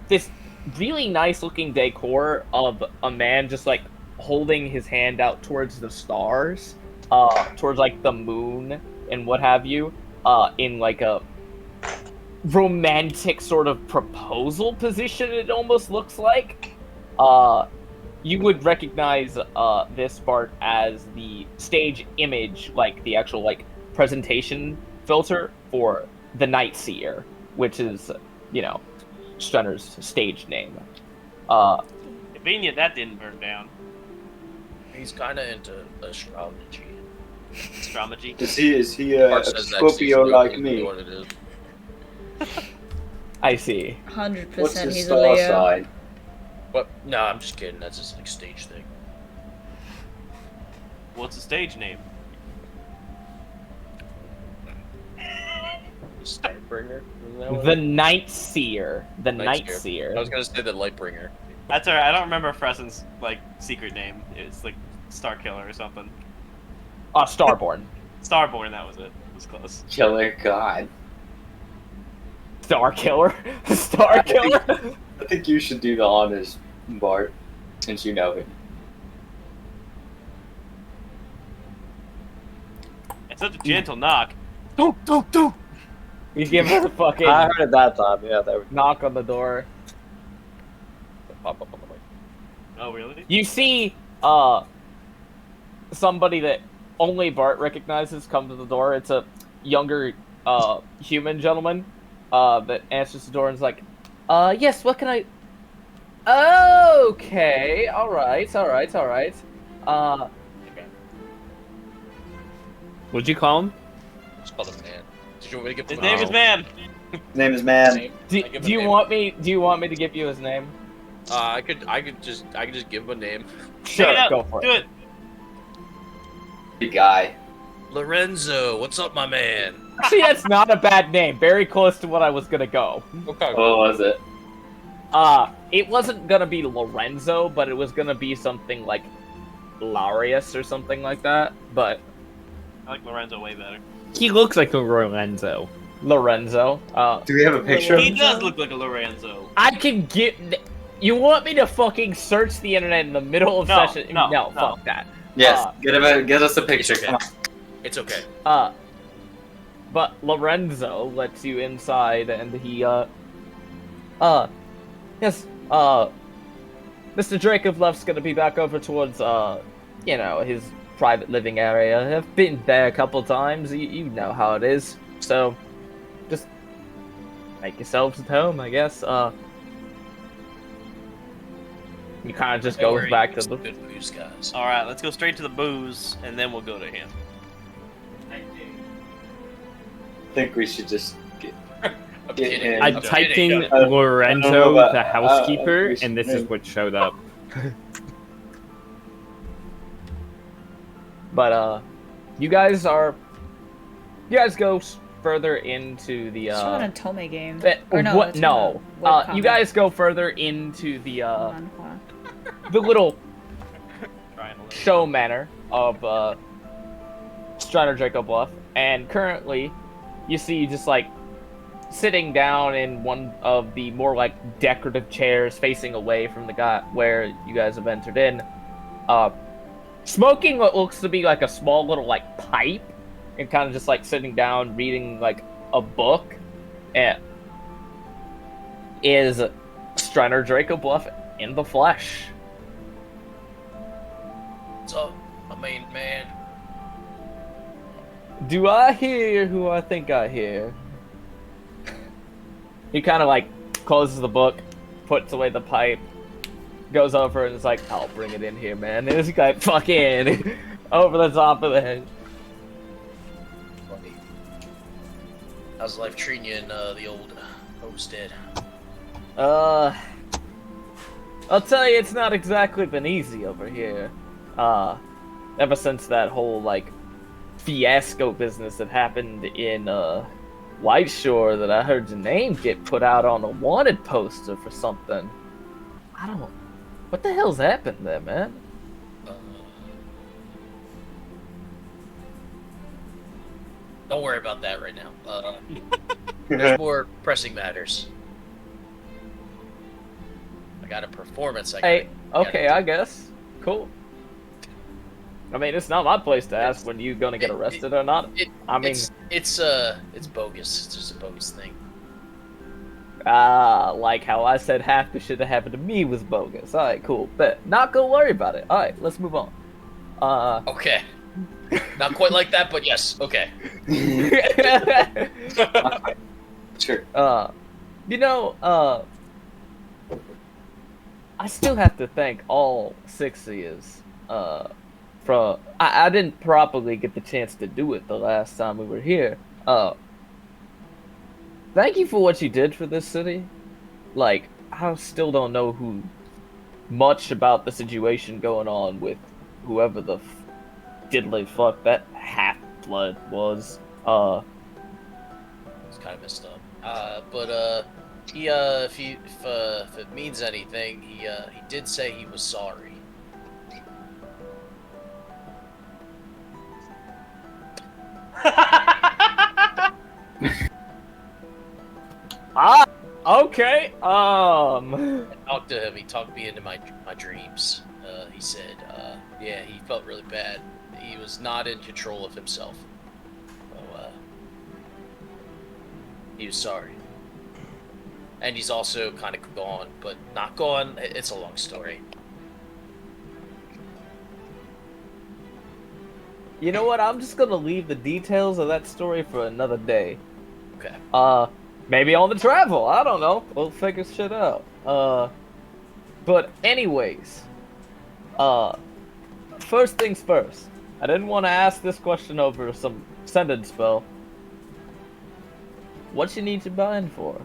Speaker 4: this really nice looking decor of a man just, like, holding his hand out towards the stars, towards, like, the moon and what have you, in, like, a romantic sort of proposal position, it almost looks like. You would recognize this part as the stage image, like the actual like presentation filter for the Night Seer, which is, you know, Strunner's stage name.
Speaker 3: Convenient that didn't burn down.
Speaker 6: He's kind of into astrology.
Speaker 3: Astrology.
Speaker 1: Is he
Speaker 6: Bart says that 'cause he's really what it is.
Speaker 4: I see.
Speaker 5: 100%
Speaker 1: What's his
Speaker 5: he's a
Speaker 1: star
Speaker 5: Leo.
Speaker 1: sign?
Speaker 6: But no, I'm just kidding. That's just like stage thing.
Speaker 3: What's the stage name?
Speaker 6: Starbringer. Isn't that what
Speaker 4: The
Speaker 6: it is?
Speaker 4: Night Seer. The Night
Speaker 6: Seer.
Speaker 4: Seer.
Speaker 6: I was gonna say the Lightbringer.
Speaker 3: That's alright. I don't remember Fressen's like secret name. It's like Star Killer or something.
Speaker 4: Starborn.
Speaker 3: Starborn. That was it. It was close.
Speaker 1: Killer God.
Speaker 4: Star Killer. Star Killer.
Speaker 1: I think you should do the honors, Bart, since you know him.
Speaker 3: It's such a gentle knock.
Speaker 4: You give her the fucking
Speaker 8: I heard it that time. Yeah, there we
Speaker 4: knock on the door.
Speaker 8: pop up on the way.
Speaker 3: Oh really?
Speaker 4: You see, somebody that only Bart recognizes come to the door. It's a younger, human gentleman, that answers the door and is like, yes, what can I... Okay, alright. What'd you call him?
Speaker 6: Just call him Man. Did you want me to give
Speaker 3: His
Speaker 6: him
Speaker 3: name is Man.
Speaker 1: His name is Man.
Speaker 4: Do
Speaker 6: I give
Speaker 4: you
Speaker 6: him a
Speaker 4: want me to give you his name?
Speaker 6: I could just give him a name.
Speaker 4: Sure,
Speaker 3: Take it out.
Speaker 4: go for
Speaker 3: Do
Speaker 4: it.
Speaker 3: it.
Speaker 1: Big guy.
Speaker 6: Lorenzo, what's up, my man?
Speaker 4: Actually, that's not a bad name. Very close to what I was gonna go.
Speaker 6: Okay.
Speaker 1: What was it?
Speaker 4: It wasn't gonna be Lorenzo, but it was gonna be something like Larius or something like that. But
Speaker 3: I like Lorenzo way better.
Speaker 7: He looks like a Lorenzo.
Speaker 4: Lorenzo.
Speaker 1: Do we have a picture of
Speaker 3: He
Speaker 1: him?
Speaker 3: does look like a Lorenzo.
Speaker 4: I can get. You want me to fucking search the internet in the middle of
Speaker 3: No,
Speaker 4: session?
Speaker 3: no.
Speaker 4: Fuck that.
Speaker 1: Yes, get us a picture.
Speaker 2: okay.
Speaker 1: Come on.
Speaker 2: It's okay.
Speaker 4: But Lorenzo lets you inside, and he, yes, Mr. Dracovlev's gonna be back over towards, you know, his private living area. I've been there a couple times, you know how it is. So, just make yourselves at home, I guess. He kind of just goes back to the...
Speaker 2: good booze, guys.
Speaker 3: Alright, let's go straight to the booze, and then we'll go to him.
Speaker 1: I think we should just get in.
Speaker 7: I typed in
Speaker 1: I don't know
Speaker 7: Lorenzo,
Speaker 1: about-
Speaker 7: the housekeeper,
Speaker 1: we should
Speaker 7: and this is
Speaker 1: move.
Speaker 7: what showed up.
Speaker 4: But, you guys go further into the,
Speaker 5: It's not a Tome game.
Speaker 4: Eh,
Speaker 5: Or no,
Speaker 4: what?
Speaker 5: it's
Speaker 4: No.
Speaker 5: not a
Speaker 4: You
Speaker 5: webcomic.
Speaker 4: guys go further into the
Speaker 5: Manhwa.
Speaker 4: the little
Speaker 3: Trying to look.
Speaker 4: show manor of Strider Draco Bluff, and currently you see just like sitting down in one of the more like decorative chairs facing away from the guy where you guys have entered in, smoking what looks to be like a small little like pipe, and kind of just like sitting down reading like a book, and is Strider Draco Bluff in the flesh.
Speaker 2: What's up, my main man?
Speaker 4: Do I hear who I think I hear? He kind of like closes the book, puts away the pipe, goes over and is like, "I'll bring it in here, man." And this guy fucking over the top of the head.
Speaker 2: Buddy. How's life treating you in the old homestead?
Speaker 4: I'll tell you, it's not exactly been easy over here. Ever since that whole like fiasco business that happened in White Shore, that I heard your name get put out on a wanted poster for something. I don't. What the hell's happened there, man?
Speaker 2: Don't worry about that right now. There's more pressing matters. I got a performance.
Speaker 4: Hey, okay, I guess. Cool. I mean, it's not my place to ask when you're gonna get arrested or not. I mean,
Speaker 2: it's bogus. It's just a bogus thing.
Speaker 4: like how I said half the shit that happened to me was bogus. Alright, cool. But not gonna worry about it. Alright, let's move on.
Speaker 2: Okay. Not quite like that, but yes. Okay.
Speaker 1: Sure.
Speaker 4: You know, I still have to thank all 6 of yous, I didn't properly get the chance to do it the last time we were here. Thank you for what you did for this city. Like, I still don't know much about the situation going on with whoever the diddly fuck that half-blood was.
Speaker 2: It's kind of messed up. But he if it means anything, he did say he was sorry.
Speaker 4: Okay.
Speaker 2: I talked to him. He talked me into my dreams. He said, yeah, he felt really bad. He was not in control of himself. So, he was sorry. And he's also kind of gone, but not gone. It's a long story.
Speaker 4: You know what? I'm just gonna leave the details of that story for another day.
Speaker 2: Okay.
Speaker 4: Maybe on the travel. I don't know. We'll figure shit out. But anyways, first things first. I didn't want to ask this question over some sending spell. What you need to buy in for?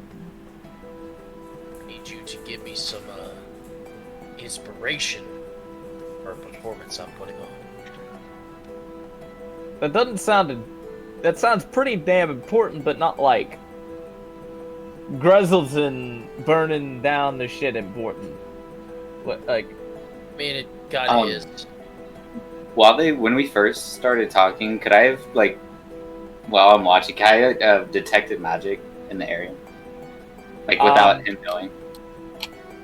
Speaker 2: I need you to give me some inspiration for a performance I'm putting on.
Speaker 4: That sounds pretty damn important, but not like Greselton burning down the shit important? What, like,
Speaker 6: I mean, it kinda is.
Speaker 1: When we first started talking, could I have, like, while I'm watching, can I have detected magic in the area? Like, without him knowing?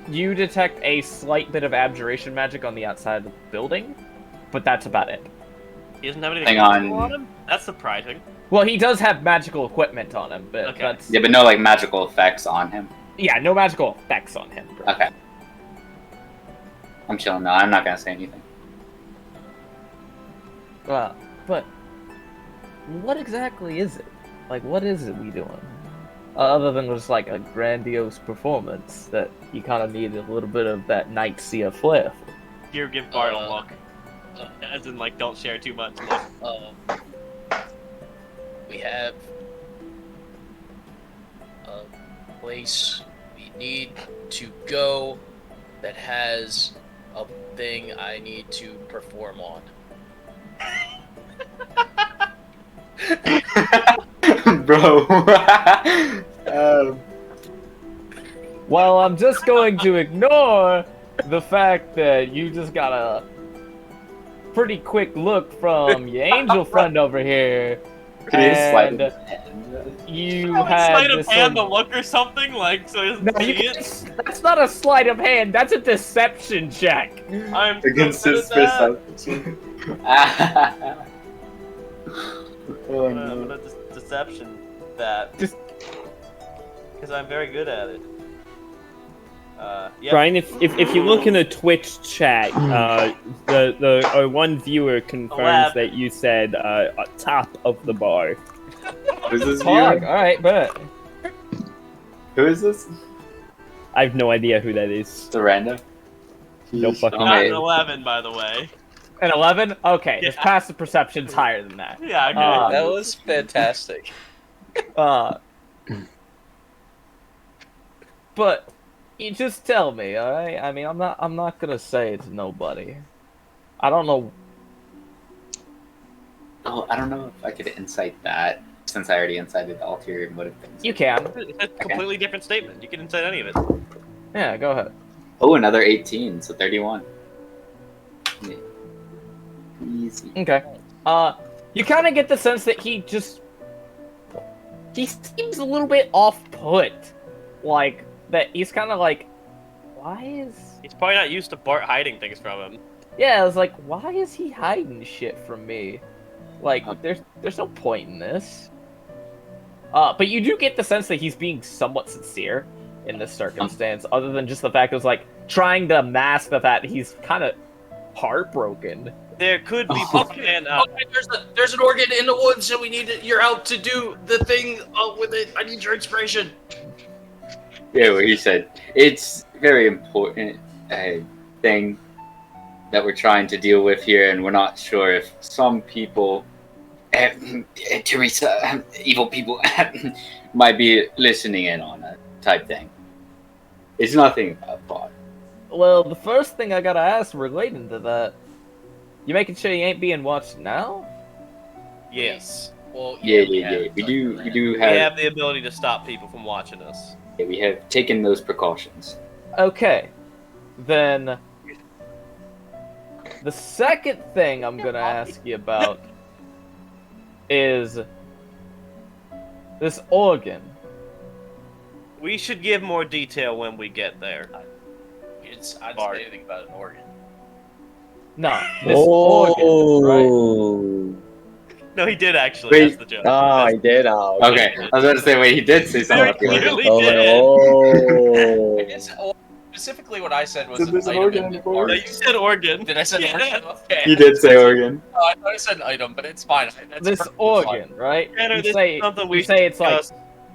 Speaker 4: you detect a slight bit of abjuration magic on the outside of the building, but that's about it.
Speaker 3: He doesn't have anything
Speaker 1: Hang on.
Speaker 3: magical on him? That's surprising.
Speaker 4: Well, he does have magical equipment on him, but
Speaker 3: Okay.
Speaker 4: that's...
Speaker 1: Yeah, but no, like, magical effects on him.
Speaker 4: Yeah, no magical effects on him. Bro.
Speaker 1: Okay. I'm chilling now. I'm not gonna say anything.
Speaker 4: But what exactly is it? Like, what is it we doing? Other than just like a grandiose performance that you kind of need a little bit of that Night Seer flair.
Speaker 3: Here, give Bart a look. As in, like, don't share too much.
Speaker 6: We have a place we need to go that has a thing I need to perform on.
Speaker 1: Bro.
Speaker 4: Well, I'm just going to ignore the fact that you just got a pretty quick look from your angel friend over here.
Speaker 1: Could he just slide
Speaker 4: And
Speaker 1: in the hand?
Speaker 4: you
Speaker 3: Like,
Speaker 4: had
Speaker 3: sleight of
Speaker 4: this
Speaker 3: hand
Speaker 4: sort
Speaker 3: the look or something, like, so he doesn't
Speaker 4: No,
Speaker 3: see
Speaker 4: you
Speaker 3: it.
Speaker 4: can't, that's not a sleight of hand. That's a deception check.
Speaker 3: I'm
Speaker 1: Against
Speaker 3: so
Speaker 1: his
Speaker 3: good at that.
Speaker 1: perception. Oh,
Speaker 3: I'm
Speaker 1: no.
Speaker 3: gonna deception that.
Speaker 4: Just-
Speaker 3: Because I'm very good at it. Yeah.
Speaker 7: Brian, if you look in the Twitch chat, the one viewer confirms
Speaker 3: Lab.
Speaker 7: that you said top of the bar.
Speaker 1: Who's this
Speaker 4: Fuck,
Speaker 1: viewer?
Speaker 4: alright, bet.
Speaker 1: Who is this?
Speaker 7: I have no idea who that is.
Speaker 1: It's a random.
Speaker 7: No
Speaker 1: Jeez.
Speaker 7: fucking-
Speaker 3: Not
Speaker 1: Okay.
Speaker 3: an 11, by the way.
Speaker 4: An 11? Okay, his
Speaker 3: Yeah.
Speaker 4: passive perception's higher than that.
Speaker 3: Yeah, okay.
Speaker 6: That was fantastic.
Speaker 4: But you just tell me, alright? I mean, I'm not gonna say it's nobody. I don't know.
Speaker 1: Oh, I don't know if I could incite that, since I already incited the ulterior motive things.
Speaker 4: You can.
Speaker 3: It's a completely different statement. You can incite any of it.
Speaker 4: Yeah, go ahead.
Speaker 1: Oh, another 18, so 31. Yeah. Easy.
Speaker 4: Okay. You kind of get the sense that he seems a little bit off-put. Like, that he's kind of like, why is...
Speaker 3: He's probably not used to Bart hiding things from him.
Speaker 4: Yeah, I was like, why is he hiding shit from me? Like, there's no point in this. But you do get the sense that he's being somewhat sincere in this circumstance, other than just the fact it was like, trying to mask the fact that he's kind of heartbroken.
Speaker 3: There could be and
Speaker 6: Okay, there's an organ in the woods, and we need your help to do the thing with it. I need your inspiration.
Speaker 1: Yeah, what he said. It's very important thing that we're trying to deal with here, and we're not sure if some people, Teresa, evil people, might be listening in on that type thing. It's nothing about Bart.
Speaker 4: Well, the first thing I gotta ask relating to that, you making sure you ain't being watched now?
Speaker 3: yes,
Speaker 6: Well,
Speaker 1: Yeah.
Speaker 6: have
Speaker 1: We
Speaker 6: done
Speaker 1: do
Speaker 3: we
Speaker 1: have,
Speaker 3: have the ability to stop people from watching us.
Speaker 1: yeah, we have taken those precautions.
Speaker 4: Okay, then the second thing I'm gonna ask you about is this organ.
Speaker 3: We should give more detail when we get there.
Speaker 6: I didn't say
Speaker 3: Bart.
Speaker 6: anything about an organ.
Speaker 4: No, this organ, right?
Speaker 8: Oh.
Speaker 3: No, he did actually.
Speaker 1: Wait.
Speaker 3: That's the joke.
Speaker 8: Oh, I did. Oh,
Speaker 1: Okay, I was about to say, wait, he did say something
Speaker 3: Very
Speaker 1: about the organ.
Speaker 3: clearly
Speaker 8: Oh,
Speaker 3: did.
Speaker 6: I
Speaker 8: oh.
Speaker 6: guess, specifically what I said was
Speaker 1: So
Speaker 6: an
Speaker 1: there's an
Speaker 6: item
Speaker 1: organ
Speaker 6: in
Speaker 1: on
Speaker 6: the
Speaker 1: the board?
Speaker 3: No, you said organ.
Speaker 6: Did I say
Speaker 3: Yeah.
Speaker 6: organ? Okay.
Speaker 1: He did say organ.
Speaker 6: Oh, I thought I said an item, but it's fine. That's
Speaker 4: This
Speaker 6: perfectly
Speaker 4: organ, right?
Speaker 3: Tanner,
Speaker 4: You
Speaker 3: this
Speaker 4: say,
Speaker 3: is something
Speaker 4: you
Speaker 3: we
Speaker 4: say it's like,
Speaker 3: discuss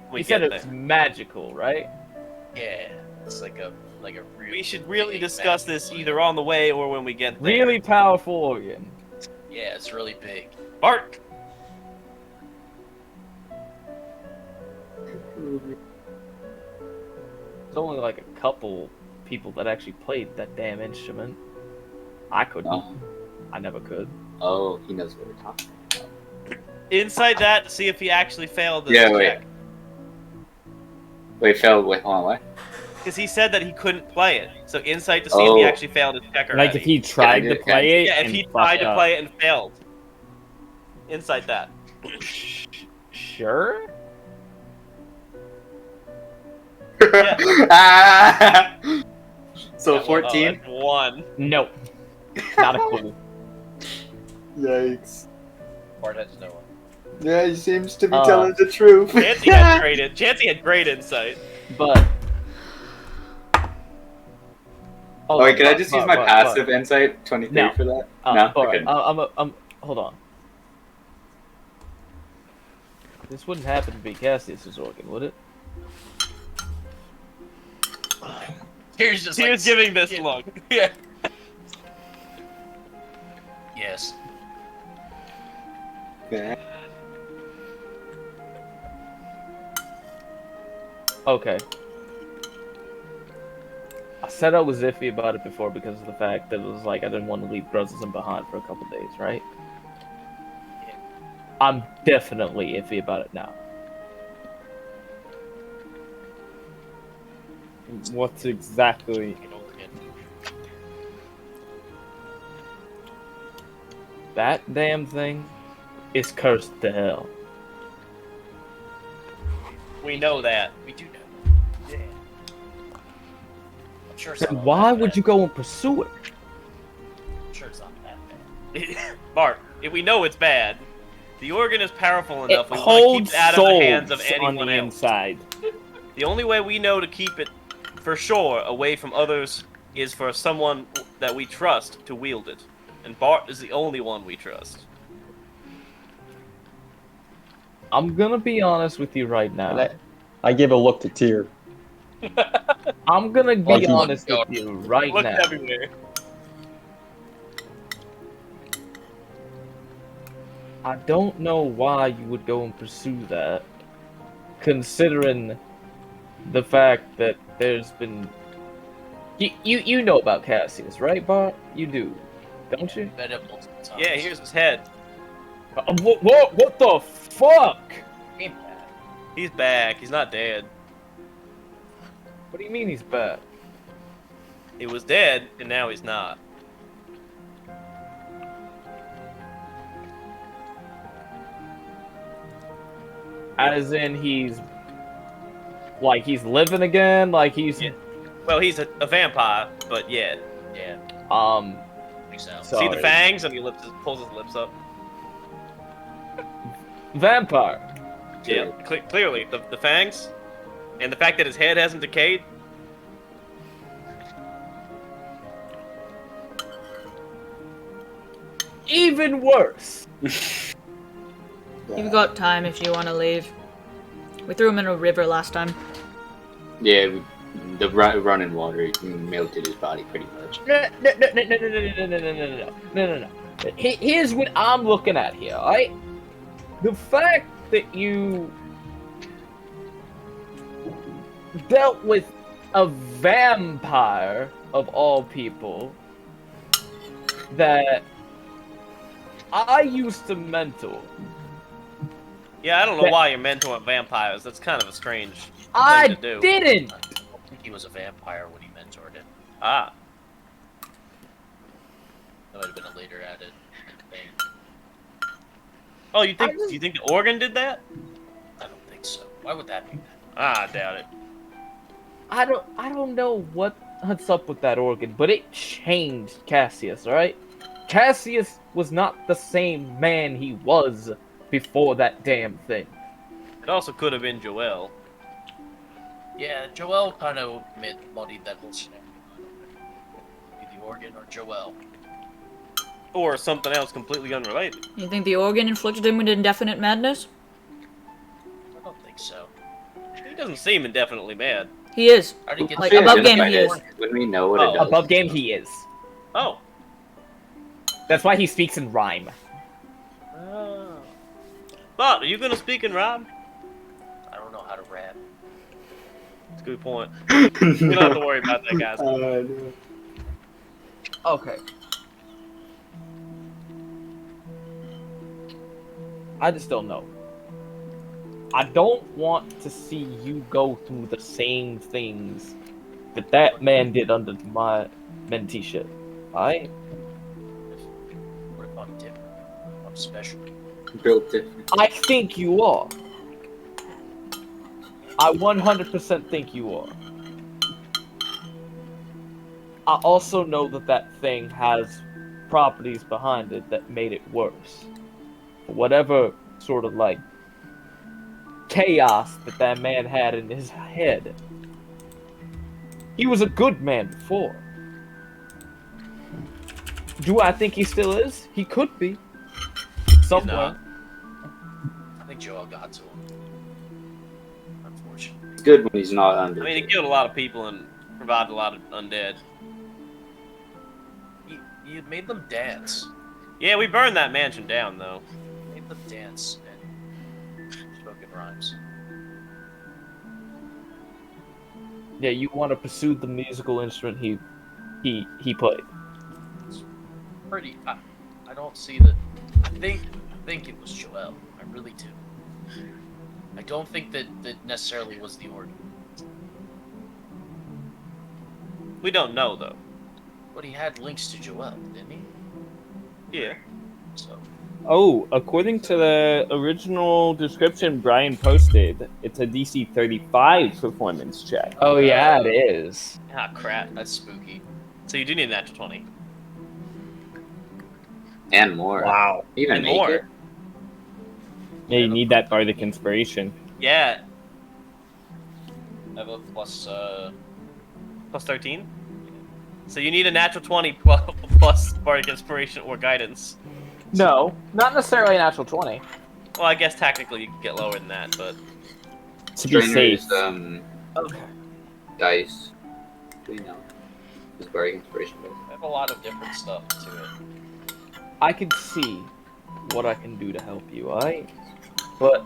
Speaker 3: when we
Speaker 4: you said
Speaker 3: get
Speaker 4: it's
Speaker 3: there.
Speaker 4: magical, right?
Speaker 6: fine. Yeah, it's like a real.
Speaker 3: We should really
Speaker 6: big
Speaker 3: discuss this
Speaker 6: magical
Speaker 3: either on the way or when we get there.
Speaker 4: Really powerful organ.
Speaker 6: organ. Yeah, it's really big.
Speaker 3: Bart!
Speaker 4: There's only like a couple people that actually played that damn instrument. I couldn't.
Speaker 1: Oh.
Speaker 4: I never could.
Speaker 1: Oh, he knows what we're talking
Speaker 3: Inside that to see if he actually failed this
Speaker 1: Yeah, wait.
Speaker 3: check.
Speaker 1: Wait, failed with on what?
Speaker 3: Because he said that he couldn't play it. So insight to see if he
Speaker 1: Oh.
Speaker 3: actually failed his check already.
Speaker 7: Like if he tried to play it,
Speaker 3: Yeah, if
Speaker 7: and
Speaker 3: he
Speaker 7: fucked
Speaker 3: tried to
Speaker 7: up.
Speaker 3: play it and failed. Insight that.
Speaker 4: Sure.
Speaker 1: Ah! So
Speaker 3: Yeah, well,
Speaker 1: 14.
Speaker 3: that's 1.
Speaker 4: Nope. Not a clue.
Speaker 1: Yikes.
Speaker 6: Bart has no one.
Speaker 1: Yeah, he seems to be
Speaker 4: Uh,
Speaker 1: telling the truth.
Speaker 3: Chansey had great. Chansey had great insight.
Speaker 4: But.
Speaker 1: Oh, wait, can I just use my passive insight 23
Speaker 4: No.
Speaker 1: for that? No,
Speaker 4: But,
Speaker 1: I couldn't.
Speaker 4: hold on. This wouldn't happen to be Cassius's organ, would it?
Speaker 6: Here's just
Speaker 3: He
Speaker 6: like,
Speaker 3: was giving this look.
Speaker 6: Yeah. Yes.
Speaker 1: Yeah.
Speaker 4: Okay. I said I was iffy about it before because of the fact that it was like I didn't want to leave Brotherson behind for a couple days, right? I'm definitely iffy about it now.
Speaker 7: What's exactly?
Speaker 4: That damn thing is cursed to hell.
Speaker 3: We know that.
Speaker 6: We do know. Yeah. I'm sure it's
Speaker 4: Then
Speaker 6: not
Speaker 4: why
Speaker 6: that
Speaker 4: would
Speaker 6: bad.
Speaker 4: you go and pursue it?
Speaker 6: I'm sure it's not that bad.
Speaker 3: Bart, if we know it's bad, the organ is powerful
Speaker 7: It
Speaker 3: enough. We want to keep
Speaker 7: holds
Speaker 3: it out of the hands of
Speaker 7: souls on
Speaker 3: anyone
Speaker 7: the
Speaker 3: else.
Speaker 7: inside.
Speaker 3: The only way we know to keep it, for sure, away from others is for someone that we trust to wield it. And Bart is the only one we trust.
Speaker 4: I'm gonna be honest with you right now.
Speaker 8: And I give a look to Tyr.
Speaker 4: I'm gonna be
Speaker 8: Like you-
Speaker 4: honest with you right
Speaker 3: Look
Speaker 4: now.
Speaker 3: everywhere.
Speaker 4: I don't know why you would go and pursue that, considering the fact that there's been. You know about Cassius, right, Bart? You do, don't you?
Speaker 6: Met him multiple times.
Speaker 3: Yeah, here's his head.
Speaker 4: What the fuck?
Speaker 6: Ain't bad.
Speaker 3: He's back. He's not dead.
Speaker 4: What do you mean he's back?
Speaker 3: He was dead, and now he's not.
Speaker 4: As in he's like he's living again, like he's
Speaker 3: Yeah. Well, he's a vampire, but yeah.
Speaker 6: Yeah. Makes sense.
Speaker 4: So-
Speaker 3: See the
Speaker 4: Sorry.
Speaker 3: fangs, and he pulls his lips up.
Speaker 4: vampire.
Speaker 3: Yeah, clearly the fangs, and the fact that his head hasn't decayed.
Speaker 4: Even worse.
Speaker 5: You've got time if you want to leave. We threw him in a river last time.
Speaker 1: Yeah, the running water melted his body pretty much.
Speaker 4: No. Here's what I'm looking at here, alright? The fact that you dealt with a vampire of all people that I used to mentor.
Speaker 3: Yeah, I don't know why you're mentoring vampires. That's kind of a strange thing
Speaker 4: I
Speaker 3: to do.
Speaker 4: didn't.
Speaker 6: I don't think he was a vampire when he mentored him.
Speaker 3: Ah,
Speaker 6: That might have been a later added thing.
Speaker 3: oh, you think the organ did that?
Speaker 6: I don't think so. Why would that be?
Speaker 3: Ah, I doubt it.
Speaker 4: I don't know what's up with that organ, but it changed Cassius, alright? Cassius was not the same man he was before that damn thing.
Speaker 3: It also could have been Joel.
Speaker 6: Yeah, Joel kind of muddied that whole scenario. Be the organ or Joel.
Speaker 3: Or something else completely unrelated.
Speaker 5: You think the organ inflicted him with indefinite madness?
Speaker 6: I don't think so.
Speaker 3: He doesn't seem indefinitely mad.
Speaker 5: He is.
Speaker 6: I didn't get
Speaker 5: Like,
Speaker 6: the-
Speaker 5: above game
Speaker 1: Identify
Speaker 5: he
Speaker 1: it.
Speaker 5: is.
Speaker 1: When we know what
Speaker 3: Oh.
Speaker 1: it does.
Speaker 4: Above game he is.
Speaker 3: Oh.
Speaker 4: That's why he speaks in rhyme.
Speaker 3: But are you gonna speak in rhyme?
Speaker 6: I don't know how to rap.
Speaker 3: That's a good point. You don't have to worry about that, guys.
Speaker 1: No.
Speaker 4: Okay. I just don't know. I don't want to see you go through the same things that man did under my menteeship. Alright?
Speaker 6: What if I'm different? I'm special.
Speaker 1: Built different.
Speaker 4: I think you are. I 100% think you are. I also know that thing has properties behind it that made it worse. Whatever sort of like chaos that man had in his head. He was a good man before. Do I think he still is? He could be. Somewhere.
Speaker 6: I think Joel got to him. Unfortunately.
Speaker 1: It's good when he's not under.
Speaker 3: I mean, he killed a lot of people and revived a lot of undead.
Speaker 6: You made them dance.
Speaker 3: Yeah, we burned that mansion down, though.
Speaker 6: You made them dance and spoken rhymes.
Speaker 4: Yeah, you want to pursue the musical instrument he played.
Speaker 6: It's pretty. I don't see that. I think it was Joel. I really do. I don't think that necessarily was the organ.
Speaker 3: We don't know, though.
Speaker 6: But he had links to Joel, didn't he?
Speaker 3: Yeah.
Speaker 6: So.
Speaker 7: Oh, according to the original description Brian posted, it's a DC 35 performance check.
Speaker 4: Oh yeah, it is.
Speaker 3: Ah, crap.
Speaker 6: That's spooky.
Speaker 3: So you do need a natural 20.
Speaker 1: And more.
Speaker 8: Wow.
Speaker 1: Even
Speaker 3: And
Speaker 1: make
Speaker 3: more.
Speaker 1: it.
Speaker 7: Yeah, you need that bardic inspiration.
Speaker 3: Yeah.
Speaker 6: I have a plus.
Speaker 3: Plus 13? So you need a natural 20 plus bardic inspiration or guidance.
Speaker 4: No, not necessarily a natural 20.
Speaker 3: Well, I guess technically you could get lower than that, but
Speaker 7: To be safe.
Speaker 1: Trainer's,
Speaker 4: Okay.
Speaker 1: dice. Do we know? His bardic inspiration dice.
Speaker 6: I have a lot of different stuff to it.
Speaker 4: I can see what I can do to help you, alright? But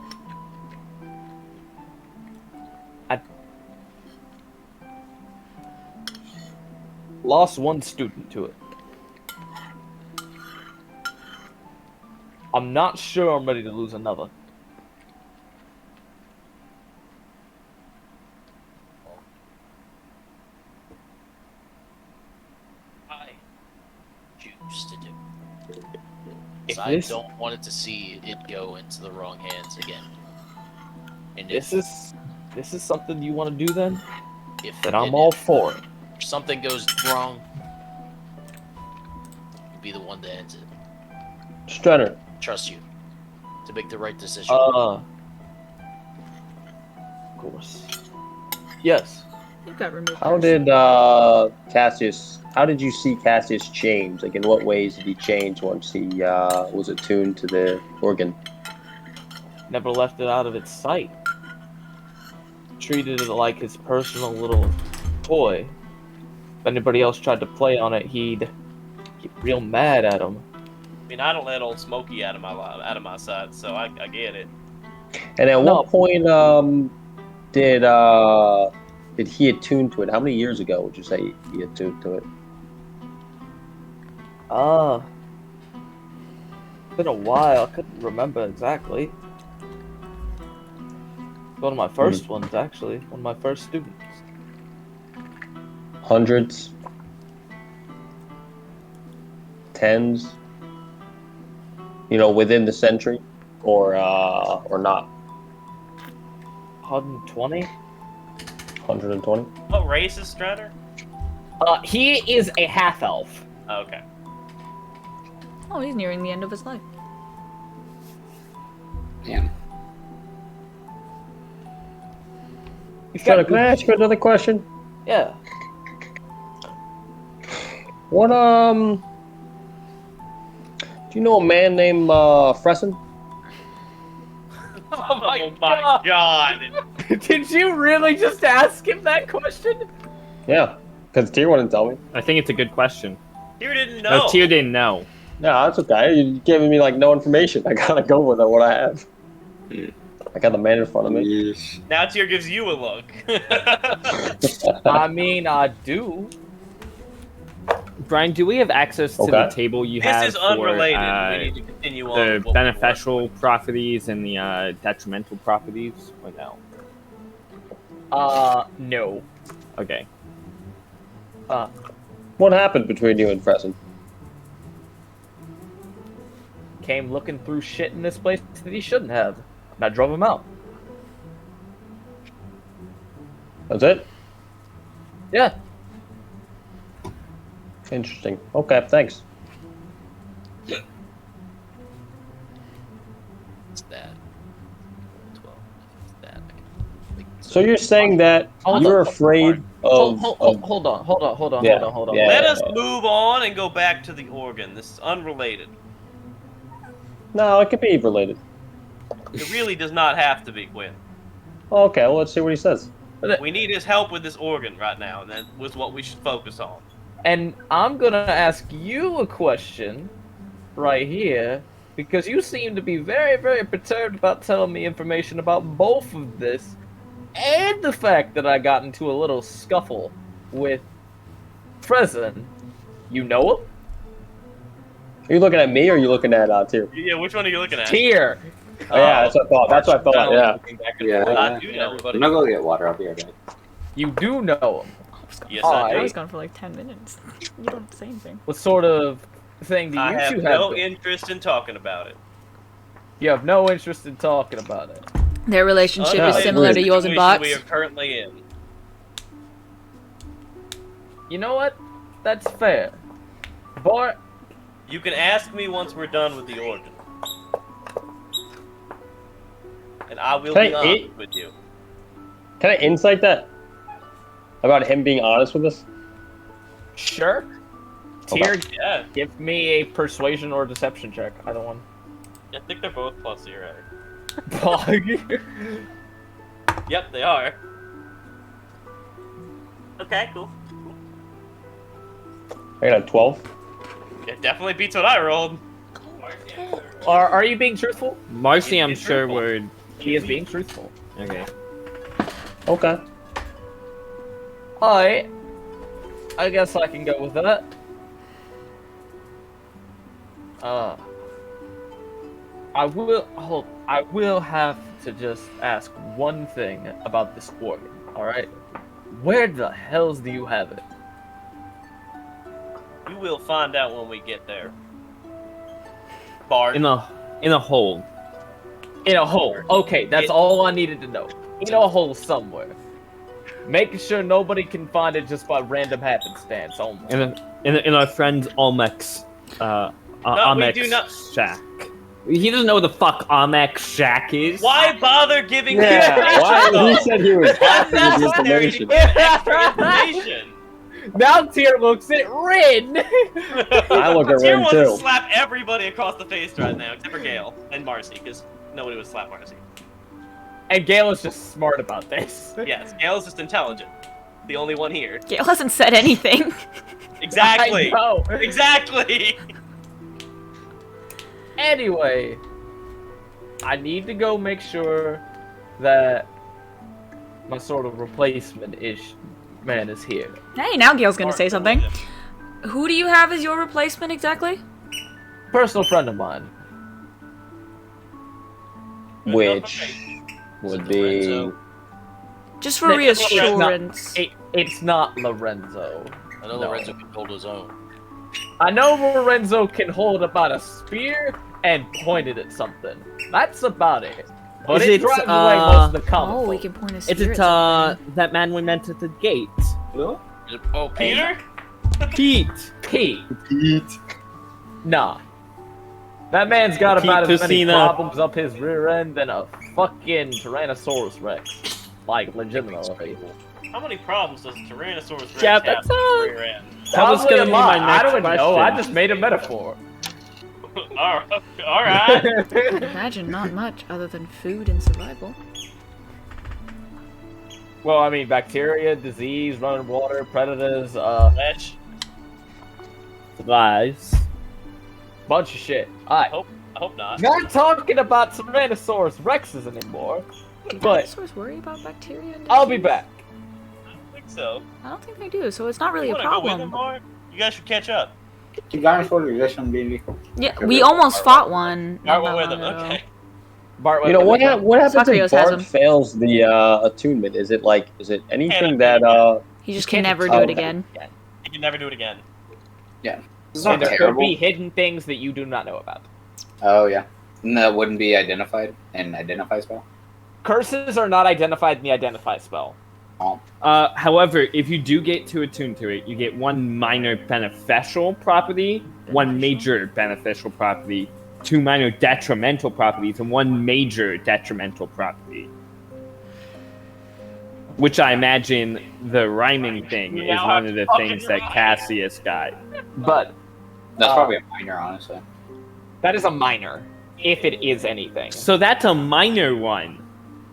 Speaker 4: I lost one student to it. I'm not sure I'm ready to lose another.
Speaker 6: I choose to do.
Speaker 4: If
Speaker 6: I
Speaker 4: this-
Speaker 6: don't want it to see it go into the wrong hands again. And
Speaker 4: This is something you want to do then?
Speaker 6: if
Speaker 4: Then I'm all for it.
Speaker 6: if something goes wrong, you'll be the one that ends it.
Speaker 8: Strunner,
Speaker 6: Trust you to make the right decision.
Speaker 4: Of course. Yes.
Speaker 5: You've got removed.
Speaker 8: how did Cassius? How did you see Cassius change? Like, in what ways did he change once he was attuned to the organ?
Speaker 4: Never left it out of its sight. Treated it like his personal little toy. If anybody else tried to play on it, he'd get real mad at him.
Speaker 3: I mean, I don't let old Smokey out of my sight, so I get it.
Speaker 8: And at
Speaker 4: No.
Speaker 8: what point did he attune to it? How many years ago would you say he attuned to it?
Speaker 4: Been a while. I couldn't remember exactly. One of my first ones, actually. One of my first students.
Speaker 8: Hundreds, tens, within the century, or not?
Speaker 4: 120?
Speaker 8: 120.
Speaker 3: What race is Strider?
Speaker 4: He is a half-elf.
Speaker 3: Oh, okay.
Speaker 5: Oh, he's nearing the end of his life.
Speaker 1: Damn.
Speaker 8: Strunner, can I ask you another question?
Speaker 4: Yeah.
Speaker 8: What do you know a man named Fresson?
Speaker 3: Oh my god!
Speaker 4: Did you really just ask him that question?
Speaker 8: Yeah, because Tyr wouldn't tell me.
Speaker 7: I think it's a good question.
Speaker 3: You didn't know.
Speaker 7: No, Tyr didn't know.
Speaker 8: No, that's okay. You're giving me no information. I gotta go with what I have. I got the man in front of me.
Speaker 3: Now Tyr gives you a look.
Speaker 4: I mean, I do.
Speaker 7: Brian, do we have access to
Speaker 8: Okay.
Speaker 7: the table you have
Speaker 3: This is
Speaker 7: for,
Speaker 3: unrelated. We need to continue on.
Speaker 7: The
Speaker 3: with what we
Speaker 7: beneficial properties and the detrimental properties, or no?
Speaker 4: No.
Speaker 7: Okay.
Speaker 8: What happened between you and Fresson?
Speaker 4: Came looking through shit in this place that he shouldn't have. And I drove him out.
Speaker 8: That's it?
Speaker 4: Yeah.
Speaker 8: Interesting. Okay, thanks.
Speaker 6: It's that. 12. It's that.
Speaker 8: So you're saying that you're afraid of...
Speaker 4: Hold on.
Speaker 8: Yeah, yeah.
Speaker 3: Let us move on and go back to the organ. This is unrelated.
Speaker 8: No, it could be related.
Speaker 3: It really does not have to be, Quinn.
Speaker 8: Okay, well, let's see what he says.
Speaker 3: We need his help with this organ right now, and that was what we should focus on.
Speaker 4: And I'm gonna ask you a question right here, because you seem to be very, very perturbed about telling me information about both of this, and the fact that I got into a little scuffle with Fresson. You know him?
Speaker 8: Are you looking at me or are you looking at Tyr?
Speaker 3: Yeah, which one are you looking at?
Speaker 4: Tyr!
Speaker 8: Oh, yeah, that's what I thought. That's what I thought, yeah.
Speaker 1: Yeah,
Speaker 3: I do know.
Speaker 1: I'm gonna go get water. I'll be right back.
Speaker 4: You do know him.
Speaker 3: Yes, I
Speaker 5: I
Speaker 3: do.
Speaker 5: was gone for like 10 minutes. You don't have to say anything.
Speaker 4: What sort of thing do you
Speaker 3: I have
Speaker 4: two have?
Speaker 3: no interest in talking about it.
Speaker 4: You have no interest in talking about it.
Speaker 5: Their relationship
Speaker 8: Oh,
Speaker 5: is
Speaker 8: yeah.
Speaker 5: similar to yours and
Speaker 3: Situation
Speaker 5: Bot's.
Speaker 3: we are currently in.
Speaker 4: You know what? That's fair. Bart,
Speaker 3: You can ask me once we're done with the organ. And I will
Speaker 8: Can
Speaker 3: be
Speaker 8: I
Speaker 3: honest
Speaker 8: eat?
Speaker 3: with you.
Speaker 8: Can I insight that? About him being honest with us?
Speaker 4: sure.
Speaker 8: Okay.
Speaker 4: Tyr,
Speaker 3: Yeah,
Speaker 4: give me a persuasion or deception check. Either one.
Speaker 3: I think they're both plus 0.
Speaker 4: Bog.
Speaker 3: Yep, they are. Okay, cool.
Speaker 8: I got a 12.
Speaker 3: It definitely beats what I rolled.
Speaker 4: Are you being truthful?
Speaker 7: Marcy, I'm
Speaker 3: It's
Speaker 7: sure
Speaker 3: truthful.
Speaker 7: would.
Speaker 4: He is being truthful.
Speaker 7: Okay.
Speaker 8: Okay.
Speaker 4: Alright. I guess I can go with that. I will have to just ask one thing about this organ, alright? Where the hells do you have it?
Speaker 3: You will find out when we get there. Bard.
Speaker 7: In a hole.
Speaker 4: In a hole. Okay, that's all I needed to know. In a hole somewhere. Making sure nobody can find it just by random happenstance only.
Speaker 7: In our friend Olmec's Olmec's
Speaker 3: do not-
Speaker 7: shack. He doesn't know what the fuck Olmec's shack is.
Speaker 3: Why bother giving
Speaker 8: Yeah,
Speaker 3: me
Speaker 8: why?
Speaker 3: information?
Speaker 8: He said he was happy with the
Speaker 3: Unnecessary to
Speaker 8: information.
Speaker 3: get extra information.
Speaker 4: Now Tyr looks at Rin!
Speaker 8: I look at
Speaker 3: Tyr
Speaker 8: Ren
Speaker 3: wants to
Speaker 8: too.
Speaker 3: slap everybody across the face right now, except for Gale and Marcy, because nobody would slap Marcy.
Speaker 4: And Gale is just smart about this.
Speaker 3: Yes, Gale's just intelligent. The only one here.
Speaker 5: Gale hasn't said anything.
Speaker 3: Exactly.
Speaker 4: I know.
Speaker 3: Exactly.
Speaker 4: Anyway, I need to go make sure that my sort of replacement-ish man is here.
Speaker 5: Hey, now Gale's gonna say something.
Speaker 3: Alright,
Speaker 5: Who do you have as your replacement exactly?
Speaker 4: Personal friend of mine.
Speaker 8: Which would be...
Speaker 5: Just for
Speaker 4: No,
Speaker 5: reassurance.
Speaker 4: It's not Lorenzo.
Speaker 6: I know
Speaker 4: No.
Speaker 6: Lorenzo can hold his own.
Speaker 4: I know Lorenzo can hold about a spear and point it at something. That's about it. But
Speaker 7: Is
Speaker 4: it
Speaker 7: it,
Speaker 4: drives away most of the
Speaker 5: Oh,
Speaker 4: comic
Speaker 5: we
Speaker 4: book.
Speaker 5: can point a
Speaker 7: Is
Speaker 5: spear
Speaker 7: it
Speaker 5: at something.
Speaker 7: that man we met at the gate?
Speaker 6: Oh,
Speaker 3: Peter?
Speaker 7: Pete.
Speaker 4: Pete. Nah. That man's got
Speaker 7: Pete
Speaker 4: about as many
Speaker 7: Cucina.
Speaker 4: problems up his rear end than a fucking Tyrannosaurus Rex. Like, legitimately.
Speaker 3: How many problems does Tyrannosaurus Rex
Speaker 7: Yeah,
Speaker 3: have
Speaker 7: that's
Speaker 3: in his rear end?
Speaker 7: That was
Speaker 4: Probably
Speaker 7: gonna
Speaker 4: a
Speaker 7: be
Speaker 4: lot.
Speaker 7: my
Speaker 4: I
Speaker 7: next
Speaker 4: don't know. I
Speaker 7: question.
Speaker 4: just made a metaphor.
Speaker 3: Alright.
Speaker 5: Imagine not much other than food and survival.
Speaker 4: Well, I mean, bacteria, disease, running water, predators,
Speaker 3: Ledge.
Speaker 7: Lies.
Speaker 4: bunch of shit. Alright.
Speaker 3: I hope not.
Speaker 4: Not talking about Tyrannosaurus Rexes anymore,
Speaker 5: Do
Speaker 4: but
Speaker 5: dinosaurs worry about bacteria and
Speaker 4: I'll be
Speaker 5: disease?
Speaker 4: back.
Speaker 3: I don't think so.
Speaker 5: I don't think they do, so it's not really
Speaker 3: You
Speaker 5: a
Speaker 3: wanna go with
Speaker 5: problem.
Speaker 3: him, Bard? You guys should catch up.
Speaker 1: You guys for the this one, baby.
Speaker 5: Yeah, we almost fought one.
Speaker 3: Bart
Speaker 5: not
Speaker 3: went
Speaker 5: that
Speaker 3: with him.
Speaker 5: long ago.
Speaker 3: Okay.
Speaker 4: Bart,
Speaker 8: You know what? What happens
Speaker 5: Sakrios
Speaker 8: if
Speaker 5: has
Speaker 8: Bart
Speaker 5: him.
Speaker 8: fails the attunement? Is it anything
Speaker 3: Can't
Speaker 8: that
Speaker 5: He just
Speaker 4: can't
Speaker 5: can never
Speaker 8: do
Speaker 5: do
Speaker 8: it
Speaker 5: it again.
Speaker 3: You can never do it again.
Speaker 1: It's not
Speaker 4: And there could
Speaker 1: terrible.
Speaker 4: be hidden things that you do not know about.
Speaker 1: Oh yeah. And that wouldn't be identified in identify spell.
Speaker 4: Curses are not identified in the identify spell.
Speaker 1: Oh.
Speaker 7: However, if you do get to attune to it, you get one minor beneficial property, one major beneficial property, two minor detrimental properties, and one major detrimental property. Which I imagine the rhyming thing is
Speaker 3: Now
Speaker 7: one
Speaker 3: I'm
Speaker 7: of the
Speaker 3: fucking
Speaker 7: things that
Speaker 3: rhyming.
Speaker 7: Cassius got.
Speaker 4: But
Speaker 1: That's probably a minor, honestly.
Speaker 4: that is a minor, if it is anything.
Speaker 7: So that's a minor one.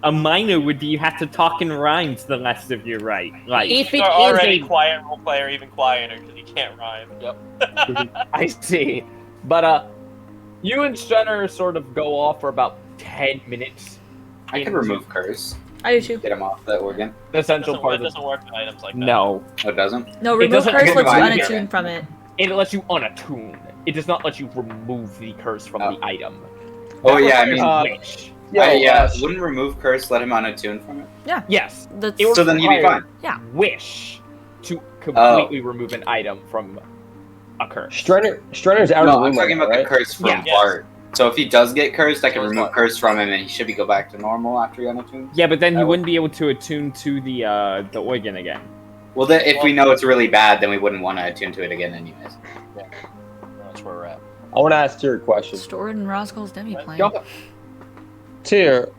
Speaker 7: A minor would be you have to talk in rhymes the rest of your right. Like,
Speaker 4: If it
Speaker 3: You're
Speaker 4: is
Speaker 3: already
Speaker 4: a,
Speaker 3: quiet role player, even quieter because he can't rhyme.
Speaker 4: I see. But you and Strenner sort of go off for about 10 minutes.
Speaker 1: I could remove curse.
Speaker 5: I do too.
Speaker 1: Get him off the organ.
Speaker 4: The essential
Speaker 3: It
Speaker 4: part of
Speaker 3: doesn't work with items like that.
Speaker 4: no.
Speaker 1: Oh, it doesn't?
Speaker 5: No,
Speaker 4: It
Speaker 5: remove
Speaker 4: doesn't-
Speaker 5: curse
Speaker 1: it
Speaker 5: lets you
Speaker 1: doesn't-
Speaker 5: unattune from it.
Speaker 4: It lets you unattune. It does not let you remove the curse from
Speaker 1: Oh.
Speaker 4: the item.
Speaker 1: Oh
Speaker 4: That
Speaker 1: yeah, I
Speaker 4: requires
Speaker 1: mean,
Speaker 4: wish.
Speaker 1: wouldn't remove curse let him unattune from it?
Speaker 4: Yes.
Speaker 5: That's,
Speaker 4: It
Speaker 1: So then he'd be
Speaker 4: requires
Speaker 1: fine.
Speaker 4: Wish to completely remove an item from a curse.
Speaker 8: Strenner's out of
Speaker 1: No,
Speaker 8: the
Speaker 1: I'm
Speaker 8: room
Speaker 1: talking
Speaker 8: right
Speaker 1: about
Speaker 8: now,
Speaker 1: the
Speaker 8: right?
Speaker 1: curse from
Speaker 4: Yeah.
Speaker 1: Bart. So if he does get cursed, I can
Speaker 8: So is
Speaker 1: remove
Speaker 8: Bart.
Speaker 1: curse from him, and he should be go back to normal after he unattunes.
Speaker 7: yeah, but then
Speaker 1: That
Speaker 7: you
Speaker 1: would-
Speaker 7: wouldn't be able to attune to the organ again.
Speaker 1: Well, then, if we know it's really bad, then we wouldn't want to attune to it again, anyways.
Speaker 10: That's where we're at.
Speaker 8: I want to ask Tyr a question.
Speaker 5: stored in Roscoe's demi plane.
Speaker 4: Go.
Speaker 8: Tyr,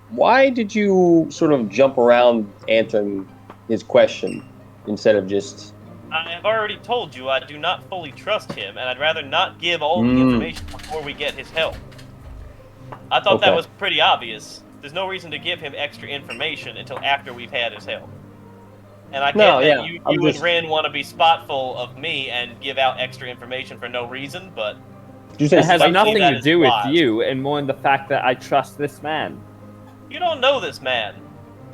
Speaker 8: why did you sort of jump around answering his question instead of just?
Speaker 3: I have already told you I do not fully trust him, and I'd rather not give all the
Speaker 8: Mm.
Speaker 3: information before we get his help. I thought that
Speaker 8: Okay.
Speaker 3: was pretty obvious. There's no reason to give him extra information until after we've had his help. And I
Speaker 8: No,
Speaker 3: get
Speaker 8: yeah,
Speaker 3: that you
Speaker 8: I'm
Speaker 3: and
Speaker 8: just-
Speaker 3: Ren want to be spiteful of me and give out extra information for no reason, but
Speaker 8: Did you say
Speaker 7: It has
Speaker 3: Spiteful,
Speaker 7: nothing
Speaker 3: that
Speaker 7: to
Speaker 3: is
Speaker 7: do with
Speaker 3: wise.
Speaker 7: you, and more in the fact that I trust this man.
Speaker 3: you don't know this man.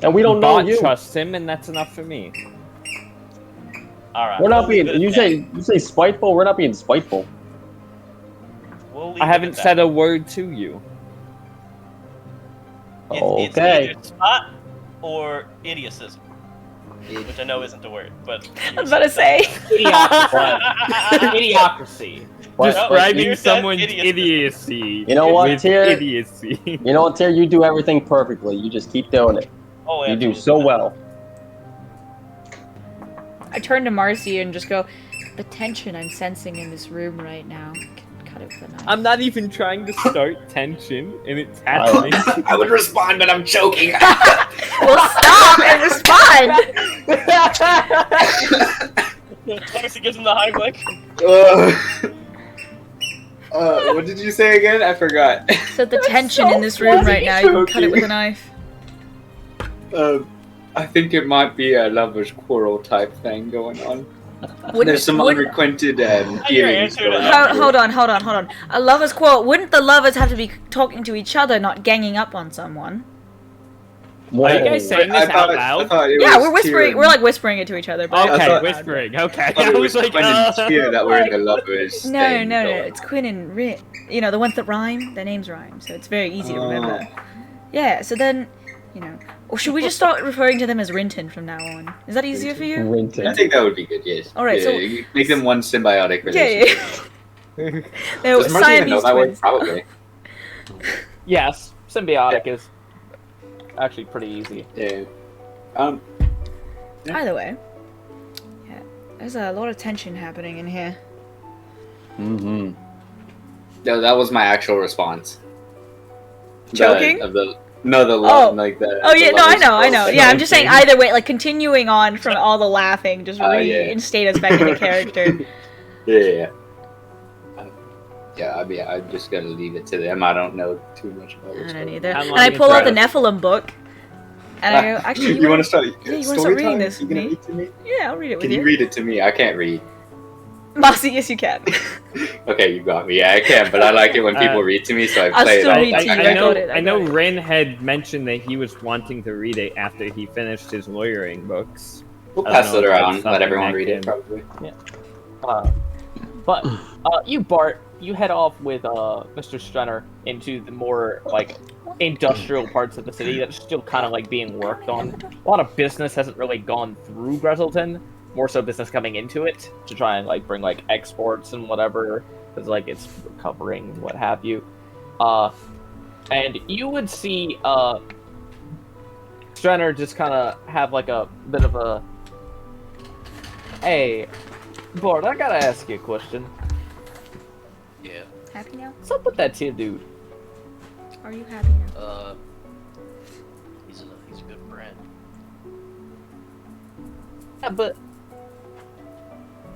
Speaker 8: and we don't know
Speaker 7: Bart
Speaker 8: you.
Speaker 7: trusts him, and that's enough for me.
Speaker 3: Alright.
Speaker 8: We're not
Speaker 3: we'll leave
Speaker 8: being.
Speaker 3: it
Speaker 8: You
Speaker 3: at
Speaker 8: say spiteful. We're not being spiteful.
Speaker 3: that. We'll leave
Speaker 7: I
Speaker 3: it
Speaker 7: haven't
Speaker 3: at that.
Speaker 7: said a word to you.
Speaker 3: It's
Speaker 8: Okay.
Speaker 3: either spot or idiocism, which I know isn't the word, but
Speaker 5: I was about to say.
Speaker 4: Idiocracy.
Speaker 8: But-
Speaker 7: Describing
Speaker 3: you said
Speaker 7: someone's
Speaker 3: idiocy.
Speaker 7: idiocy.
Speaker 8: You know what,
Speaker 7: with
Speaker 8: Tyr?
Speaker 7: idiocy.
Speaker 8: You know what, Tyr? You do everything perfectly. You just keep doing it.
Speaker 3: Oh,
Speaker 8: You do
Speaker 3: absolutely.
Speaker 8: so well.
Speaker 5: I turn to Marcy and just go, the tension I'm sensing in this room right now. Cut it with a knife.
Speaker 7: I'm not even trying to start tension, and it's happening.
Speaker 1: I would respond, but I'm choking.
Speaker 5: Well, stop and respond!
Speaker 3: Darcy gives him the Heimlich.
Speaker 1: What did you say again? I forgot.
Speaker 5: So the tension in this room right now, you can cut it with a knife.
Speaker 1: I think it might be a lover's quarrel type thing going on.
Speaker 5: Wouldn't-
Speaker 1: There's some
Speaker 5: wouldn't-
Speaker 1: unrequited
Speaker 3: Your
Speaker 1: feelings
Speaker 3: answer to
Speaker 1: going
Speaker 3: that.
Speaker 1: on.
Speaker 5: Hold on. A lover's quarrel. Wouldn't the lovers have to be talking to each other, not ganging up on someone?
Speaker 7: Are you guys saying this out
Speaker 1: I
Speaker 7: loud?
Speaker 1: thought it
Speaker 5: Yeah,
Speaker 1: was
Speaker 5: we're whispering.
Speaker 1: Tyrion.
Speaker 5: We're like whispering it to each other. But
Speaker 7: Okay,
Speaker 1: thought-
Speaker 7: whispering. Okay.
Speaker 1: I thought
Speaker 7: I
Speaker 1: it
Speaker 7: was like,
Speaker 1: Quinn and Tyr that were in the lovers.
Speaker 5: no,
Speaker 1: thing
Speaker 5: no,
Speaker 1: going
Speaker 5: it's Quinn and Rit. You know, the ones that rhyme. Their names rhyme, so it's very easy to
Speaker 1: Oh.
Speaker 5: remember. Yeah. So then, you know, or should we just start referring to them as Rinton from now on? Is that easier for you?
Speaker 1: I
Speaker 8: Rinton.
Speaker 1: think that would be good, yes.
Speaker 5: All right,
Speaker 1: Yeah,
Speaker 5: so-
Speaker 1: you make them one symbiotic
Speaker 5: Yeah.
Speaker 1: relationship.
Speaker 5: No,
Speaker 1: Does Marcy even know
Speaker 5: Siamese
Speaker 1: that word?
Speaker 5: twins.
Speaker 1: Probably.
Speaker 4: Yes, symbiotic is actually pretty easy.
Speaker 1: Yeah.
Speaker 5: Either way, yeah, there's a lot of tension happening in here.
Speaker 8: Mm-hmm.
Speaker 1: No, that was my actual response.
Speaker 5: Joking?
Speaker 1: The
Speaker 5: Oh.
Speaker 1: like the.
Speaker 5: Oh
Speaker 1: the
Speaker 5: yeah, no,
Speaker 1: lovers
Speaker 5: I know.
Speaker 1: quarrel
Speaker 5: Yeah, I'm
Speaker 1: thing.
Speaker 5: just saying. Either way, like continuing on from all the laughing, just
Speaker 1: Yeah.
Speaker 5: reinstate us back into character.
Speaker 1: Yeah. Yeah, I mean, I just gotta leave it to them. I don't know too much about
Speaker 5: I
Speaker 1: it.
Speaker 5: don't either.
Speaker 7: How
Speaker 5: And
Speaker 7: long
Speaker 5: I
Speaker 7: you
Speaker 5: pull out the
Speaker 1: try
Speaker 5: Nephilim book, and I go, actually,
Speaker 1: you want to start?
Speaker 5: yeah, you wanna
Speaker 1: story
Speaker 5: start reading
Speaker 1: time?
Speaker 5: this
Speaker 1: You
Speaker 5: with
Speaker 1: gonna
Speaker 5: me?
Speaker 1: read to me?
Speaker 5: Yeah, I'll read it with
Speaker 1: Can you
Speaker 5: you.
Speaker 1: read it to me? I can't read.
Speaker 5: Marcy, yes, you can.
Speaker 1: Okay, you got me. Yeah, I can, but I like it when people read to me, so I
Speaker 5: I'll
Speaker 1: play it
Speaker 5: still
Speaker 1: all
Speaker 5: read
Speaker 1: the
Speaker 5: to you.
Speaker 1: time.
Speaker 5: I got it, I
Speaker 7: I know
Speaker 5: got it.
Speaker 7: Ren had mentioned that he was wanting to read it after he finished his lawyering books.
Speaker 1: We'll
Speaker 7: I don't
Speaker 1: pass
Speaker 7: know
Speaker 1: it
Speaker 7: if that's
Speaker 1: around. Let
Speaker 7: something
Speaker 1: everyone
Speaker 7: that
Speaker 1: read it,
Speaker 7: can-
Speaker 1: probably.
Speaker 4: Uh, But you, Bart, you head off with Mr. Strenner into the more like industrial parts of the city that's still kind of like being worked on. A lot of business hasn't really gone through Greselton. More so business coming into it to try and like bring like exports and whatever, because like it's recovering and what have you. And you would see Strenner just kind of have like a bit of a, hey, Bart, I gotta ask you a question.
Speaker 2: Yeah.
Speaker 5: Happy now?
Speaker 4: What's up with that Tim dude?
Speaker 5: Are you happy now?
Speaker 2: He's a good friend.
Speaker 4: Yeah, but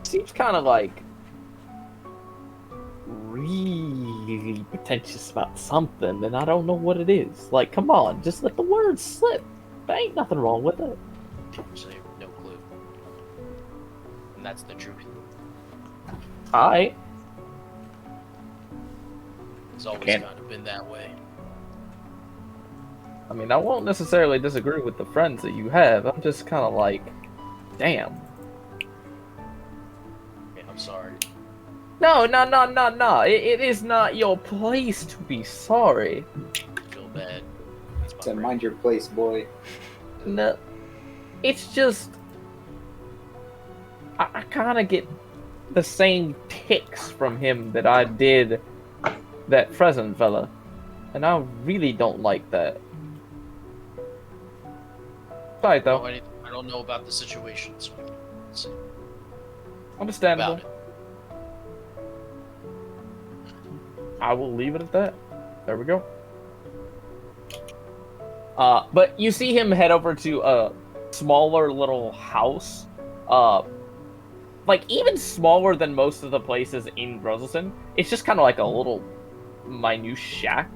Speaker 4: seems kind of like really pretentious about something, and I don't know what it is. Like, come on, just let the words slip. There ain't nothing wrong with it.
Speaker 2: Say no clue. And that's the truth.
Speaker 4: Alright.
Speaker 2: It's always
Speaker 4: Can't-
Speaker 2: kind of been that way.
Speaker 4: I mean, I won't necessarily disagree with the friends that you have. I'm just kind of like, damn.
Speaker 2: Yeah, I'm sorry.
Speaker 4: No. It is not your place to be sorry.
Speaker 2: I feel bad. It's my
Speaker 1: So
Speaker 2: friend.
Speaker 1: mind your place, boy.
Speaker 4: No. It's just... I kind of get the same ticks from him that I did that Fresno fella. And I really don't like that. Sorry, though.
Speaker 2: I don't know about the situation, so let's see
Speaker 4: Understandable.
Speaker 2: about it.
Speaker 4: I will leave it at that. There we go. But you see him head over to a smaller little house. Like, even smaller than most of the places in Greselton. It's just kind of like a little minute shack.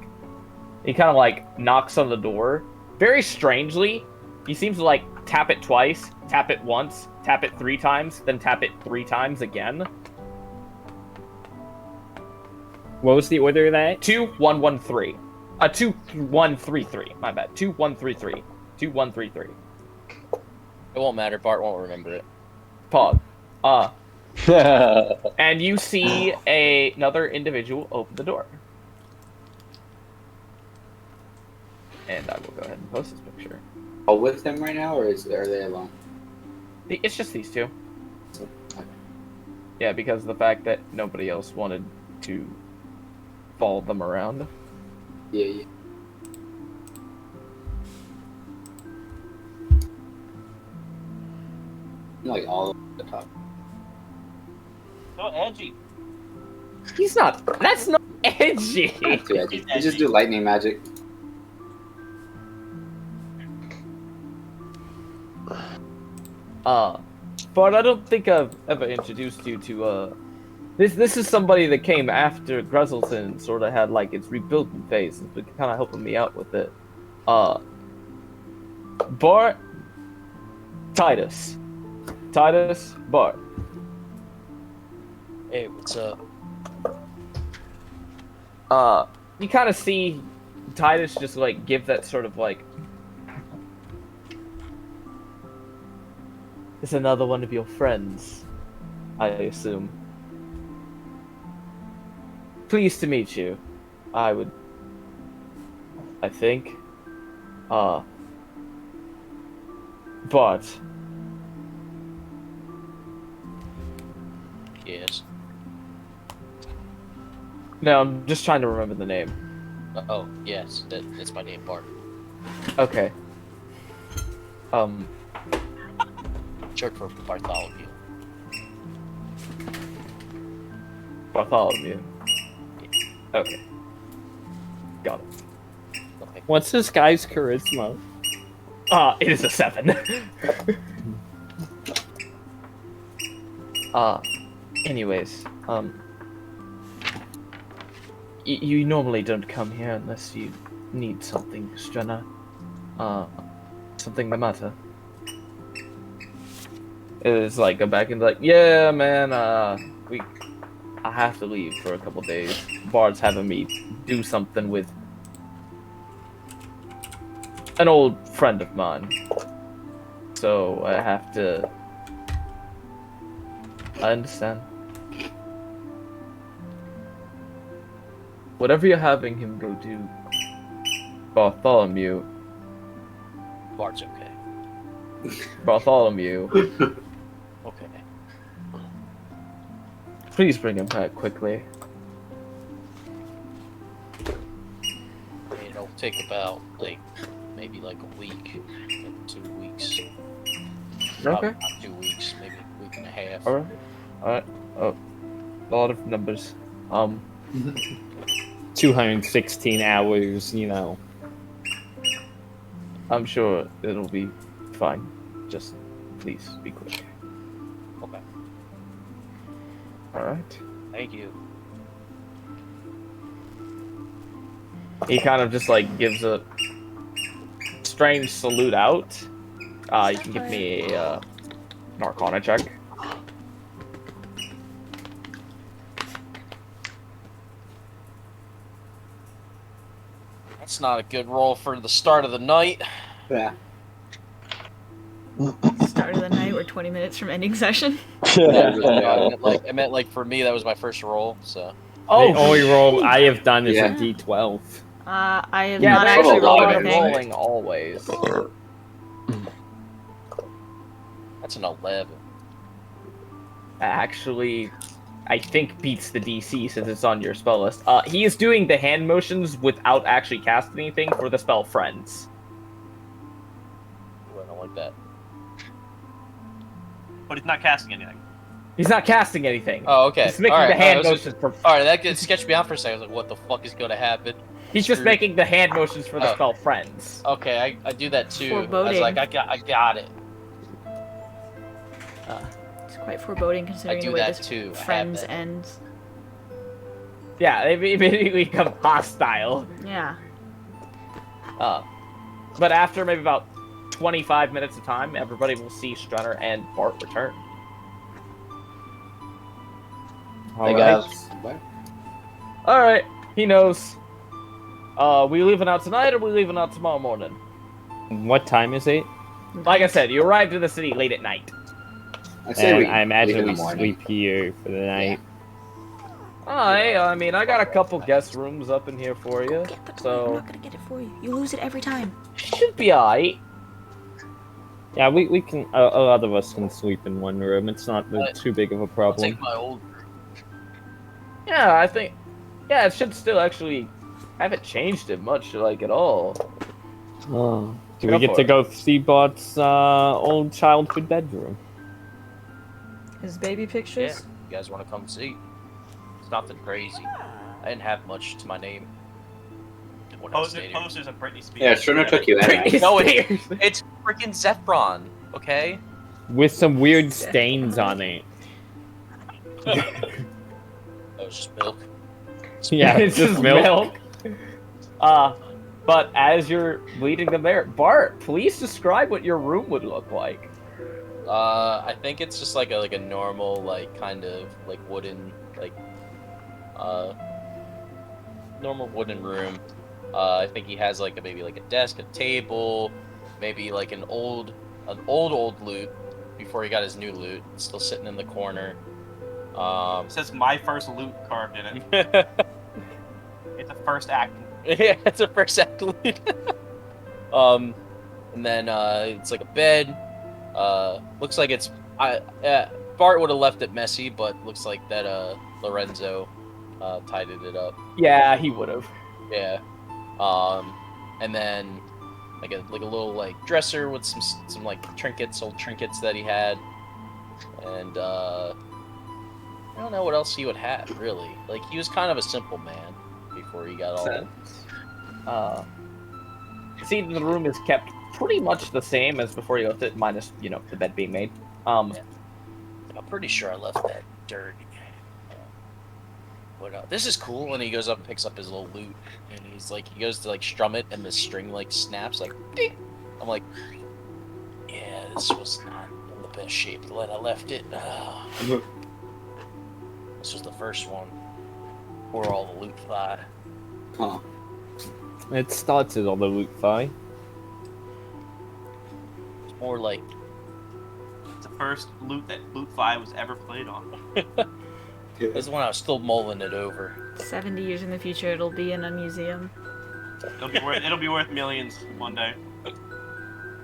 Speaker 4: He kind of, like, knocks on the door. Very strangely, he seems to, like, tap it twice, tap it once, tap it 3 times, then tap it 3 times again.
Speaker 7: What was the order of that?
Speaker 4: 2113. 2133. My bad. 2133. 2133.
Speaker 10: It won't matter. Bart won't remember it.
Speaker 4: Pog. And you see another individual open the door. And I will go ahead and post this picture.
Speaker 1: All with him right now, or are they alone?
Speaker 4: It's just these two. Yeah, because of the fact that nobody else wanted to follow them around.
Speaker 1: Yeah. Like all of the top.
Speaker 3: So edgy.
Speaker 4: He's not. That's not edgy.
Speaker 1: Not too edgy. You just do lightning magic.
Speaker 4: But I don't think I've ever introduced you to this is somebody that came after Greselton sort of had like its rebuilding phase, and been kind of helping me out with it. Bart, Titus, Bart.
Speaker 2: Hey, what's up?
Speaker 4: You kind of see Titus just like give that sort of like, it's another one of your friends, I assume. Pleased to meet you. I think. Bart.
Speaker 2: Yes.
Speaker 4: No, I'm just trying to remember the name.
Speaker 2: Oh, yes. That's my name, Bart.
Speaker 4: Okay.
Speaker 2: Short for Bartholomew.
Speaker 4: Bartholomew. Okay. Got it.
Speaker 2: Okay.
Speaker 7: What's this guy's charisma?
Speaker 4: It is a 7. Anyways, you normally don't come here unless you need something, Strenner. Something the matter. It's like go back and like, yeah, man, I have to leave for a couple days. Bart's having me do something with an old friend of mine. So I have to... I understand. whatever you're having him go do, Bartholomew,
Speaker 2: Bart's okay.
Speaker 4: Bartholomew,
Speaker 2: Okay.
Speaker 4: please bring him back quickly.
Speaker 2: I mean, it'll take about like maybe like a week, like 2 weeks.
Speaker 4: Okay.
Speaker 2: Not 2 weeks, maybe a week and a half.
Speaker 4: Alright. Oh, a lot of numbers.
Speaker 7: 216 hours, you know.
Speaker 4: I'm sure it'll be fine. Just please be quick.
Speaker 2: Okay.
Speaker 4: Alright.
Speaker 2: Thank you.
Speaker 4: He kind of just like gives a strange salute out. You can give me a Arcana check.
Speaker 2: That's not a good roll for the start of the night.
Speaker 1: Yeah.
Speaker 5: Start of the night. We're 20 minutes from ending session.
Speaker 2: I meant like for me that was my first roll, so.
Speaker 7: Oh, the only roll I have done is a D12.
Speaker 5: I have
Speaker 4: Yeah,
Speaker 5: not
Speaker 4: that's
Speaker 5: actually
Speaker 4: a
Speaker 5: rolled
Speaker 4: lot of
Speaker 5: anything.
Speaker 4: rolling always.
Speaker 2: That's an 11.
Speaker 4: Actually, I think beats the DC since it's on your spell list. He is doing the hand motions without actually casting anything for the spell Friends.
Speaker 2: Ooh, I don't like that.
Speaker 3: But he's not casting anything.
Speaker 4: He's not casting anything.
Speaker 2: Oh, okay.
Speaker 4: He's making
Speaker 2: All right,
Speaker 4: the hand
Speaker 2: I was
Speaker 4: motions for.
Speaker 2: Alright, that could sketch me out for a second. I was like, what the fuck is going to happen?
Speaker 4: He's just
Speaker 2: Screwed.
Speaker 4: making the hand motions for the spell Friends.
Speaker 2: Okay, I do that too. I was
Speaker 5: Foreboding.
Speaker 2: like, I got it.
Speaker 5: It's quite foreboding
Speaker 2: I
Speaker 5: considering
Speaker 2: do
Speaker 5: the way
Speaker 2: that
Speaker 5: this
Speaker 2: too. I have
Speaker 5: Friends
Speaker 2: that.
Speaker 5: ends.
Speaker 4: Yeah, they immediately become hostile.
Speaker 5: Yeah.
Speaker 4: But after maybe about 25 minutes of time, everybody will see Strunner and Bart return.
Speaker 1: Hey
Speaker 7: Alright.
Speaker 1: guys.
Speaker 4: Alright, he knows. We leaving out tonight or we leaving out tomorrow morning?
Speaker 7: What time is it?
Speaker 4: Like I said, you arrived in the city late at night.
Speaker 1: I say
Speaker 7: And
Speaker 1: we
Speaker 7: I imagine
Speaker 1: leave in
Speaker 7: we
Speaker 1: the morning.
Speaker 7: sleep here for the night.
Speaker 4: I mean, I got a couple guest rooms up in here for you,
Speaker 5: Get the I'm
Speaker 4: so
Speaker 5: not gonna get it for you. You lose it every time.
Speaker 4: should be alright.
Speaker 7: Yeah, we can. A lot of us can sleep in one room. It's not too big of a
Speaker 2: I'll
Speaker 7: problem.
Speaker 2: take my old room.
Speaker 4: Yeah, I think. Yeah, it should still actually. Haven't changed it much, like at all.
Speaker 7: Oh. Do
Speaker 4: Go
Speaker 7: we get
Speaker 4: for
Speaker 7: to
Speaker 4: it.
Speaker 7: go see Bart's old childhood bedroom?
Speaker 5: His baby
Speaker 2: Yeah,
Speaker 5: pictures.
Speaker 2: you guys want to come see? It's nothing crazy. I didn't have much to my name. When I was
Speaker 3: Posters,
Speaker 2: staying here.
Speaker 3: posters of Britney Spears.
Speaker 1: Yeah, Strunner took you in.
Speaker 2: No, it's freaking Zephron, okay?
Speaker 7: With some weird stains on it.
Speaker 2: That was just milk.
Speaker 7: Yeah,
Speaker 4: it's just milk. But as you're leading them there, Bart, please describe what your room would look like.
Speaker 2: I think it's just like a normal kind of wooden normal wooden room. I think he has maybe a desk, a table, maybe an old loot before he got his new loot, still sitting in the corner.
Speaker 3: It says my first loot carved in it. It's a first act.
Speaker 2: Yeah, it's a first act loot. And then it's a bed. Looks like it's Bart would have left it messy, but looks like that Lorenzo tidied it up.
Speaker 4: Yeah, he would have.
Speaker 2: Yeah. And then a little dresser with some trinkets, old trinkets that he had, and I don't know what else he would have really. He was kind of a simple man before he got all.
Speaker 4: See, the room is kept pretty much the same as before you left it, minus the bed being made.
Speaker 2: I'm pretty sure I left that dirty. But this is cool. And he goes up and picks up his little loot, and he's he goes to strum it, and the string snaps ding. I'm like, yeah, this was not in the best shape that I left it. This was the first one. Where all the loot fly.
Speaker 1: Huh.
Speaker 7: It starts as all the loot fi.
Speaker 2: It's more
Speaker 3: It's the first loot that Loot 5 was ever played on.
Speaker 6: This is when I was still mulling it over.
Speaker 5: 70 years in the future, it'll be in a museum.
Speaker 3: It'll be worth millions one day.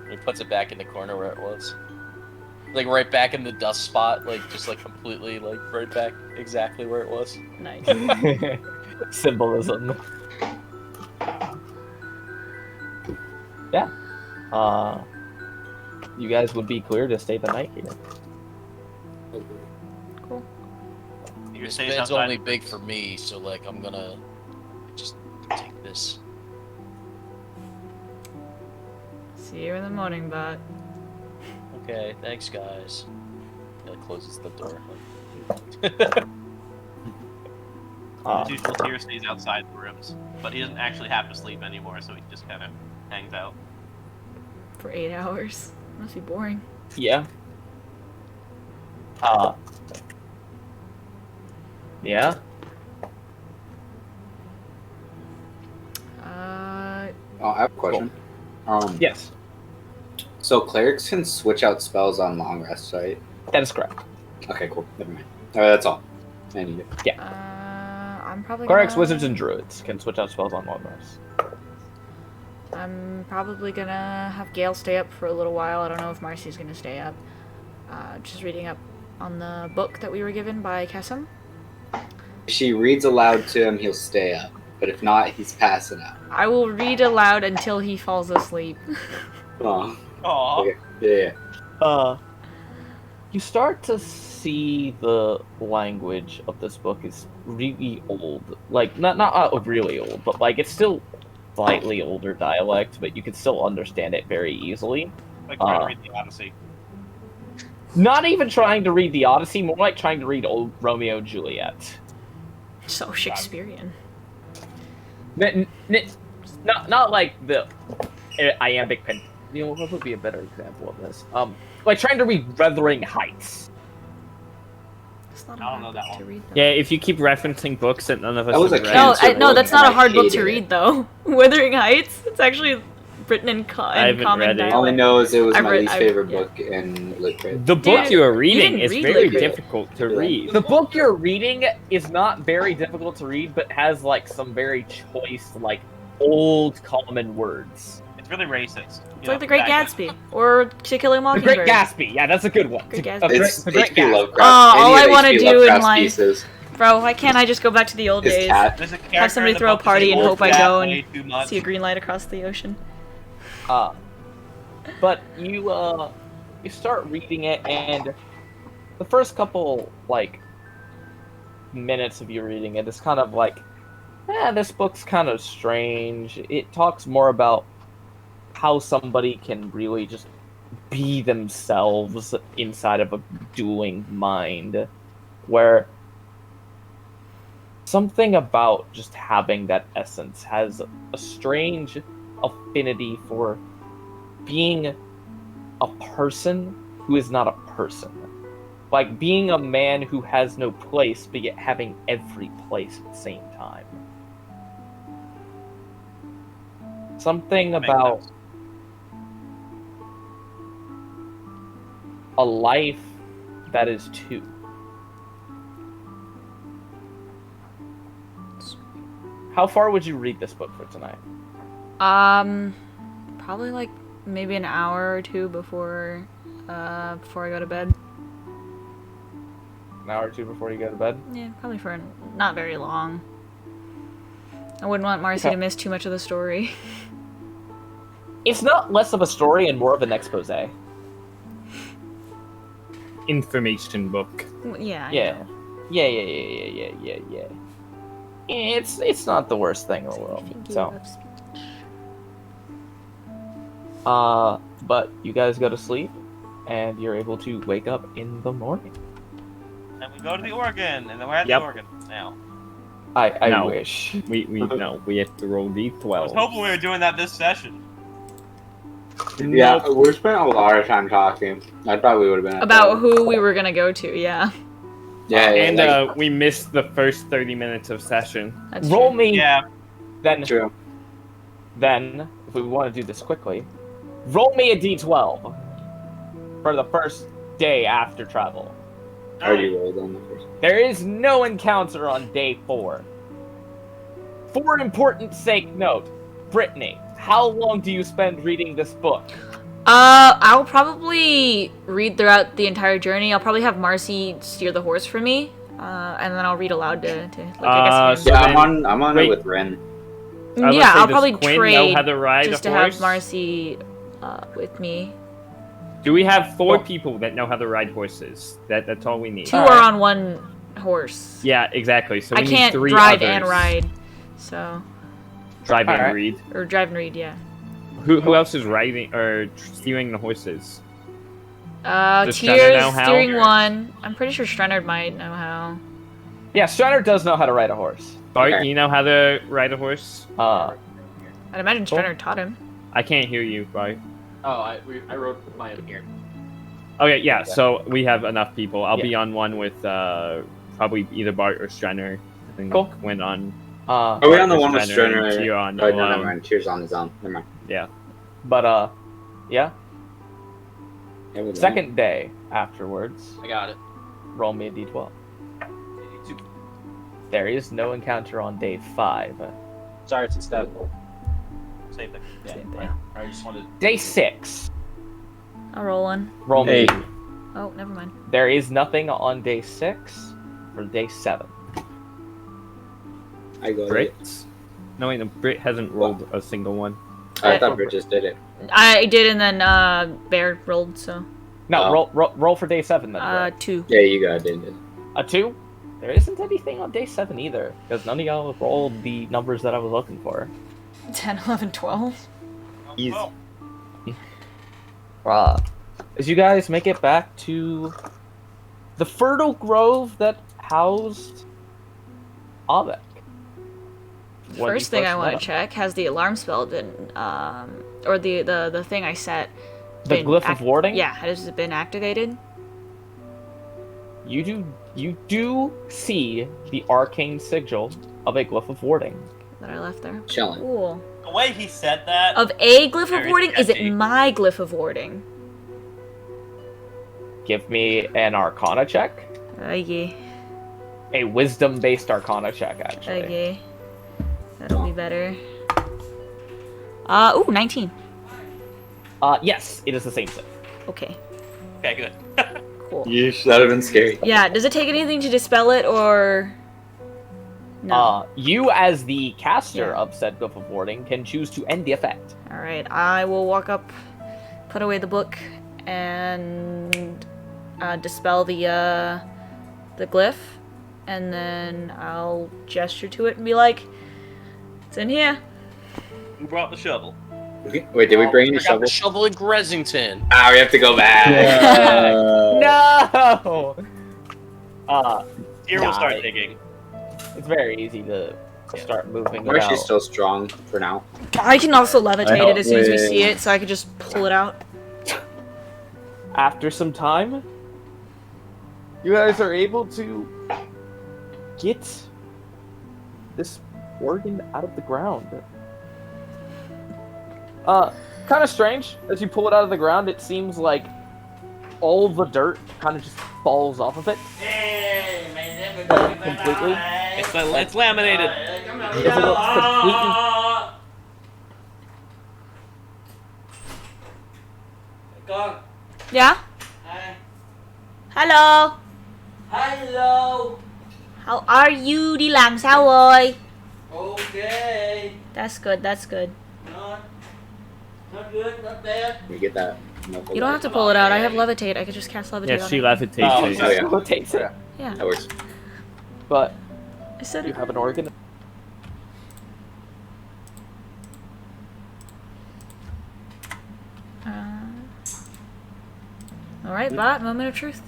Speaker 6: He puts it back in the corner where it was. Like right back in the dust spot, like just like completely like right back exactly where it was.
Speaker 5: Nice.
Speaker 4: Symbolism. Yeah. You guys would be clear to stay the night here.
Speaker 5: Cool.
Speaker 3: You
Speaker 6: This
Speaker 3: stay
Speaker 6: bed's
Speaker 3: outside.
Speaker 6: only big for me, so like I'm gonna just take this.
Speaker 5: See you in the morning, Bot.
Speaker 6: Okay, thanks guys. He like closes the door.
Speaker 4: Uh,
Speaker 3: As usual, Tyr stays outside the rooms, but he doesn't actually have to sleep anymore, so he just kind of hangs out.
Speaker 5: For 8 hours. Must be boring.
Speaker 4: yeah. Yeah.
Speaker 1: Oh, I have a question.
Speaker 4: Yes,
Speaker 1: So clerics can switch out spells on long rest, right?
Speaker 4: that is correct.
Speaker 1: Okay, cool. Never mind. That's all. I need it.
Speaker 5: I'm probably
Speaker 4: Clerics,
Speaker 5: gonna...
Speaker 4: wizards, and druids can switch out spells on long rests.
Speaker 5: I'm probably gonna have Gale stay up for a little while. I don't know if Marcy's gonna stay up. Just reading up on the book that we were given by Kessim.
Speaker 1: If she reads aloud to him, he'll stay up. But if not, he's passing out.
Speaker 5: I will read aloud until he falls asleep.
Speaker 1: Oh.
Speaker 3: Aww.
Speaker 1: Okay. Yeah.
Speaker 4: You start to see the language of this book is really old. Like, not really old, but like it's still slightly older dialect, but you can still understand it very easily.
Speaker 3: Like trying to read the Odyssey.
Speaker 4: Not even trying to read the Odyssey, more like trying to read old Romeo and Juliet.
Speaker 5: So Shakespearean.
Speaker 4: Not like the iambic pentameter. You know, what would be a better example of this? Like trying to read Wuthering Heights.
Speaker 5: It's not
Speaker 3: I don't know
Speaker 5: hard
Speaker 3: that
Speaker 5: book
Speaker 3: one.
Speaker 5: to read, though.
Speaker 9: Yeah, if you keep referencing books that none of us
Speaker 1: That was
Speaker 9: have
Speaker 1: a
Speaker 9: read.
Speaker 5: No,
Speaker 1: cancer
Speaker 5: no, that's not a
Speaker 1: book,
Speaker 5: hard
Speaker 1: and I
Speaker 5: book to
Speaker 1: hated
Speaker 5: read,
Speaker 1: it.
Speaker 5: though. Wuthering Heights? It's actually written in,
Speaker 9: I haven't
Speaker 5: common
Speaker 9: read it.
Speaker 5: dialect.
Speaker 1: All I know is it was
Speaker 5: I've
Speaker 1: my
Speaker 5: read-
Speaker 1: least
Speaker 5: I've-
Speaker 1: favorite
Speaker 5: yeah.
Speaker 1: book in Lit.
Speaker 9: The book
Speaker 5: Dude,
Speaker 9: you are
Speaker 5: you
Speaker 9: reading
Speaker 5: didn't
Speaker 9: is
Speaker 5: read
Speaker 9: very
Speaker 5: Lit.
Speaker 9: difficult to
Speaker 1: Yeah.
Speaker 9: read.
Speaker 4: The book you're reading is not very difficult to read, but has like some very choice, like old common words.
Speaker 3: It's really racist.
Speaker 5: It's like The Great Gatsby, or To Kill a
Speaker 4: The
Speaker 5: Mockingbird.
Speaker 4: Great Gatsby, yeah, that's a good one.
Speaker 5: Great Gatsby.
Speaker 1: It's
Speaker 4: The Great
Speaker 1: H.P.
Speaker 4: Gatsby.
Speaker 1: Lovecraft.
Speaker 5: Oh, all
Speaker 1: Any
Speaker 5: I
Speaker 1: of
Speaker 5: wanna
Speaker 1: H.P.
Speaker 5: do in
Speaker 1: Lovecraft's
Speaker 5: life-
Speaker 1: pieces.
Speaker 5: Bro, why can't I just go back to the old
Speaker 1: His
Speaker 5: days?
Speaker 1: cat.
Speaker 3: There's a character
Speaker 5: Have somebody
Speaker 3: in the
Speaker 5: throw a
Speaker 3: book
Speaker 5: party
Speaker 3: that's
Speaker 5: and
Speaker 3: old
Speaker 5: hope I
Speaker 3: cat
Speaker 5: go
Speaker 3: way
Speaker 5: and
Speaker 3: too much.
Speaker 5: see a green light across the ocean.
Speaker 4: But you start reading it, and the first couple like minutes of you reading it is kind of like, this book's kind of strange. It talks more about how somebody can really just be themselves inside of a dueling mind, where something about just having that essence has a strange affinity for being a person who is not a person. Like being a man who has no place, but yet having every place at the same time. Something
Speaker 3: Makes
Speaker 4: about
Speaker 3: sense.
Speaker 4: a life that is two. How far would you read this book for tonight?
Speaker 5: Probably like maybe an hour or two before I go to bed.
Speaker 4: An hour or two before you go to bed?
Speaker 5: Yeah, probably for not very long. I wouldn't want Marcy
Speaker 4: Okay.
Speaker 5: to miss too much of the story.
Speaker 4: It's not less of a story and more of an expose.
Speaker 9: Information book.
Speaker 5: Yeah. I
Speaker 4: Yeah.
Speaker 5: know.
Speaker 4: Yeah. It's not the worst thing in the world.
Speaker 5: Figure
Speaker 4: So,
Speaker 5: of speech.
Speaker 4: but you guys go to sleep, and you're able to wake up in the morning.
Speaker 3: And we go to the organ, and then we're at
Speaker 9: Yep.
Speaker 3: the organ now.
Speaker 4: I
Speaker 9: No.
Speaker 4: wish.
Speaker 9: We no, we have to roll
Speaker 3: I was
Speaker 9: d12.
Speaker 3: hoping we were doing that this session.
Speaker 1: Yeah, we spent a lot of time talking. I probably would have been
Speaker 5: About who we were gonna go to, yeah.
Speaker 1: Yeah,
Speaker 9: And
Speaker 1: like,
Speaker 9: we missed the first 30 minutes of session.
Speaker 5: That's
Speaker 4: Roll
Speaker 5: true.
Speaker 4: me.
Speaker 3: Yeah,
Speaker 4: Then,
Speaker 1: true.
Speaker 4: if we want to do this quickly, roll me a d12 for the first day after travel.
Speaker 1: I already rolled on the first.
Speaker 4: There is no encounter on day 4. For important sake note, Brittany, how long do you spend reading this book?
Speaker 5: I'll probably read throughout the entire journey. I'll probably have Marcy steer the horse for me, and then I'll read aloud to I guess.
Speaker 1: Yeah, I'm on it with Ren.
Speaker 5: Yeah, I'll probably
Speaker 7: Quinn
Speaker 5: trade
Speaker 7: know how to ride
Speaker 5: just
Speaker 7: a
Speaker 5: to
Speaker 7: horse?
Speaker 5: have Marcy with me.
Speaker 7: Do we have 4 people that know how to ride horses? That's all we need.
Speaker 5: 2 are on one horse.
Speaker 7: Yeah, exactly. So we
Speaker 5: I
Speaker 7: need
Speaker 5: can't
Speaker 7: 3
Speaker 5: drive
Speaker 7: others.
Speaker 5: and ride, so
Speaker 7: Drive and
Speaker 4: Alright.
Speaker 7: read.
Speaker 5: or drive and read, yeah.
Speaker 7: Who else is riding or steering the horses? Does Strenner
Speaker 5: Tears
Speaker 7: know how?
Speaker 5: steering one. I'm pretty sure Strenner might know how.
Speaker 4: Yeah, Striner does know how to ride a horse.
Speaker 7: Bart,
Speaker 1: Okay.
Speaker 7: you know how to ride a horse?
Speaker 5: I'd imagine
Speaker 4: Cool.
Speaker 5: Strenner taught him.
Speaker 7: I can't hear you, Bart.
Speaker 11: Oh, I wrote mine here.
Speaker 7: Okay, yeah, so we have enough people. I'll
Speaker 4: Yeah.
Speaker 7: be on one with probably either Bart or Strenner. I think
Speaker 4: Cool.
Speaker 7: Went on.
Speaker 1: Are we on the one with
Speaker 7: Strenner and
Speaker 1: Strenner?
Speaker 7: Tier on
Speaker 1: Oh, no,
Speaker 7: alone.
Speaker 1: never mind. Tears on his own. Never mind.
Speaker 4: But yeah.
Speaker 1: Yeah, we're done.
Speaker 4: Second day afterwards,
Speaker 11: I got it.
Speaker 4: roll me a d12. There is no encounter on day 5.
Speaker 8: Sorry, it's instead.
Speaker 3: Same thing.
Speaker 4: Same thing.
Speaker 11: I just wanted.
Speaker 4: Day 6,
Speaker 5: I'll roll one.
Speaker 4: roll me.
Speaker 8: 8.
Speaker 5: Oh, never mind.
Speaker 4: There is nothing on day 6 for day 7.
Speaker 1: I go.
Speaker 7: Brit? No, wait, no, Brit hasn't rolled a single one.
Speaker 1: I thought Brit just did it.
Speaker 5: I did, and then Bear rolled, so
Speaker 4: No,
Speaker 1: Oh.
Speaker 4: roll for day 7 then. Brett.
Speaker 5: 2.
Speaker 1: Yeah, you got it. Didn't it?
Speaker 4: A 2? There isn't anything on day 7 either, because none of y'all rolled the numbers that I was looking for.
Speaker 5: 10, 11, 12.
Speaker 7: Easy.
Speaker 4: As you guys make it back to the fertile grove that housed Avek.
Speaker 5: First thing I want to check, has the alarm spell been, or the thing I set,
Speaker 4: The
Speaker 5: been
Speaker 4: glyph of warding?
Speaker 5: Yeah, has it been activated?
Speaker 4: You do see the arcane sigil of a glyph of warding.
Speaker 5: That I left there.
Speaker 1: Chilling.
Speaker 5: Cool.
Speaker 3: The way he said that.
Speaker 5: Of a glyph of
Speaker 3: Very
Speaker 5: warding? Is it
Speaker 3: sketchy.
Speaker 5: my glyph of warding?
Speaker 4: Give me an arcana check.
Speaker 5: Okay.
Speaker 4: A wisdom-based arcana check, actually.
Speaker 5: Okay. That'll be better. Ooh, 19.
Speaker 4: Yes, it is the same thing.
Speaker 5: Okay,
Speaker 3: Okay, good.
Speaker 5: cool.
Speaker 1: Yeesh, that would have been scary.
Speaker 5: Yeah, does it take anything to dispel it, or... No.
Speaker 4: You, as the caster
Speaker 5: Yeah.
Speaker 4: of said glyph of warding, can choose to end the effect.
Speaker 5: Alright, I will walk up, put away the book, and dispel the glyph, and then I'll gesture to it and be like, it's in here.
Speaker 3: Who brought the shovel?
Speaker 1: Okay. Wait, did we bring any
Speaker 10: I got the
Speaker 1: shovel?
Speaker 10: shovel in Gressington.
Speaker 1: Ah, we have to go back.
Speaker 4: No!
Speaker 3: Here we'll start
Speaker 4: Nah.
Speaker 3: digging.
Speaker 4: It's very easy to start moving
Speaker 1: We're
Speaker 4: about.
Speaker 1: actually still strong for now.
Speaker 5: I can also levitate it as soon as we
Speaker 1: Wait.
Speaker 5: see it, so I could just pull it out.
Speaker 4: After some time, you guys are able to get this organ out of the ground. Kind of strange. As you pull it out of the ground, it seems like all the dirt kind of just falls off of it. Like, completely.
Speaker 3: It's laminated.
Speaker 4: It looks completely.
Speaker 5: Yeah? Hello?
Speaker 12: Hello.
Speaker 5: How are you? Đi làm sao rồi?
Speaker 12: Okay.
Speaker 5: That's good, that's good.
Speaker 12: Not good, not bad.
Speaker 1: We get that.
Speaker 5: You don't have to pull it out. I have levitate. I could just cast levitate
Speaker 7: Yeah,
Speaker 5: on
Speaker 7: she
Speaker 5: it.
Speaker 7: levitates.
Speaker 1: Oh,
Speaker 7: it.
Speaker 1: yeah.
Speaker 4: Rotates it.
Speaker 5: Yeah.
Speaker 1: That works.
Speaker 4: But
Speaker 5: I said
Speaker 4: you
Speaker 5: it.
Speaker 4: have an organ.
Speaker 5: Alright, bot, moment of truth.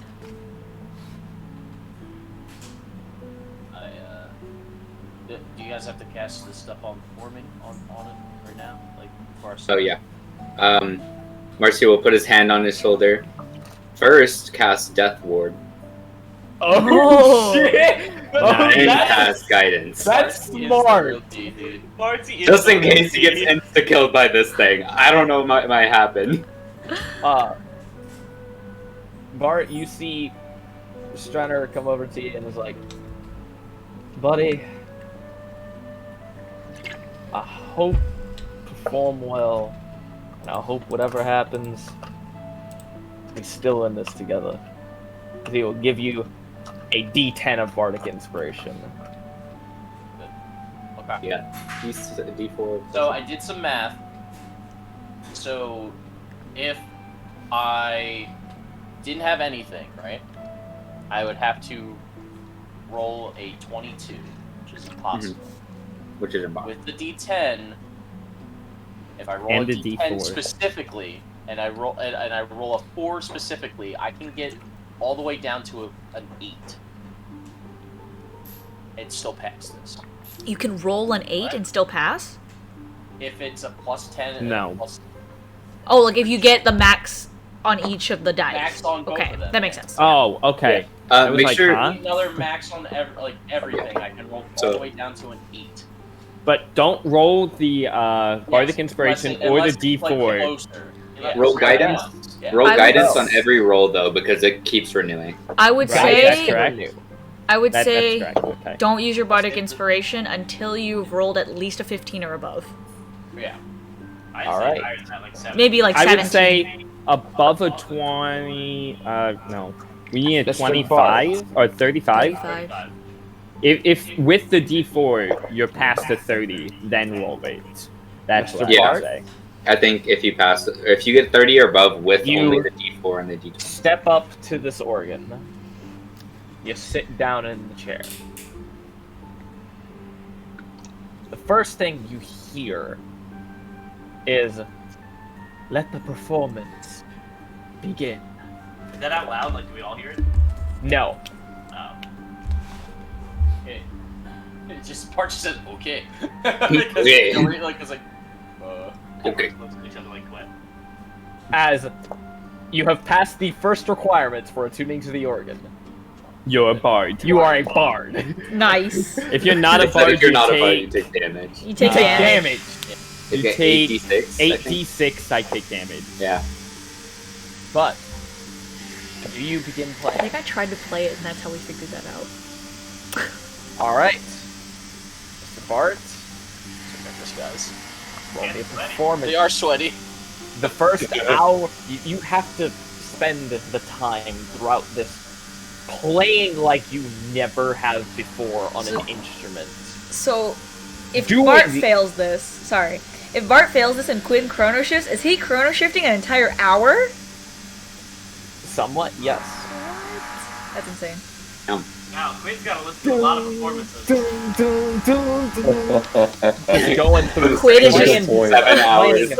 Speaker 11: Do you guys have to cast this stuff on forming on it right now? Like, for our
Speaker 1: Oh yeah. Marcy will put his hand on his shoulder. First, cast Death Ward.
Speaker 4: Oh, shit!
Speaker 1: Then cast Guidance.
Speaker 4: That's
Speaker 11: He is the
Speaker 4: smart.
Speaker 11: real D, dude.
Speaker 3: Marcy is
Speaker 1: Just in
Speaker 3: the
Speaker 1: case he gets
Speaker 3: rookie.
Speaker 1: insta-killed by this thing. I don't know what might happen.
Speaker 4: Bart, you see Strunner come over to you and is like, buddy, I hope you perform well, and I hope whatever happens, we're still in this together. He will give you a D10 of Bardic Inspiration.
Speaker 2: Okay.
Speaker 1: Yeah. D4.
Speaker 2: So I did some math. So if I didn't have anything, right, I would have to roll a 22, which is impossible.
Speaker 1: Which is impossible.
Speaker 2: With the D10, if I roll
Speaker 7: And
Speaker 2: a
Speaker 7: the
Speaker 2: D10
Speaker 7: D4.
Speaker 2: specifically, and I roll a 4 specifically, I can get all the way down to an 8, and still pass this.
Speaker 5: You can roll an 8 and still pass?
Speaker 2: If it's a plus 10 and
Speaker 7: No.
Speaker 2: a plus
Speaker 5: Oh, like if you get the max on each of the dice.
Speaker 2: max on both
Speaker 5: Okay,
Speaker 2: of them.
Speaker 5: that makes sense.
Speaker 7: Oh, okay. I was
Speaker 1: Make
Speaker 7: like,
Speaker 1: sure.
Speaker 7: huh?
Speaker 2: Another max on everything. I can roll all
Speaker 1: So-
Speaker 2: the way down to an 8.
Speaker 7: But don't roll the Bardic
Speaker 2: Yes,
Speaker 7: Inspiration
Speaker 2: unless
Speaker 7: or the
Speaker 2: it's, like,
Speaker 7: D4.
Speaker 2: closer. Yeah,
Speaker 1: Roll
Speaker 2: so
Speaker 1: guidance?
Speaker 2: yeah.
Speaker 1: Roll
Speaker 5: I would-
Speaker 1: guidance on every roll though, because it keeps renewing.
Speaker 5: I would
Speaker 7: Right, that's
Speaker 5: say
Speaker 7: correct.
Speaker 5: I would
Speaker 7: That's
Speaker 5: say
Speaker 7: correct. Okay.
Speaker 5: don't use your bardic inspiration until you've rolled at least a 15 or above.
Speaker 2: Yeah.
Speaker 4: All right.
Speaker 5: Maybe like
Speaker 7: I
Speaker 5: 17.
Speaker 7: would say above a 20. No, we need a
Speaker 4: Mr.
Speaker 7: 25 or 35.
Speaker 5: 35.
Speaker 7: If with the D4 you're past the 30, then roll it. That's what
Speaker 1: Yeah.
Speaker 7: I would say.
Speaker 1: I think if you pass, or if you get 30 or above with
Speaker 4: You-
Speaker 1: only the D4 and the D20.
Speaker 4: Step up to this organ. You sit down in the chair. The first thing you hear is, "Let the performance begin."
Speaker 3: Is that out loud? Like, do we all hear it?
Speaker 4: No.
Speaker 3: Oh.
Speaker 2: Okay. It just Bart just said okay.
Speaker 1: Okay.
Speaker 2: It's like
Speaker 1: Okay.
Speaker 3: Looks at each other like, what?
Speaker 4: As you have passed the first requirements for attuning to the organ,
Speaker 7: You're a bard.
Speaker 4: you are a bard.
Speaker 5: Nice.
Speaker 7: If you're not a
Speaker 1: Except
Speaker 7: bard,
Speaker 1: if you're
Speaker 7: you
Speaker 1: not a bard, you
Speaker 7: take
Speaker 1: take damage.
Speaker 5: You take
Speaker 7: Take
Speaker 5: damage.
Speaker 1: You
Speaker 7: You
Speaker 1: get
Speaker 7: take
Speaker 1: 8d6. I think.
Speaker 7: 8d6. I take damage.
Speaker 1: Yeah.
Speaker 4: But do you begin
Speaker 5: I
Speaker 4: playing?
Speaker 5: think I tried to play it and that's how we figured that out.
Speaker 4: All right, Mr. Bart.
Speaker 2: this guys.
Speaker 4: Roll me a performance.
Speaker 2: They are sweaty.
Speaker 4: The first hour, you have to spend the time throughout this playing like you never have before on an instrument.
Speaker 5: So, if
Speaker 4: Do
Speaker 5: Bart
Speaker 4: it.
Speaker 5: fails this, sorry. If Bart fails this and Quinn chrono shifts, is he chrono shifting an entire hour?
Speaker 4: Somewhat, yes.
Speaker 5: That's insane.
Speaker 3: Wow, Quinn's got to listen to a lot of performances.
Speaker 4: He's going through
Speaker 5: Quinn is
Speaker 4: playing,
Speaker 5: just
Speaker 1: 7 hours.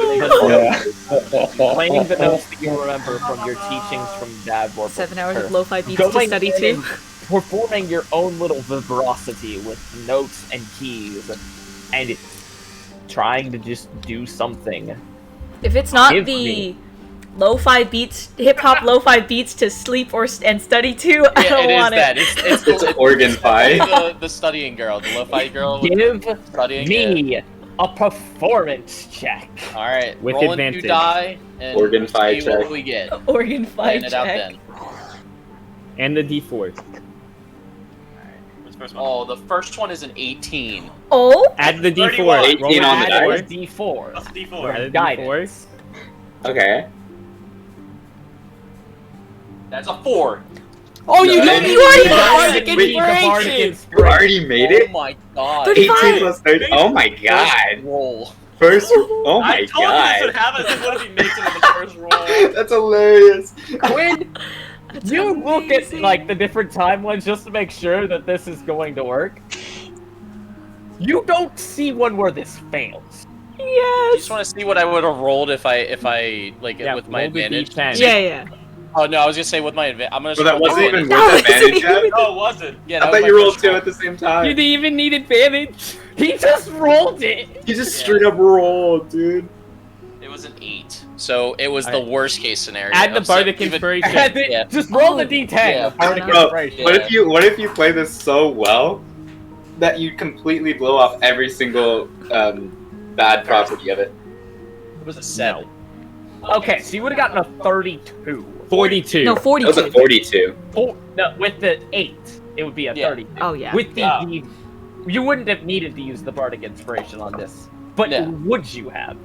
Speaker 4: playing the notes that you remember from your teachings from Dad or
Speaker 5: 7 hours
Speaker 4: her.
Speaker 5: of lo-fi beats to
Speaker 4: Going
Speaker 5: study
Speaker 4: in
Speaker 5: to.
Speaker 4: and performing your own little vibrosity with notes and keys, and trying to just do something.
Speaker 5: If it's not
Speaker 4: Give
Speaker 5: the
Speaker 4: me-
Speaker 5: lo-fi beats, hip-hop lo-fi beats to sleep or and study to, I don't want it.
Speaker 1: It's organ pie.
Speaker 2: the studying girl, the lo-fi girl. with
Speaker 4: Give
Speaker 2: studying.
Speaker 4: me a performance check.
Speaker 2: All right,
Speaker 7: With
Speaker 2: rolling
Speaker 7: advantage.
Speaker 2: 2 die and
Speaker 1: Organ pie
Speaker 2: see what
Speaker 1: check.
Speaker 2: we get.
Speaker 5: Organ fight
Speaker 2: Playing it out
Speaker 5: check.
Speaker 2: then.
Speaker 7: And the D4.
Speaker 3: What's the first one?
Speaker 2: Oh, the first one is an 18.
Speaker 5: Oh,
Speaker 7: Add the
Speaker 3: 31.
Speaker 7: D4.
Speaker 1: 18
Speaker 7: Roll
Speaker 1: on the
Speaker 7: add
Speaker 1: die.
Speaker 7: or-
Speaker 4: D4.
Speaker 3: What's the
Speaker 7: Add
Speaker 3: D4?
Speaker 7: a
Speaker 4: Guidance.
Speaker 7: D4.
Speaker 1: Okay.
Speaker 2: That's a 4.
Speaker 4: Oh, you
Speaker 1: Nice.
Speaker 4: don't
Speaker 5: You already
Speaker 4: the
Speaker 5: passed
Speaker 4: Bardic
Speaker 1: it. Wait, the
Speaker 4: Inspiration!
Speaker 1: You already made
Speaker 2: Oh
Speaker 1: it?
Speaker 2: my god.
Speaker 5: 35.
Speaker 1: 18 plus 30. Oh my
Speaker 2: First
Speaker 1: god.
Speaker 2: roll.
Speaker 1: First. Oh
Speaker 3: I
Speaker 1: my
Speaker 3: told you this would
Speaker 1: god.
Speaker 3: happen. I said, what if he makes it in the first roll?
Speaker 1: That's hilarious.
Speaker 4: Quinn,
Speaker 5: that's
Speaker 4: you look at
Speaker 5: amazing.
Speaker 4: like the different timelines just to make sure that this is going to work. You don't see one where this fails.
Speaker 2: You
Speaker 5: Yes.
Speaker 2: just want to see what I would have rolled if I like
Speaker 7: Yeah,
Speaker 2: with my
Speaker 7: roll the
Speaker 2: advantage.
Speaker 7: D10.
Speaker 5: Yeah, yeah.
Speaker 2: Oh no, I was gonna say with my advantage. I'm gonna.
Speaker 1: So that
Speaker 2: roll
Speaker 1: wasn't
Speaker 2: advantage.
Speaker 1: even
Speaker 5: No,
Speaker 1: with
Speaker 5: it's
Speaker 1: advantage yet?
Speaker 5: even-
Speaker 3: No, it wasn't.
Speaker 2: Yeah,
Speaker 1: I
Speaker 2: that was
Speaker 1: thought
Speaker 2: my
Speaker 1: you rolled
Speaker 2: first
Speaker 1: 2
Speaker 2: roll.
Speaker 1: at the same
Speaker 7: You
Speaker 1: time.
Speaker 7: didn't even need advantage.
Speaker 4: He just rolled it.
Speaker 1: You just straight up rolled, dude.
Speaker 2: It was an 8, so it was the
Speaker 7: Alright.
Speaker 2: worst case scenario.
Speaker 7: Add the
Speaker 2: So
Speaker 7: Bardic
Speaker 2: even-
Speaker 7: Inspiration.
Speaker 4: And then
Speaker 2: Yeah.
Speaker 4: just roll the
Speaker 5: Oh.
Speaker 4: D10.
Speaker 2: Yeah.
Speaker 4: Bardic
Speaker 1: Bro,
Speaker 4: Inspiration.
Speaker 1: what if you play this so well that you completely blow off every single bad property of it?
Speaker 2: It was a 7.
Speaker 4: Okay, so you would have gotten a 32.
Speaker 7: 42.
Speaker 5: No,
Speaker 1: That was
Speaker 5: 42.
Speaker 1: a 42.
Speaker 4: No, with the 8, it would be a
Speaker 10: Yeah.
Speaker 4: 32.
Speaker 5: Oh, yeah.
Speaker 4: With you wouldn't have needed to use the Bardic Inspiration on this, but
Speaker 10: Yeah.
Speaker 4: would you have?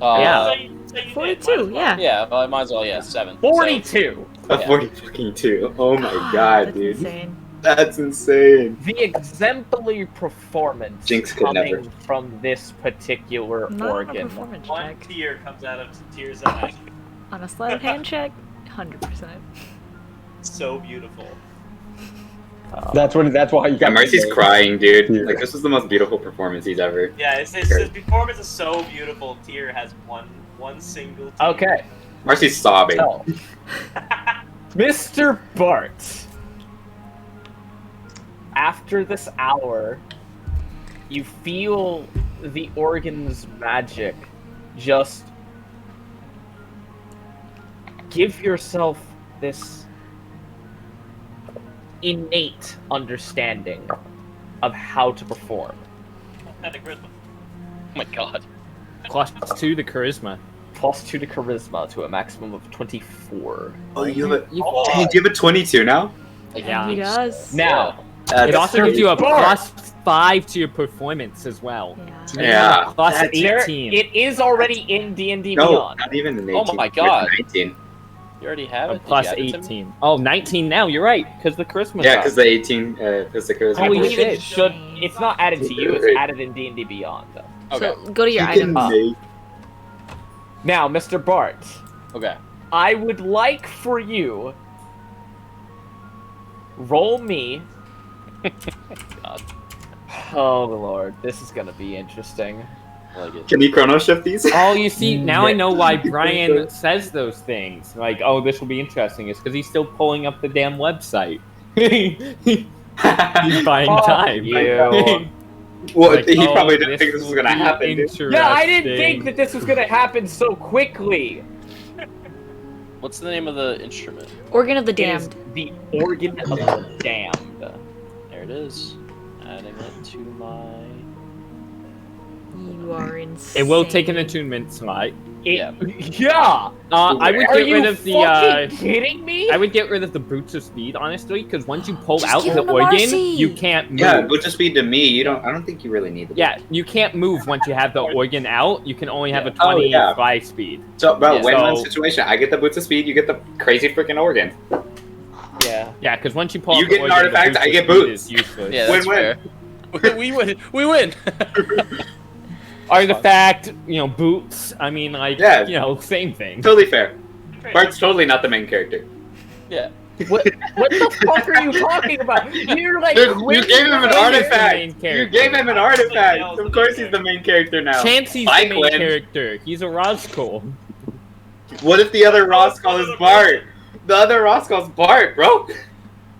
Speaker 7: Yeah.
Speaker 3: So you did,
Speaker 5: 42,
Speaker 3: might as well.
Speaker 5: yeah.
Speaker 10: Yeah, well, I might as well. Yeah, 7.
Speaker 4: 42.
Speaker 1: A
Speaker 10: Yeah.
Speaker 1: 42. Oh my god,
Speaker 5: That's
Speaker 1: dude.
Speaker 5: insane.
Speaker 1: That's insane.
Speaker 4: The exemplary performance
Speaker 1: Jinx could
Speaker 4: coming
Speaker 1: never.
Speaker 4: from this particular
Speaker 5: Not on a
Speaker 4: organ.
Speaker 5: performance
Speaker 3: One
Speaker 5: check.
Speaker 3: tear comes out of Tears' eye.
Speaker 5: On a sleight of hand check, 100%.
Speaker 3: So beautiful.
Speaker 8: That's why you
Speaker 1: Yeah,
Speaker 8: got
Speaker 1: Mercy's crying, dude.
Speaker 8: Yeah.
Speaker 1: Like, this was the most beautiful performance he's ever.
Speaker 3: Yeah, his performance is so beautiful. Tear has one single tear.
Speaker 4: Okay,
Speaker 1: Mercy's sobbing.
Speaker 4: so Mr. Bart, after this hour, you feel the organ's magic just give yourself this innate understanding of how to perform.
Speaker 3: Had a charisma.
Speaker 10: Oh my god.
Speaker 7: +2 to charisma.
Speaker 4: +2 to charisma to a maximum of 24.
Speaker 1: Oh, you have a, you have a 22 now?
Speaker 5: Yeah, he does.
Speaker 4: Now,
Speaker 7: It also gives you a
Speaker 4: Bart.
Speaker 7: +5 to your performance as well.
Speaker 5: Yeah.
Speaker 1: Yeah.
Speaker 7: Plus
Speaker 1: That's-
Speaker 4: there,
Speaker 7: 18.
Speaker 4: it is already in D&D
Speaker 1: No,
Speaker 4: Beyond.
Speaker 1: not even an 18.
Speaker 10: Oh my god.
Speaker 1: 19.
Speaker 10: You already have
Speaker 7: A
Speaker 10: it? Did you
Speaker 7: plus
Speaker 10: add it to me?
Speaker 7: 18. Oh, 19 now. You're right, because the charisma.
Speaker 1: Yeah, because the 18 is the charisma.
Speaker 4: I
Speaker 7: Holy
Speaker 4: believe it
Speaker 7: shit.
Speaker 4: should. It's not added to you. It's added in D&D Beyond. Though.
Speaker 10: Okay.
Speaker 5: So go to your
Speaker 1: You
Speaker 5: item.
Speaker 1: can make-
Speaker 4: Now, Mr. Bart,
Speaker 10: Okay.
Speaker 4: I would like for you roll me.
Speaker 10: God.
Speaker 4: Oh Lord, this is gonna be interesting.
Speaker 10: I like it.
Speaker 1: Can you chrono shift these?
Speaker 7: Oh, you see, now I know why Brian says those things. Like, oh, this will be interesting. It's because he's still pulling up the damn website. He's buying
Speaker 4: Fuck
Speaker 7: time.
Speaker 4: you.
Speaker 1: Well,
Speaker 7: Like,
Speaker 1: he
Speaker 7: oh,
Speaker 1: probably didn't
Speaker 7: this
Speaker 1: think this was
Speaker 7: will
Speaker 1: gonna
Speaker 7: be
Speaker 1: happen. Dude.
Speaker 4: Yeah, I didn't think
Speaker 7: interesting.
Speaker 4: that this was gonna happen so quickly.
Speaker 10: What's the name of the instrument?
Speaker 5: Organ of the
Speaker 4: It is
Speaker 5: Damned.
Speaker 4: the organ of the damned.
Speaker 10: There it is. Adding it to my.
Speaker 5: You are insane.
Speaker 7: It will take an attunement slot.
Speaker 10: Yeah.
Speaker 4: Yeah.
Speaker 7: I would
Speaker 4: Are
Speaker 7: get
Speaker 4: you
Speaker 7: rid of the.
Speaker 4: fucking kidding me?
Speaker 7: I would get rid of the boots of speed, honestly, because once you pull
Speaker 5: Just
Speaker 7: out
Speaker 5: give
Speaker 7: the
Speaker 5: him to
Speaker 7: organ,
Speaker 5: Marcy.
Speaker 7: you can't move.
Speaker 1: Yeah, but just speed to me. You don't. I don't think you really need the.
Speaker 7: Yeah, you can't move once you have the organ out. You can only have a
Speaker 1: Oh,
Speaker 7: 20
Speaker 1: yeah.
Speaker 7: fly speed.
Speaker 1: So, bro,
Speaker 10: Yeah,
Speaker 1: win-win
Speaker 7: so-
Speaker 1: situation. I get the boots of speed. You get the crazy freaking organ.
Speaker 4: Yeah.
Speaker 7: Yeah, because once you pull
Speaker 1: You
Speaker 7: out the
Speaker 1: get an
Speaker 7: organ, the
Speaker 1: artifact,
Speaker 7: boots
Speaker 1: I
Speaker 7: of
Speaker 1: get
Speaker 7: speed
Speaker 1: boots.
Speaker 7: is useless.
Speaker 10: Yeah, that's
Speaker 1: Win-win.
Speaker 10: fair. we win. We win.
Speaker 7: Artifact, boots. I mean, like,
Speaker 1: Yeah.
Speaker 7: same thing.
Speaker 1: Totally fair. Bart's totally not the main character.
Speaker 10: Yeah.
Speaker 4: What the fuck are you talking about? You're like
Speaker 1: Dude, you gave him an
Speaker 7: the
Speaker 1: artifact.
Speaker 7: main
Speaker 1: You
Speaker 7: character.
Speaker 1: gave him an artifact. Of course, he's the main character now.
Speaker 7: Chansey's
Speaker 1: Bye,
Speaker 7: the main
Speaker 1: Glenn.
Speaker 7: character. He's a Roscoe.
Speaker 1: What if the other Roscal is Bart? The other Roscal's Bart, bro.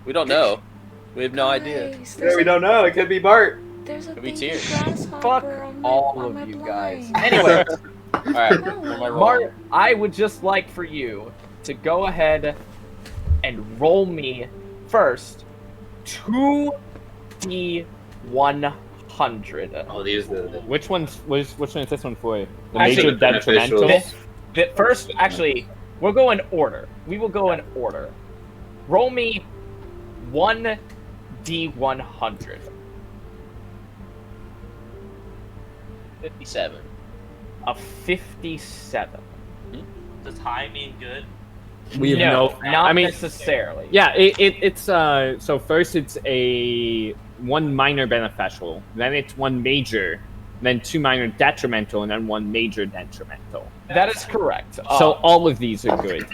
Speaker 10: We don't know. We have no idea.
Speaker 5: Guys,
Speaker 1: Yeah, we don't know. It could be Bart.
Speaker 5: There's a
Speaker 10: Could be
Speaker 5: baby
Speaker 10: tears.
Speaker 5: grasshopper
Speaker 4: Fuck
Speaker 5: on my,
Speaker 4: all
Speaker 5: on
Speaker 4: of
Speaker 5: my
Speaker 4: you
Speaker 5: blind.
Speaker 4: guys. Anyway,
Speaker 10: All right. What am I rolling?
Speaker 4: Mart, I would just like for you to go ahead and roll me first 2d100.
Speaker 1: Oh, these are the.
Speaker 7: Which one is this one for? The
Speaker 4: Actually,
Speaker 7: major detrimental.
Speaker 1: beneficials.
Speaker 4: The first, actually, we'll go in order. We will go in order. Roll me 1d100.
Speaker 10: 57.
Speaker 4: A 57.
Speaker 3: Does high mean good?
Speaker 7: We have
Speaker 4: no,
Speaker 7: no.
Speaker 4: not
Speaker 7: I mean,
Speaker 4: necessarily.
Speaker 7: yeah. It's so first it's a 1 minor beneficial, then it's 1 major, then 2 minor detrimental, and then 1 major detrimental.
Speaker 4: That is correct.
Speaker 7: So all of these are good.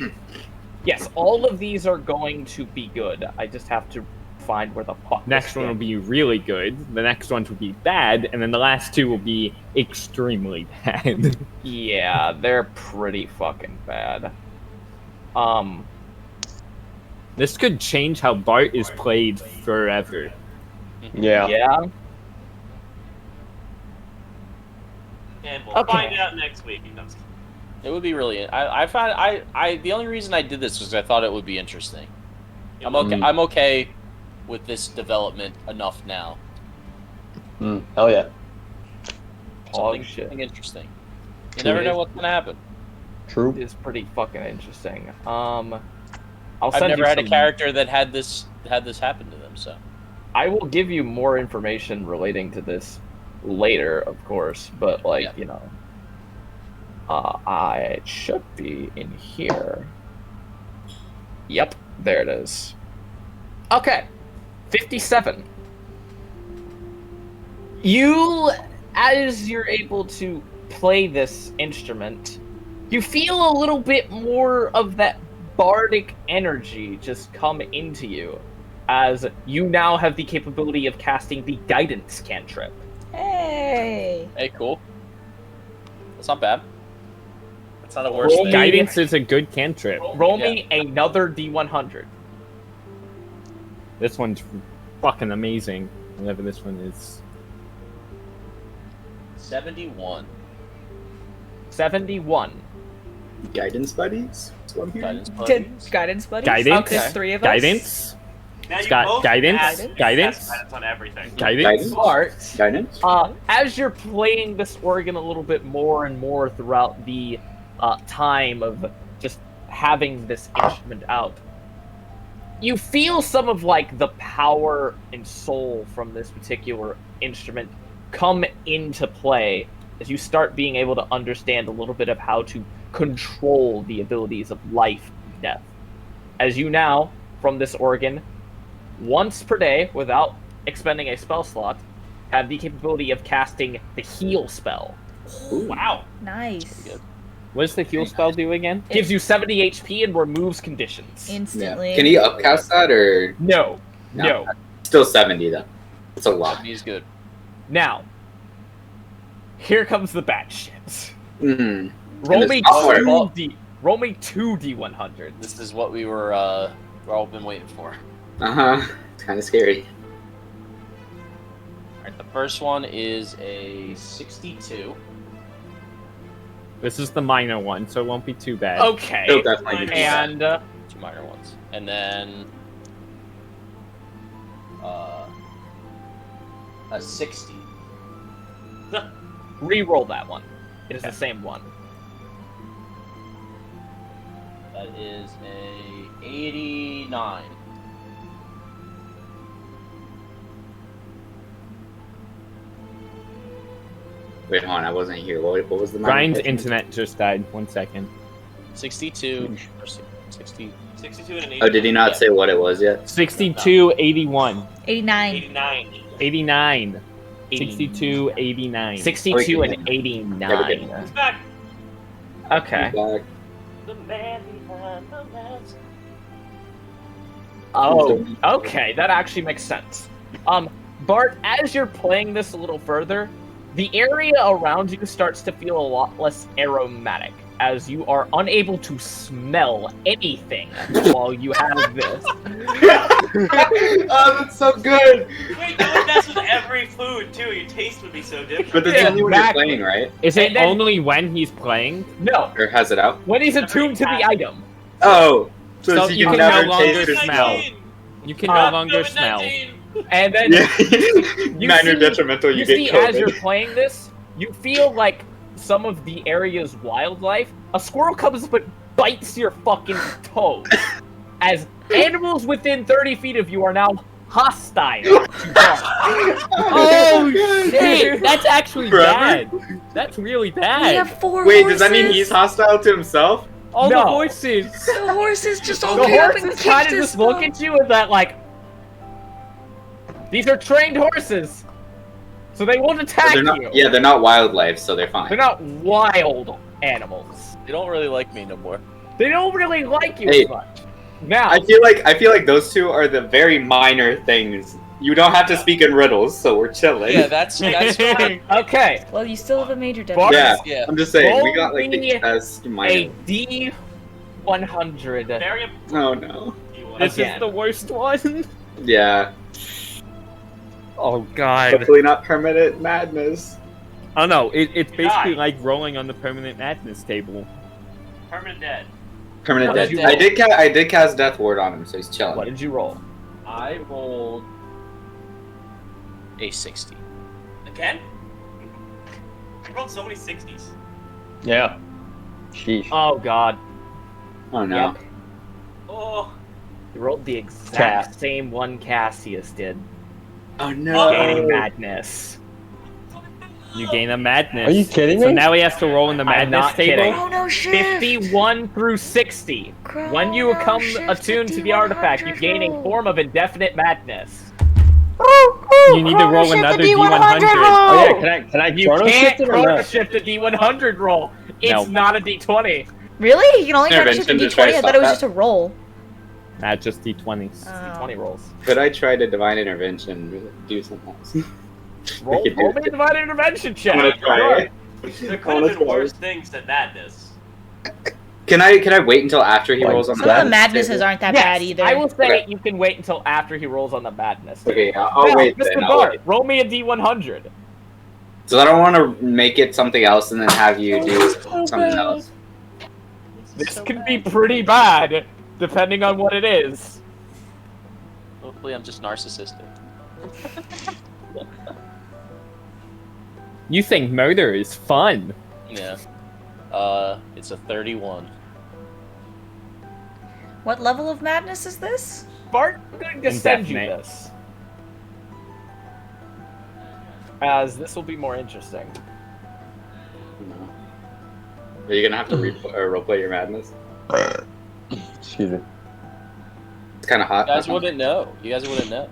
Speaker 4: Yes, all of these are going to be good. I just have to find where the fuck.
Speaker 7: Next one will be really good. The next ones will be bad, and then the last 2 will be extremely bad.
Speaker 4: Yeah, they're pretty fucking bad.
Speaker 7: This could change how Bart is played forever.
Speaker 8: Yeah.
Speaker 4: Yeah.
Speaker 3: And we'll
Speaker 4: Okay.
Speaker 3: find out next week.
Speaker 10: It would be really. I found the only reason I did this was I thought it would be interesting. I'm okay.
Speaker 7: Mm.
Speaker 10: I'm okay with this development enough now.
Speaker 8: Hell yeah.
Speaker 10: Something,
Speaker 4: shit.
Speaker 10: something interesting. You never know what's gonna happen.
Speaker 8: True.
Speaker 4: is pretty fucking interesting. I'll
Speaker 10: I've
Speaker 4: send
Speaker 10: never
Speaker 4: you
Speaker 10: had a
Speaker 4: some-
Speaker 10: character that had this happen to them. So
Speaker 4: I will give you more information relating to this later, of course, but like,
Speaker 10: Yeah.
Speaker 4: you know, it should be in here. Yep, there it is. Okay, 57. You, as you're able to play this instrument, you feel a little bit more of that bardic energy just come into you, as you now have the capability of casting the guidance cantrip.
Speaker 5: Hey.
Speaker 10: hey, cool. That's not bad. That's not a worse
Speaker 4: Roll
Speaker 10: thing.
Speaker 7: Guidance is a good cantrip.
Speaker 4: Roll me another D100.
Speaker 7: This one's fucking amazing. Whatever this one is.
Speaker 10: 71.
Speaker 4: 71.
Speaker 1: Guidance buddies? That's what I'm hearing.
Speaker 10: Guidance buddies.
Speaker 5: Guidance buddies?
Speaker 7: Guidance?
Speaker 5: There's 3 of us.
Speaker 7: Guidance.
Speaker 3: Now you
Speaker 7: Got
Speaker 3: both
Speaker 7: guidance?
Speaker 3: cast-
Speaker 7: Guidance?
Speaker 3: cast guidance on everything.
Speaker 7: Guidance.
Speaker 4: Bart,
Speaker 1: Guidance?
Speaker 4: as you're playing this organ a little bit more and more throughout the time of just having this instrument out, you feel some of like the power and soul from this particular instrument come into play as you start being able to understand a little bit of how to control the abilities of life and death. As you now, from this organ, once per day, without expending a spell slot, have the capability of casting the heal spell.
Speaker 3: Wow.
Speaker 5: Nice.
Speaker 7: What does the heal spell do again?
Speaker 4: Gives you 70 HP and removes conditions.
Speaker 1: Yeah.
Speaker 5: Instantly.
Speaker 1: Can he upcast that or
Speaker 4: No.
Speaker 1: No.
Speaker 4: No.
Speaker 1: still 70 though? It's a lot.
Speaker 10: He's good.
Speaker 4: Now, here comes the bad shit.
Speaker 1: Mm.
Speaker 4: Roll
Speaker 1: And
Speaker 4: me
Speaker 1: it's power.
Speaker 4: 2D. Roll me 2D100.
Speaker 10: This is what we were all been waiting for.
Speaker 1: Uh-huh. It's kind of scary.
Speaker 10: Alright, the first one is a 62.
Speaker 7: This is the minor one, so it won't be too bad.
Speaker 4: Okay.
Speaker 1: It'll definitely be
Speaker 4: And
Speaker 10: 2 minor ones. And then a 60.
Speaker 4: re-roll that one. It is the same one.
Speaker 10: That is a 89.
Speaker 1: Wait, hold on. I wasn't here. What was the
Speaker 7: Brian's
Speaker 1: question?
Speaker 7: internet just died. 1 second.
Speaker 10: 62 or 60.
Speaker 3: 62 and an 80.
Speaker 1: Oh, did he not say what it was yet?
Speaker 7: 62, 81.
Speaker 5: 89.
Speaker 3: 89.
Speaker 7: 89. 62, 89.
Speaker 4: 62 and
Speaker 1: Yeah, we're
Speaker 4: 89.
Speaker 3: He's back.
Speaker 4: Okay.
Speaker 1: Back.
Speaker 3: The man behind the mask.
Speaker 4: Oh, okay. That actually makes sense. Bart, as you're playing this a little further, the area around you starts to feel a lot less aromatic, as you are unable to smell anything while you have this.
Speaker 1: Oh, that's so good.
Speaker 3: Wait, no, that's with every food too. Your taste would be so different.
Speaker 1: But that's
Speaker 4: Yeah,
Speaker 1: only when you're
Speaker 4: exactly.
Speaker 1: playing, right?
Speaker 7: Is
Speaker 4: And
Speaker 7: it
Speaker 4: then-
Speaker 7: only when he's playing?
Speaker 4: No,
Speaker 1: Or has it out?
Speaker 4: when he's attuned to the item.
Speaker 1: Oh, so,
Speaker 7: So
Speaker 1: you
Speaker 7: you
Speaker 1: can
Speaker 7: can
Speaker 1: never
Speaker 7: no longer
Speaker 1: taste or
Speaker 7: smell.
Speaker 1: smell.
Speaker 7: You can
Speaker 4: Uh,
Speaker 7: no longer smell.
Speaker 4: And then
Speaker 1: Yeah.
Speaker 4: You
Speaker 1: Minor
Speaker 4: see-
Speaker 1: detrimental. You,
Speaker 4: you
Speaker 1: get
Speaker 4: see,
Speaker 1: COVID.
Speaker 4: as you're playing this, you feel like some of the area's wildlife. A squirrel comes up and bites your fucking toe. As animals within 30 feet of you are now hostile to Bart.
Speaker 7: Oh shit! That's actually
Speaker 1: Forever?
Speaker 7: bad. That's really
Speaker 5: We
Speaker 7: bad.
Speaker 5: have 4
Speaker 1: Wait,
Speaker 5: horses.
Speaker 1: does that mean he's hostile to himself?
Speaker 7: All
Speaker 4: No.
Speaker 7: the horses.
Speaker 5: The horses just all
Speaker 4: The
Speaker 5: came up and
Speaker 4: horses
Speaker 5: kicked
Speaker 4: kind of
Speaker 5: his
Speaker 4: just look
Speaker 5: skull.
Speaker 4: at you with that, like, these are trained horses, so they won't attack
Speaker 1: They're not.
Speaker 4: you.
Speaker 1: Yeah, they're not wildlife, so they're fine.
Speaker 4: They're not wild animals.
Speaker 10: They don't really like me no more.
Speaker 4: They don't really like you
Speaker 1: Hey.
Speaker 4: as much. Now,
Speaker 1: I feel like those two are the very minor things. You don't have to speak in riddles, so we're chilling.
Speaker 10: Yeah, that's fine.
Speaker 4: okay,
Speaker 5: Well, you still have a major
Speaker 4: Bart,
Speaker 5: deficit.
Speaker 1: Yeah,
Speaker 10: Yeah.
Speaker 1: I'm just saying we
Speaker 4: Roll
Speaker 1: got like
Speaker 4: me
Speaker 1: the best
Speaker 4: a
Speaker 1: minor.
Speaker 4: D100.
Speaker 3: Very
Speaker 1: Oh no.
Speaker 7: This
Speaker 4: Again.
Speaker 7: is the worst one.
Speaker 1: Yeah.
Speaker 7: Oh god.
Speaker 1: Hopefully not permanent madness.
Speaker 7: Oh no, it's
Speaker 3: Die.
Speaker 7: basically like rolling on the permanent madness table.
Speaker 3: Permanent dead.
Speaker 1: Permanent
Speaker 4: What
Speaker 1: death.
Speaker 4: did you roll?
Speaker 1: I did cast Death Ward on him, so he's chilling.
Speaker 4: What did you roll?
Speaker 10: I rolled a 60.
Speaker 3: Again? You rolled so many 60s.
Speaker 8: Yeah. Sheesh.
Speaker 4: Oh god.
Speaker 1: Oh no.
Speaker 4: Yep.
Speaker 3: Oh,
Speaker 4: You rolled the exact
Speaker 8: Cat.
Speaker 4: same one Cassius did.
Speaker 1: Oh no.
Speaker 4: Gaining madness.
Speaker 7: You gain a madness.
Speaker 8: Are you kidding
Speaker 7: So
Speaker 8: me?
Speaker 7: now he has to roll in the
Speaker 4: I'm
Speaker 7: madness
Speaker 4: not
Speaker 7: table.
Speaker 4: kidding.
Speaker 5: Oh no shit!
Speaker 4: 51 through 60. When you become attuned to the artifact, you gain a form of indefinite madness.
Speaker 7: You need to roll another D100.
Speaker 8: Oh yeah, can I
Speaker 4: You
Speaker 8: chrono
Speaker 4: can't
Speaker 8: shift it or
Speaker 4: chrono
Speaker 8: not?
Speaker 4: shift a D100 roll. It's
Speaker 7: No.
Speaker 4: not a D20.
Speaker 5: Really? You can only try to shift a
Speaker 1: Intervention to try
Speaker 5: D20?
Speaker 1: to
Speaker 5: I thought it was
Speaker 1: stop
Speaker 5: just a roll.
Speaker 7: Not just D20s.
Speaker 4: D20 rolls.
Speaker 1: Could I try to divine intervention? Do something else.
Speaker 4: Roll,
Speaker 1: could do
Speaker 4: roll me
Speaker 1: that.
Speaker 4: a divine intervention check.
Speaker 1: I'm gonna try
Speaker 4: Sure.
Speaker 1: it.
Speaker 3: there could have been worse things than madness.
Speaker 1: Can I wait until after he
Speaker 8: Like
Speaker 1: rolls on
Speaker 5: Some
Speaker 1: the
Speaker 5: of the
Speaker 1: madness
Speaker 5: madnesses
Speaker 1: table?
Speaker 5: aren't that
Speaker 4: Yes,
Speaker 5: bad either.
Speaker 4: I will say
Speaker 1: Okay.
Speaker 4: you can wait until after he rolls on the madness.
Speaker 1: Okay, I'll
Speaker 4: Now,
Speaker 1: wait
Speaker 4: Mr.
Speaker 1: then. I'll
Speaker 4: Bart,
Speaker 1: wait.
Speaker 4: roll me a D100.
Speaker 1: So I don't want to make it something else and then have you do something else.
Speaker 4: This can be pretty bad, depending on what it is.
Speaker 10: Hopefully, I'm just narcissistic.
Speaker 7: You think murder is fun?
Speaker 10: Yeah. It's a 31.
Speaker 5: What level of madness is this?
Speaker 4: Bart, I'm going to send you
Speaker 7: Indefinite.
Speaker 4: this. As this will be more interesting.
Speaker 1: Are you gonna have to roleplay your madness?
Speaker 8: Excuse me.
Speaker 1: It's kind of hot.
Speaker 10: You guys wouldn't know. You guys wouldn't know.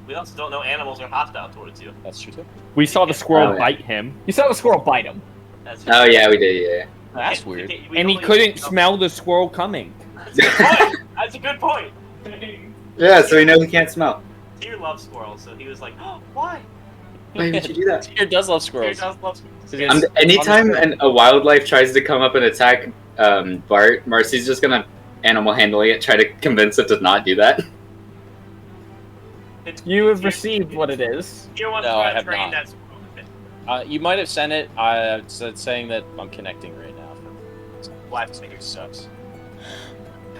Speaker 3: We also don't know animals are hostile towards you.
Speaker 10: That's true too.
Speaker 7: We saw the squirrel
Speaker 1: Oh, yeah.
Speaker 7: bite him,
Speaker 4: You saw the squirrel bite him.
Speaker 3: That's
Speaker 1: Oh yeah, we did. Yeah.
Speaker 10: That's weird.
Speaker 7: and he couldn't smell the squirrel coming.
Speaker 3: That's a good point. That's a good point.
Speaker 1: Yeah, so we know he can't smell.
Speaker 3: Tyr loves squirrels, so he was like, "Oh, why?"
Speaker 1: Why would you do that?
Speaker 10: Tyr does love
Speaker 3: Tyr
Speaker 10: squirrels.
Speaker 3: does love squirrels.
Speaker 1: Anytime a wildlife tries to come up and attack Bart, Marcy's just gonna animal handling it, try to convince it to not do that.
Speaker 4: You have received what it is.
Speaker 3: Tyr wants
Speaker 10: No, I
Speaker 3: to
Speaker 10: have
Speaker 3: train
Speaker 10: not.
Speaker 3: that squirrel.
Speaker 10: You might have sent it. It's saying that I'm connecting right now. Live speaker sucks.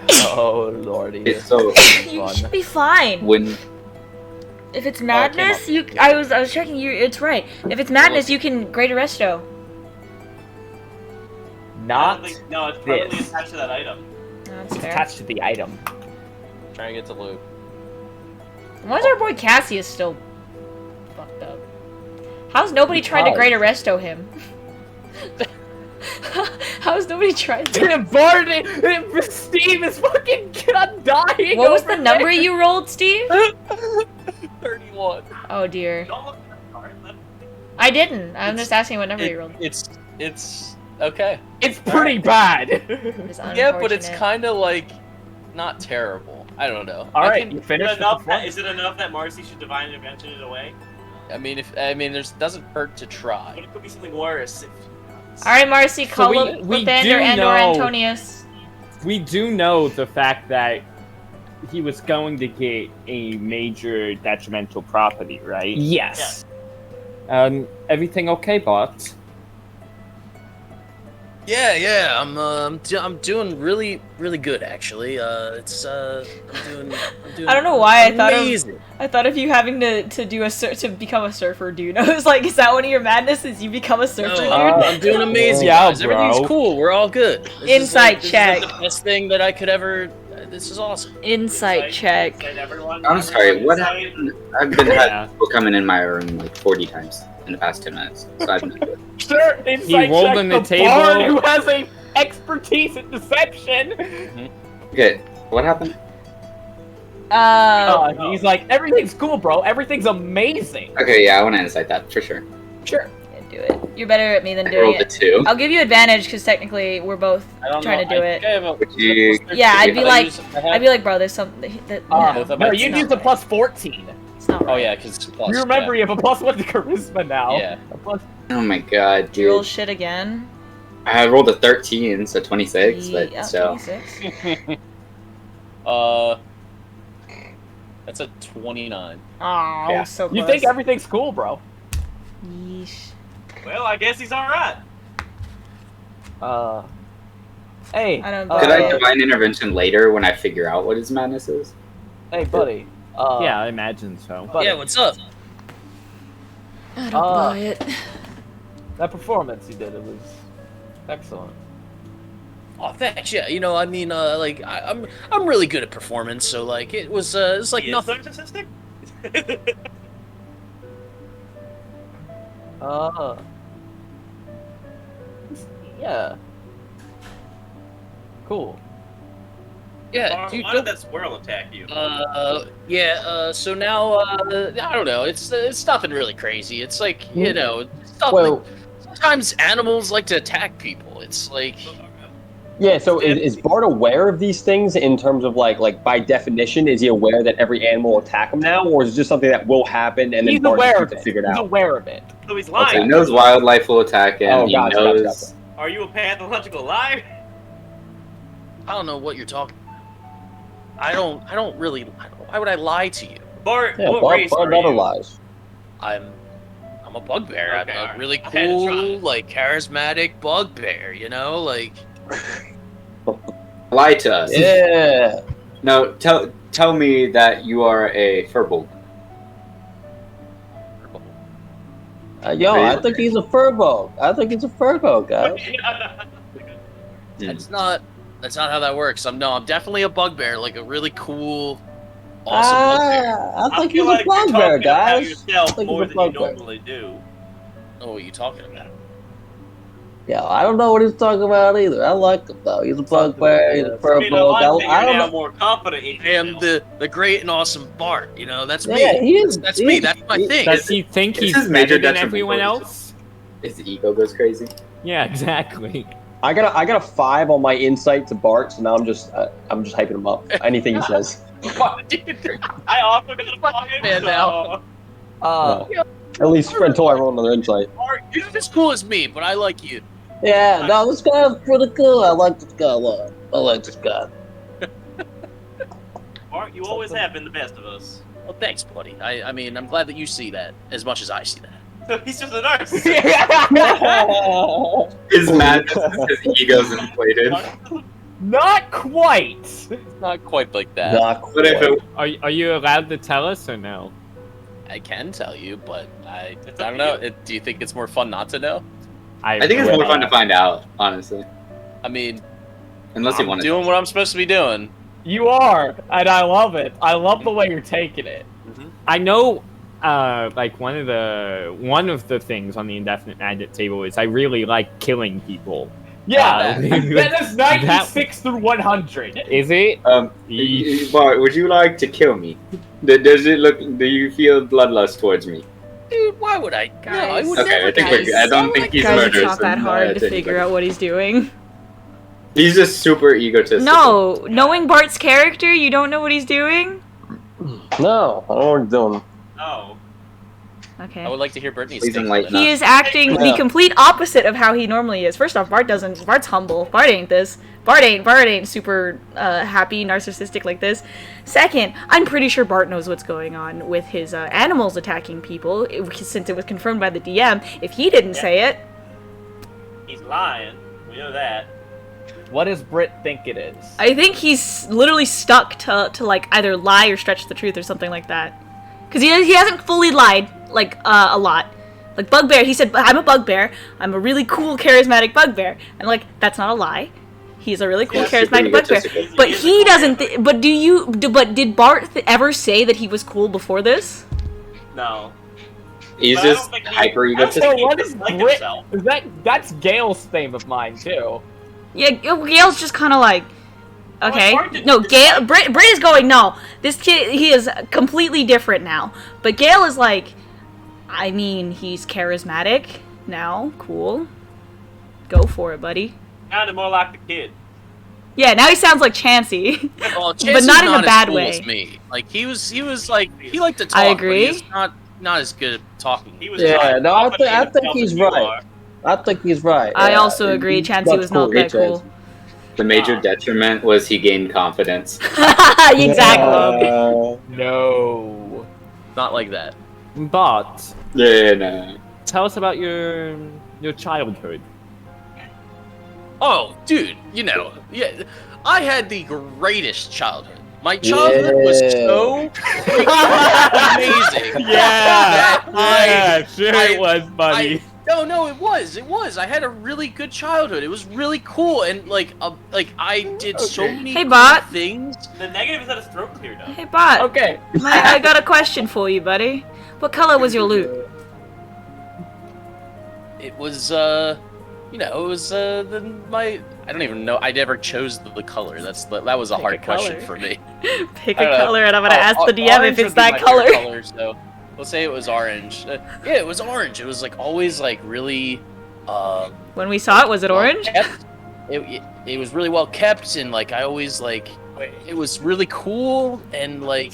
Speaker 4: Oh lordy.
Speaker 1: It's so
Speaker 5: You should be fine.
Speaker 1: when
Speaker 5: If it's madness, you. I was checking you. It's right. If it's madness, you can Great Arresto.
Speaker 4: Not
Speaker 3: No, it's permanently
Speaker 4: this.
Speaker 3: attached to that item.
Speaker 5: That's
Speaker 4: It's
Speaker 5: fair.
Speaker 4: attached to the item.
Speaker 10: Trying to get to loot.
Speaker 5: Why is our boy Cassius still fucked up? How's nobody tried to Great Arresto him? How's nobody tried to?
Speaker 4: Bart, Steve is fucking dying.
Speaker 5: What was the
Speaker 4: over
Speaker 5: number
Speaker 4: there.
Speaker 5: you rolled, Steve?
Speaker 10: 31.
Speaker 5: Oh dear.
Speaker 3: Don't look at the card.
Speaker 5: I didn't. I'm just asking what number you rolled.
Speaker 10: It's okay.
Speaker 4: It's pretty bad.
Speaker 5: It's
Speaker 10: Yeah, but it's
Speaker 5: unfortunate.
Speaker 10: kind of like not terrible. I don't know.
Speaker 4: All
Speaker 10: I
Speaker 4: right,
Speaker 10: can-
Speaker 4: you
Speaker 3: Is
Speaker 4: finished
Speaker 3: it
Speaker 4: the
Speaker 3: enough?
Speaker 4: performance?
Speaker 3: Is it enough that Marcy should divine intervention it away?
Speaker 10: there's doesn't hurt to
Speaker 3: But
Speaker 10: try.
Speaker 3: it could be something worse. If,
Speaker 5: All right, Marcy, call
Speaker 7: we-
Speaker 5: up
Speaker 7: we
Speaker 5: Lathander
Speaker 7: do
Speaker 5: and or
Speaker 7: know-
Speaker 5: Antonius.
Speaker 7: We do know the fact that he was going to get a major detrimental property, right?
Speaker 4: Yes.
Speaker 7: Everything okay, Bart?
Speaker 10: Yeah, I'm doing really good actually. I'm doing
Speaker 5: I don't know why I thought of
Speaker 10: amazing.
Speaker 5: you having to do to become a surfer, dude. I was like, is that one of your madnesses? You become a surfer, dude?
Speaker 10: I'm doing amazing.
Speaker 7: Yeah,
Speaker 10: guys. Everything's
Speaker 7: bro.
Speaker 10: cool. We're all good. This
Speaker 5: Insight
Speaker 10: is
Speaker 5: check.
Speaker 10: the best thing that I could ever. This is awesome.
Speaker 5: Insight check.
Speaker 3: and everyone,
Speaker 1: I'm sorry, what
Speaker 3: everyone
Speaker 1: happened? I've been
Speaker 7: Yeah.
Speaker 1: had people coming in my room like 40 times in the past 10 minutes. So I've been good.
Speaker 4: Sure. Insight
Speaker 7: rolled
Speaker 4: check
Speaker 7: on the
Speaker 4: the bard
Speaker 7: table.
Speaker 4: who has a expertise in deception.
Speaker 1: Okay, what happened?
Speaker 4: He's like, everything's cool, bro. Everything's amazing.
Speaker 1: Okay, yeah, I want to insight that for sure.
Speaker 4: Sure.
Speaker 5: Yeah, do it. You're better at me than
Speaker 1: I
Speaker 5: doing
Speaker 1: rolled a
Speaker 5: it.
Speaker 1: 2.
Speaker 5: I'll give you advantage because technically we're both
Speaker 10: I don't
Speaker 5: trying
Speaker 10: know.
Speaker 5: to do it.
Speaker 1: Would you-
Speaker 5: Yeah, I'd be like,
Speaker 10: I
Speaker 5: I'd be like, bro, there's something that no,
Speaker 4: No,
Speaker 5: it's
Speaker 4: you'd
Speaker 5: not
Speaker 4: use a
Speaker 5: right.
Speaker 4: plus 14.
Speaker 5: It's not right.
Speaker 10: Oh yeah, because
Speaker 4: You remember you have a plus 1 to charisma now.
Speaker 10: Yeah.
Speaker 4: A plus...
Speaker 1: Oh my god,
Speaker 5: Do you roll
Speaker 1: dude.
Speaker 5: shit again?
Speaker 1: I rolled a 13, so 26, but
Speaker 5: Yeah,
Speaker 1: still.
Speaker 5: 26.
Speaker 10: That's a 29.
Speaker 5: Oh,
Speaker 4: Yeah.
Speaker 5: so close.
Speaker 4: You think everything's cool, bro?
Speaker 5: Yeesh.
Speaker 3: Well, I guess he's alright.
Speaker 4: Hey.
Speaker 5: I don't
Speaker 1: Could
Speaker 5: buy
Speaker 1: I
Speaker 5: it.
Speaker 1: divine intervention later when I figure out what his madness is?
Speaker 4: Hey, buddy.
Speaker 7: Yeah, I imagine so.
Speaker 4: Buddy.
Speaker 10: Yeah, what's up?
Speaker 5: I don't
Speaker 4: Uh,
Speaker 5: buy it.
Speaker 4: That performance you did, it was Excellent.
Speaker 6: Oh, thanks. Yeah, you know, I mean, like I'm really good at performance, so like it's like
Speaker 3: He is
Speaker 6: nothing.
Speaker 3: narcissistic?
Speaker 4: Yeah. Cool.
Speaker 6: Yeah, dude.
Speaker 3: Why did that squirrel attack you?
Speaker 6: Yeah. So now, I don't know. It's nothing really crazy. It's like you know, stuff
Speaker 8: Well-
Speaker 6: like, sometimes animals like to attack people. It's like.
Speaker 8: Yeah, so is Bart aware of these things in terms of like by definition, is he aware that every animal will attack him now, or is it just something that will happen and then
Speaker 4: He's
Speaker 8: Bart
Speaker 4: aware
Speaker 8: just
Speaker 4: of
Speaker 8: needs to
Speaker 4: it.
Speaker 8: figure it
Speaker 4: He's
Speaker 8: out?
Speaker 4: aware of it.
Speaker 3: So he's
Speaker 1: He
Speaker 3: lying.
Speaker 1: knows wildlife will attack him.
Speaker 8: Oh,
Speaker 1: he
Speaker 8: gotcha,
Speaker 1: knows.
Speaker 8: gotcha.
Speaker 3: Are you a pathological liar?
Speaker 6: I don't know what you're talking. I don't really. Why would I lie to you?
Speaker 3: Bart,
Speaker 8: Yeah,
Speaker 3: what
Speaker 8: Bart
Speaker 3: race are
Speaker 8: never
Speaker 3: you?
Speaker 8: lies.
Speaker 6: I'm a bugbear.
Speaker 3: Okay,
Speaker 6: I'm a
Speaker 3: alright.
Speaker 6: really
Speaker 3: I had to
Speaker 6: cool,
Speaker 3: try.
Speaker 6: like charismatic bugbear. You know, like.
Speaker 1: Lie to us.
Speaker 8: Yeah.
Speaker 1: No, tell me that you are a furbolg.
Speaker 8: Yo, I think he's a furbo. I think he's a furbo, guys.
Speaker 6: That's not how that works. I'm definitely a bugbear, like a really cool, awesome bugbear.
Speaker 8: I think
Speaker 3: feel
Speaker 8: he's a
Speaker 3: like you're
Speaker 8: bugbear,
Speaker 3: talking about
Speaker 8: guys.
Speaker 3: yourself
Speaker 8: I think
Speaker 3: more
Speaker 8: he's a
Speaker 3: than you
Speaker 8: bugbear.
Speaker 3: normally do.
Speaker 6: Oh, what are you talking about?
Speaker 8: Yeah, I don't know what he's talking about either. I like him though. He's a bugbear. He's a
Speaker 3: I mean,
Speaker 8: furbo.
Speaker 3: I like that
Speaker 8: I
Speaker 3: you're
Speaker 8: don't
Speaker 3: now
Speaker 8: know.
Speaker 3: more confident in
Speaker 6: I am
Speaker 3: yourself.
Speaker 6: the great and awesome Bart. You know, that's me.
Speaker 8: Yeah, he is.
Speaker 6: That's
Speaker 8: he
Speaker 6: me.
Speaker 8: is-
Speaker 6: That's my
Speaker 8: he-
Speaker 6: thing.
Speaker 7: Does he think
Speaker 1: It's
Speaker 7: he's
Speaker 1: his major
Speaker 7: better than
Speaker 1: detriment
Speaker 7: everyone
Speaker 1: towards
Speaker 7: else?
Speaker 1: His ego goes crazy.
Speaker 7: Yeah, exactly.
Speaker 8: I got a 5 on my insight to Bart, so now I'm just hyping him up. Anything he says.
Speaker 3: I also got a fucking
Speaker 6: Man, now.
Speaker 8: At least until I roll another insight.
Speaker 6: Bart, you're not as cool as me, but I like you.
Speaker 8: Yeah, no, this guy's pretty cool. I like this guy a lot. I like this guy.
Speaker 3: Mark, you always have been the best of us.
Speaker 6: Well, thanks, buddy. I mean, I'm glad that you see that as much as I see that.
Speaker 3: He's just a narcissist.
Speaker 1: His madness, his ego's inflated.
Speaker 4: Not quite.
Speaker 6: It's not quite like that.
Speaker 8: Not
Speaker 1: What if it?
Speaker 7: Are you allowed to tell us or no?
Speaker 6: I can tell you, but I
Speaker 3: It's
Speaker 6: don't
Speaker 3: up to
Speaker 6: know. Do you think it's more fun not to know?
Speaker 1: I think it's more fun to find out, honestly.
Speaker 6: I mean,
Speaker 1: Unless you
Speaker 6: I'm
Speaker 1: want to.
Speaker 6: doing what I'm supposed to be doing.
Speaker 4: You are, and I love it. I love the way you're taking it.
Speaker 7: I know, like one of the things on the indefinite magnet table is I really like killing people.
Speaker 4: Yeah, that is
Speaker 7: that-
Speaker 4: 96 through 100.
Speaker 7: Is it?
Speaker 1: Bart, would you like to kill me? Does it look? Do you feel bloodlust towards me?
Speaker 6: Dude, why would I? No, I would
Speaker 1: Okay,
Speaker 6: never.
Speaker 1: I think we're good. I don't think he's
Speaker 5: Guys, it's
Speaker 1: murderous.
Speaker 5: not that hard to figure out what he's doing.
Speaker 1: He's just super egotistical.
Speaker 5: No, knowing Bart's character, you don't know what he's doing?
Speaker 8: No, I don't know what he's doing.
Speaker 3: Oh.
Speaker 5: Okay.
Speaker 6: I would like to hear Brittany's
Speaker 1: Please
Speaker 6: take on
Speaker 1: enlighten
Speaker 6: it.
Speaker 5: He is acting the
Speaker 8: Yeah.
Speaker 5: complete opposite of how he normally is. First off, Bart's humble. Bart ain't this. Bart ain't super happy, narcissistic like this. Second, I'm pretty sure Bart knows what's going on with his animals attacking people, since it was confirmed by the DM. If he didn't say it,
Speaker 3: He's lying. We know that.
Speaker 4: What does Britt think it is?
Speaker 5: I think he's literally stuck to like either lie or stretch the truth or something like that. Because he hasn't fully lied, like, a lot. Like, Bugbear, he said, I'm a bugbear. I'm a really cool, charismatic bugbear. And, like, that's not a lie. He's a really cool,
Speaker 1: Yeah,
Speaker 5: charismatic
Speaker 1: super
Speaker 5: bugbear.
Speaker 1: egotistical.
Speaker 5: But he doesn't, but but did Bart ever say that he was cool before this?
Speaker 3: No.
Speaker 1: He's
Speaker 3: But I don't
Speaker 1: just
Speaker 3: think he-
Speaker 1: hyper
Speaker 3: I don't
Speaker 1: egotistical.
Speaker 3: think he
Speaker 4: What is
Speaker 3: disliked
Speaker 4: Brit?
Speaker 3: himself.
Speaker 4: Is that's Gail's theme of mine too.
Speaker 5: Yeah, Gail's just kind of like, okay.
Speaker 3: Bart didn't
Speaker 5: No, Gail,
Speaker 3: dislike-
Speaker 5: Brit is going, no, this kid, he is completely different now. But Gail is like, I mean, he's charismatic now, cool. Go for it, buddy.
Speaker 3: Kind of more like the kid.
Speaker 5: Yeah, now he sounds like Chansey.
Speaker 6: Well,
Speaker 5: But
Speaker 6: Chance's
Speaker 5: not in a
Speaker 6: as
Speaker 5: bad
Speaker 6: cool
Speaker 5: way.
Speaker 6: as me. Like he was like he liked to talk.
Speaker 5: I
Speaker 6: But
Speaker 5: agree.
Speaker 6: he's not as good at talking.
Speaker 3: He was
Speaker 8: Yeah,
Speaker 3: trying to
Speaker 8: no, I think
Speaker 3: himself
Speaker 8: he's
Speaker 3: as you
Speaker 8: right.
Speaker 3: are.
Speaker 8: I think he's right.
Speaker 5: I
Speaker 8: yeah.
Speaker 5: also agree, Chansey
Speaker 8: Much
Speaker 5: was not
Speaker 8: cooler,
Speaker 5: that cool.
Speaker 1: The major detriment was he gained confidence.
Speaker 5: Exactly.
Speaker 4: No.
Speaker 6: Not like that.
Speaker 7: But
Speaker 1: Yeah, no.
Speaker 7: tell us about your childhood.
Speaker 6: Oh, dude, you know, yeah, I had the greatest childhood. My childhood was so freaking amazing.
Speaker 7: Yeah,
Speaker 6: that
Speaker 7: sure
Speaker 6: I-
Speaker 7: it was, buddy.
Speaker 10: No, it was. I had a really good childhood. It was really cool, and like I did so many
Speaker 5: Hey,
Speaker 10: cool
Speaker 5: Bot.
Speaker 10: things.
Speaker 3: The negative is that his throat cleared up.
Speaker 5: Hey, Bot.
Speaker 4: Okay.
Speaker 5: I got a question for you, buddy. What color was your loot?
Speaker 10: It was it was my. I don't even know. I never chose the color. That was a
Speaker 5: Pick
Speaker 10: hard
Speaker 5: a
Speaker 10: question
Speaker 5: color.
Speaker 10: for me.
Speaker 5: Pick
Speaker 10: I
Speaker 5: a
Speaker 10: don't know.
Speaker 5: color, and I'm gonna ask the DM if
Speaker 10: Orange
Speaker 5: it's
Speaker 10: would be
Speaker 5: that
Speaker 10: my
Speaker 5: color.
Speaker 10: favorite color, so we'll say it was orange. Yeah, it was orange. It was like always like really.
Speaker 5: When we saw it, was it
Speaker 10: well
Speaker 5: orange?
Speaker 10: kept. It was really well kept, and like I always like. It was really cool, and like.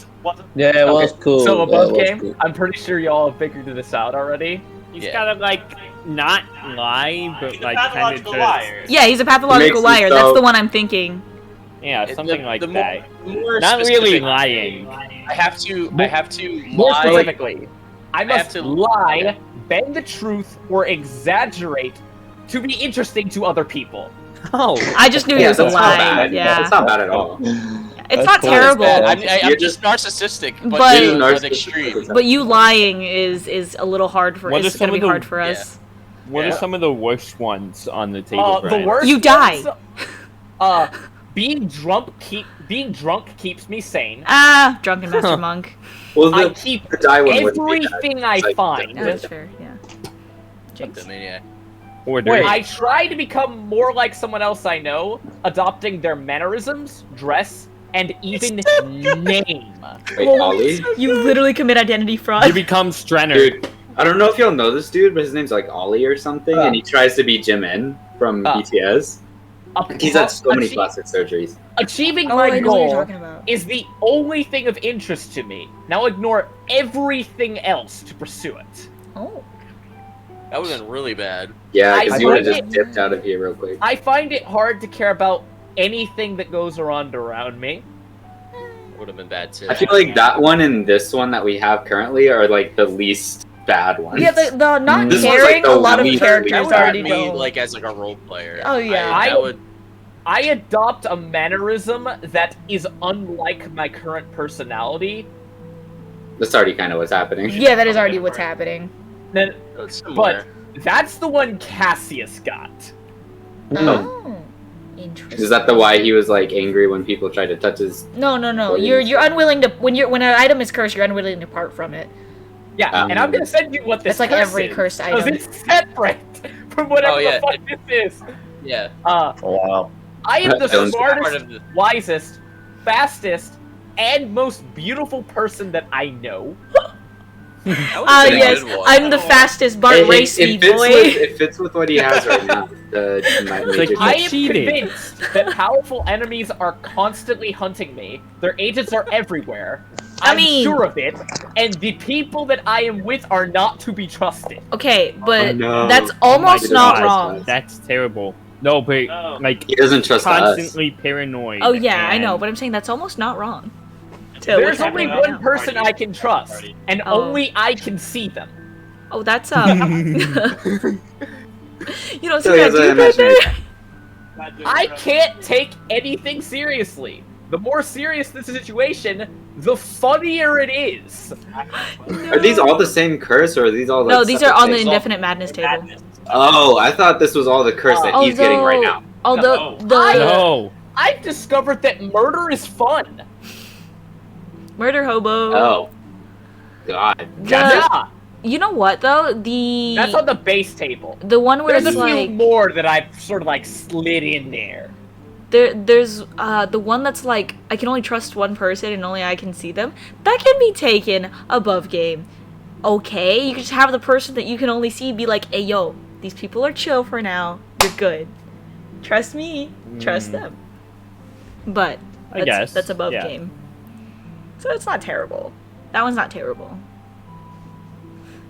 Speaker 8: Yeah, it was cool.
Speaker 4: So
Speaker 8: Yeah,
Speaker 4: above
Speaker 8: it was
Speaker 4: game,
Speaker 8: cool.
Speaker 4: I'm pretty sure y'all have figured this out already.
Speaker 7: He's
Speaker 10: Yeah.
Speaker 7: gotta like not lie, but
Speaker 3: He's a
Speaker 7: like kind of
Speaker 3: pathological
Speaker 7: just
Speaker 3: liar.
Speaker 5: Yeah, he's a pathological
Speaker 1: Makes
Speaker 5: liar.
Speaker 1: it
Speaker 5: That's
Speaker 1: so-
Speaker 5: the one I'm thinking.
Speaker 7: yeah, something like
Speaker 10: the more-
Speaker 7: that.
Speaker 10: the more
Speaker 7: Not really
Speaker 10: specific-
Speaker 7: lying.
Speaker 10: I have to
Speaker 4: More
Speaker 10: lie.
Speaker 4: specifically, I
Speaker 10: have
Speaker 4: must
Speaker 10: to-
Speaker 4: lie, bend the truth, or exaggerate to be interesting to other people.
Speaker 7: Oh,
Speaker 5: I just knew he
Speaker 1: Yeah,
Speaker 5: was a
Speaker 1: that's not
Speaker 5: lie.
Speaker 1: bad.
Speaker 5: Yeah,
Speaker 1: It's not bad at all.
Speaker 5: it's
Speaker 8: That's
Speaker 5: not
Speaker 8: cool.
Speaker 5: terrible.
Speaker 10: I'm
Speaker 1: You're
Speaker 10: just narcissistic, but,
Speaker 5: But-
Speaker 10: to
Speaker 1: You're
Speaker 10: an extreme.
Speaker 5: But you lying is a little hard for.
Speaker 7: What
Speaker 5: It's
Speaker 7: are some
Speaker 5: gonna be
Speaker 7: of the-
Speaker 5: hard for
Speaker 10: yeah.
Speaker 5: us.
Speaker 7: what
Speaker 10: Yeah.
Speaker 7: are some of the worst ones on the table?
Speaker 4: The
Speaker 7: Brian?
Speaker 4: worst
Speaker 5: You die.
Speaker 4: ones, being drunk keeps me sane.
Speaker 5: Ah, drunken master monk.
Speaker 1: Well,
Speaker 4: I
Speaker 1: the
Speaker 4: keep
Speaker 1: die one wouldn't be bad.
Speaker 4: everything I
Speaker 1: Like,
Speaker 4: find.
Speaker 5: Oh, that's fair. Yeah. Jinx.
Speaker 10: Kleptomaniac.
Speaker 7: Order.
Speaker 4: I try to become more like someone else I know, adopting their mannerisms, dress, and even name.
Speaker 1: Wait, Ollie?
Speaker 5: You literally commit identity
Speaker 7: You
Speaker 5: fraud.
Speaker 7: become Strenner.
Speaker 1: Dude, I don't know if you'll know this dude, but his name's like Ollie or something, and he tries to be Jimin from BTS. He's had so many plastic surgeries.
Speaker 4: Achieving
Speaker 5: Oh,
Speaker 4: my
Speaker 5: I know what you're
Speaker 4: goal
Speaker 5: talking about.
Speaker 4: is the only thing of interest to me. Now ignore everything else to pursue it.
Speaker 5: Oh.
Speaker 10: That would have been really bad.
Speaker 1: Yeah,
Speaker 4: I
Speaker 1: because you would have
Speaker 4: find
Speaker 1: just dipped out of here real quick.
Speaker 4: I find it hard to care about anything that goes around me.
Speaker 10: Would have been bad too.
Speaker 1: I feel like that one and this one that we have currently are like the least bad ones.
Speaker 5: Yeah, the not
Speaker 1: This one's like
Speaker 5: caring,
Speaker 1: the
Speaker 5: a lot of
Speaker 1: least
Speaker 5: characters
Speaker 1: weird.
Speaker 10: that would have
Speaker 5: already
Speaker 10: me
Speaker 5: go.
Speaker 10: like as like a role player.
Speaker 5: Oh, yeah.
Speaker 10: that would.
Speaker 4: I adopt a mannerism that is unlike my current personality.
Speaker 1: That's already kind of what's happening.
Speaker 5: Yeah, that is already what's happening.
Speaker 4: Then,
Speaker 10: It's similar.
Speaker 4: but that's the one Cassius got.
Speaker 5: Oh. Interesting.
Speaker 1: Is that the why he was like angry when people tried to touch his?
Speaker 5: No.
Speaker 1: Or
Speaker 5: You're
Speaker 1: you-
Speaker 5: unwilling to when an item is cursed, you're unwilling to part from it.
Speaker 4: Yeah, and I'm gonna send you what this
Speaker 5: It's like
Speaker 4: curse
Speaker 5: every
Speaker 4: is,
Speaker 5: cursed
Speaker 4: 'cause
Speaker 5: item.
Speaker 4: it's separate from whatever
Speaker 10: Oh, yeah.
Speaker 4: the fuck this is.
Speaker 10: Yeah.
Speaker 8: Wow.
Speaker 4: I am the
Speaker 1: Don't-
Speaker 10: Part
Speaker 4: smartest,
Speaker 10: of the,
Speaker 4: wisest, fastest, and most beautiful person that I know.
Speaker 10: that would've been a
Speaker 5: Yes,
Speaker 10: good one.
Speaker 5: I'm the fastest Bart Racy
Speaker 1: fits
Speaker 5: boy.
Speaker 1: it fits with what he has right now. My major
Speaker 4: I
Speaker 1: thing.
Speaker 4: am
Speaker 7: cheated.
Speaker 4: convinced that powerful enemies are constantly hunting me. Their agents are everywhere.
Speaker 5: I
Speaker 4: I'm
Speaker 5: mean-
Speaker 4: sure of it, and the people that I am with are not to be trusted.
Speaker 5: Okay, but
Speaker 1: Oh, no.
Speaker 5: that's
Speaker 1: Oh my
Speaker 5: almost not
Speaker 1: goodness.
Speaker 5: wrong.
Speaker 7: That's terrible. No, but
Speaker 3: No.
Speaker 7: like
Speaker 1: He doesn't trust us.
Speaker 7: constantly paranoid.
Speaker 5: Oh yeah, I know,
Speaker 7: and-
Speaker 5: but I'm saying that's almost not wrong. To
Speaker 4: There's
Speaker 5: what's
Speaker 4: only
Speaker 5: happening right
Speaker 4: one
Speaker 5: now.
Speaker 4: person I can trust, and
Speaker 5: Oh.
Speaker 4: only I can see them.
Speaker 5: Oh, that's you don't see
Speaker 1: So he
Speaker 5: that
Speaker 1: has
Speaker 5: dude
Speaker 1: a
Speaker 5: right there?
Speaker 4: I can't take anything seriously. The more serious the situation, the funnier it is.
Speaker 1: Are these all the same curse, or are these all? Like,
Speaker 5: No, these are
Speaker 1: separate
Speaker 5: on the
Speaker 1: things?
Speaker 5: indefinite madness table.
Speaker 1: Oh, I thought this was all the curse that he's getting right now.
Speaker 5: Although
Speaker 7: No.
Speaker 4: I've discovered that murder is fun.
Speaker 5: murder hobo.
Speaker 1: Oh, God.
Speaker 4: Yeah,
Speaker 5: You know what though? The
Speaker 4: that's on the base table.
Speaker 5: the one where
Speaker 4: There's a
Speaker 5: it's
Speaker 4: few
Speaker 5: like
Speaker 4: more that I've sort of like slid in there.
Speaker 5: there's the one that's like I can only trust one person and only I can see them. That can be taken above game. Okay, you can just have the person that you can only see be like, hey yo, these people are chill for now. You're good. Trust me. Trust them. But
Speaker 7: I guess,
Speaker 5: that's above
Speaker 7: yeah.
Speaker 5: game. So it's not terrible. That one's not terrible.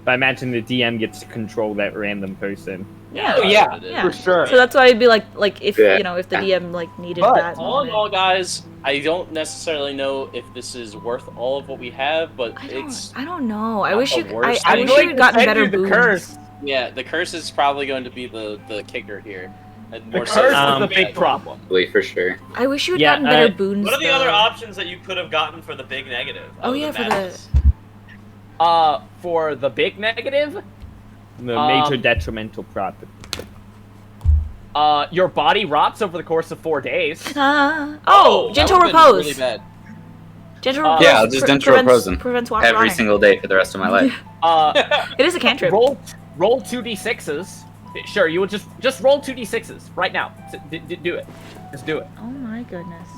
Speaker 7: But I imagine the DM gets to control that random person.
Speaker 5: Yeah.
Speaker 4: Oh yeah,
Speaker 5: Yeah.
Speaker 4: for sure.
Speaker 5: So that's why I'd be like if
Speaker 1: Yeah.
Speaker 5: you know if the DM like needed
Speaker 4: But
Speaker 5: that.
Speaker 10: All in
Speaker 5: moment.
Speaker 10: all, guys, I don't necessarily know if this is worth all of what we have, but
Speaker 5: I don't know. I
Speaker 10: not
Speaker 5: wish
Speaker 10: the
Speaker 5: you. I,
Speaker 10: worst.
Speaker 5: I
Speaker 4: I'm
Speaker 5: wish
Speaker 4: going
Speaker 5: you had
Speaker 4: to
Speaker 5: gotten
Speaker 4: send
Speaker 5: better
Speaker 4: you the
Speaker 5: boons.
Speaker 4: curse.
Speaker 10: yeah, the curse is probably going to be the kicker here. And
Speaker 4: The
Speaker 10: more
Speaker 4: curse
Speaker 10: so
Speaker 4: is
Speaker 10: than
Speaker 4: the
Speaker 10: the
Speaker 4: big
Speaker 10: bad.
Speaker 4: problem.
Speaker 1: For sure.
Speaker 5: I wish you had
Speaker 7: Yeah,
Speaker 5: gotten better
Speaker 7: uh,
Speaker 5: boons.
Speaker 3: What are the
Speaker 5: though.
Speaker 3: other options that you could have gotten for the big negative?
Speaker 5: Oh,
Speaker 3: other
Speaker 5: yeah,
Speaker 3: than
Speaker 5: for the-
Speaker 3: madness?
Speaker 4: For the big negative,
Speaker 7: The major detrimental property.
Speaker 4: Your body rots over the course of 4 days.
Speaker 5: Gentle
Speaker 10: that would've been
Speaker 5: repose.
Speaker 10: Really bad.
Speaker 5: Gentle repose.
Speaker 1: Yeah, I'll just gentle repose him
Speaker 5: Prevents water
Speaker 1: every
Speaker 5: rotting.
Speaker 1: single day for the rest of my life.
Speaker 5: It is a cantrip.
Speaker 4: Roll 2d6s. Sure, you would just roll 2d6s right now. Do it. Just do it.
Speaker 5: Oh my goodness.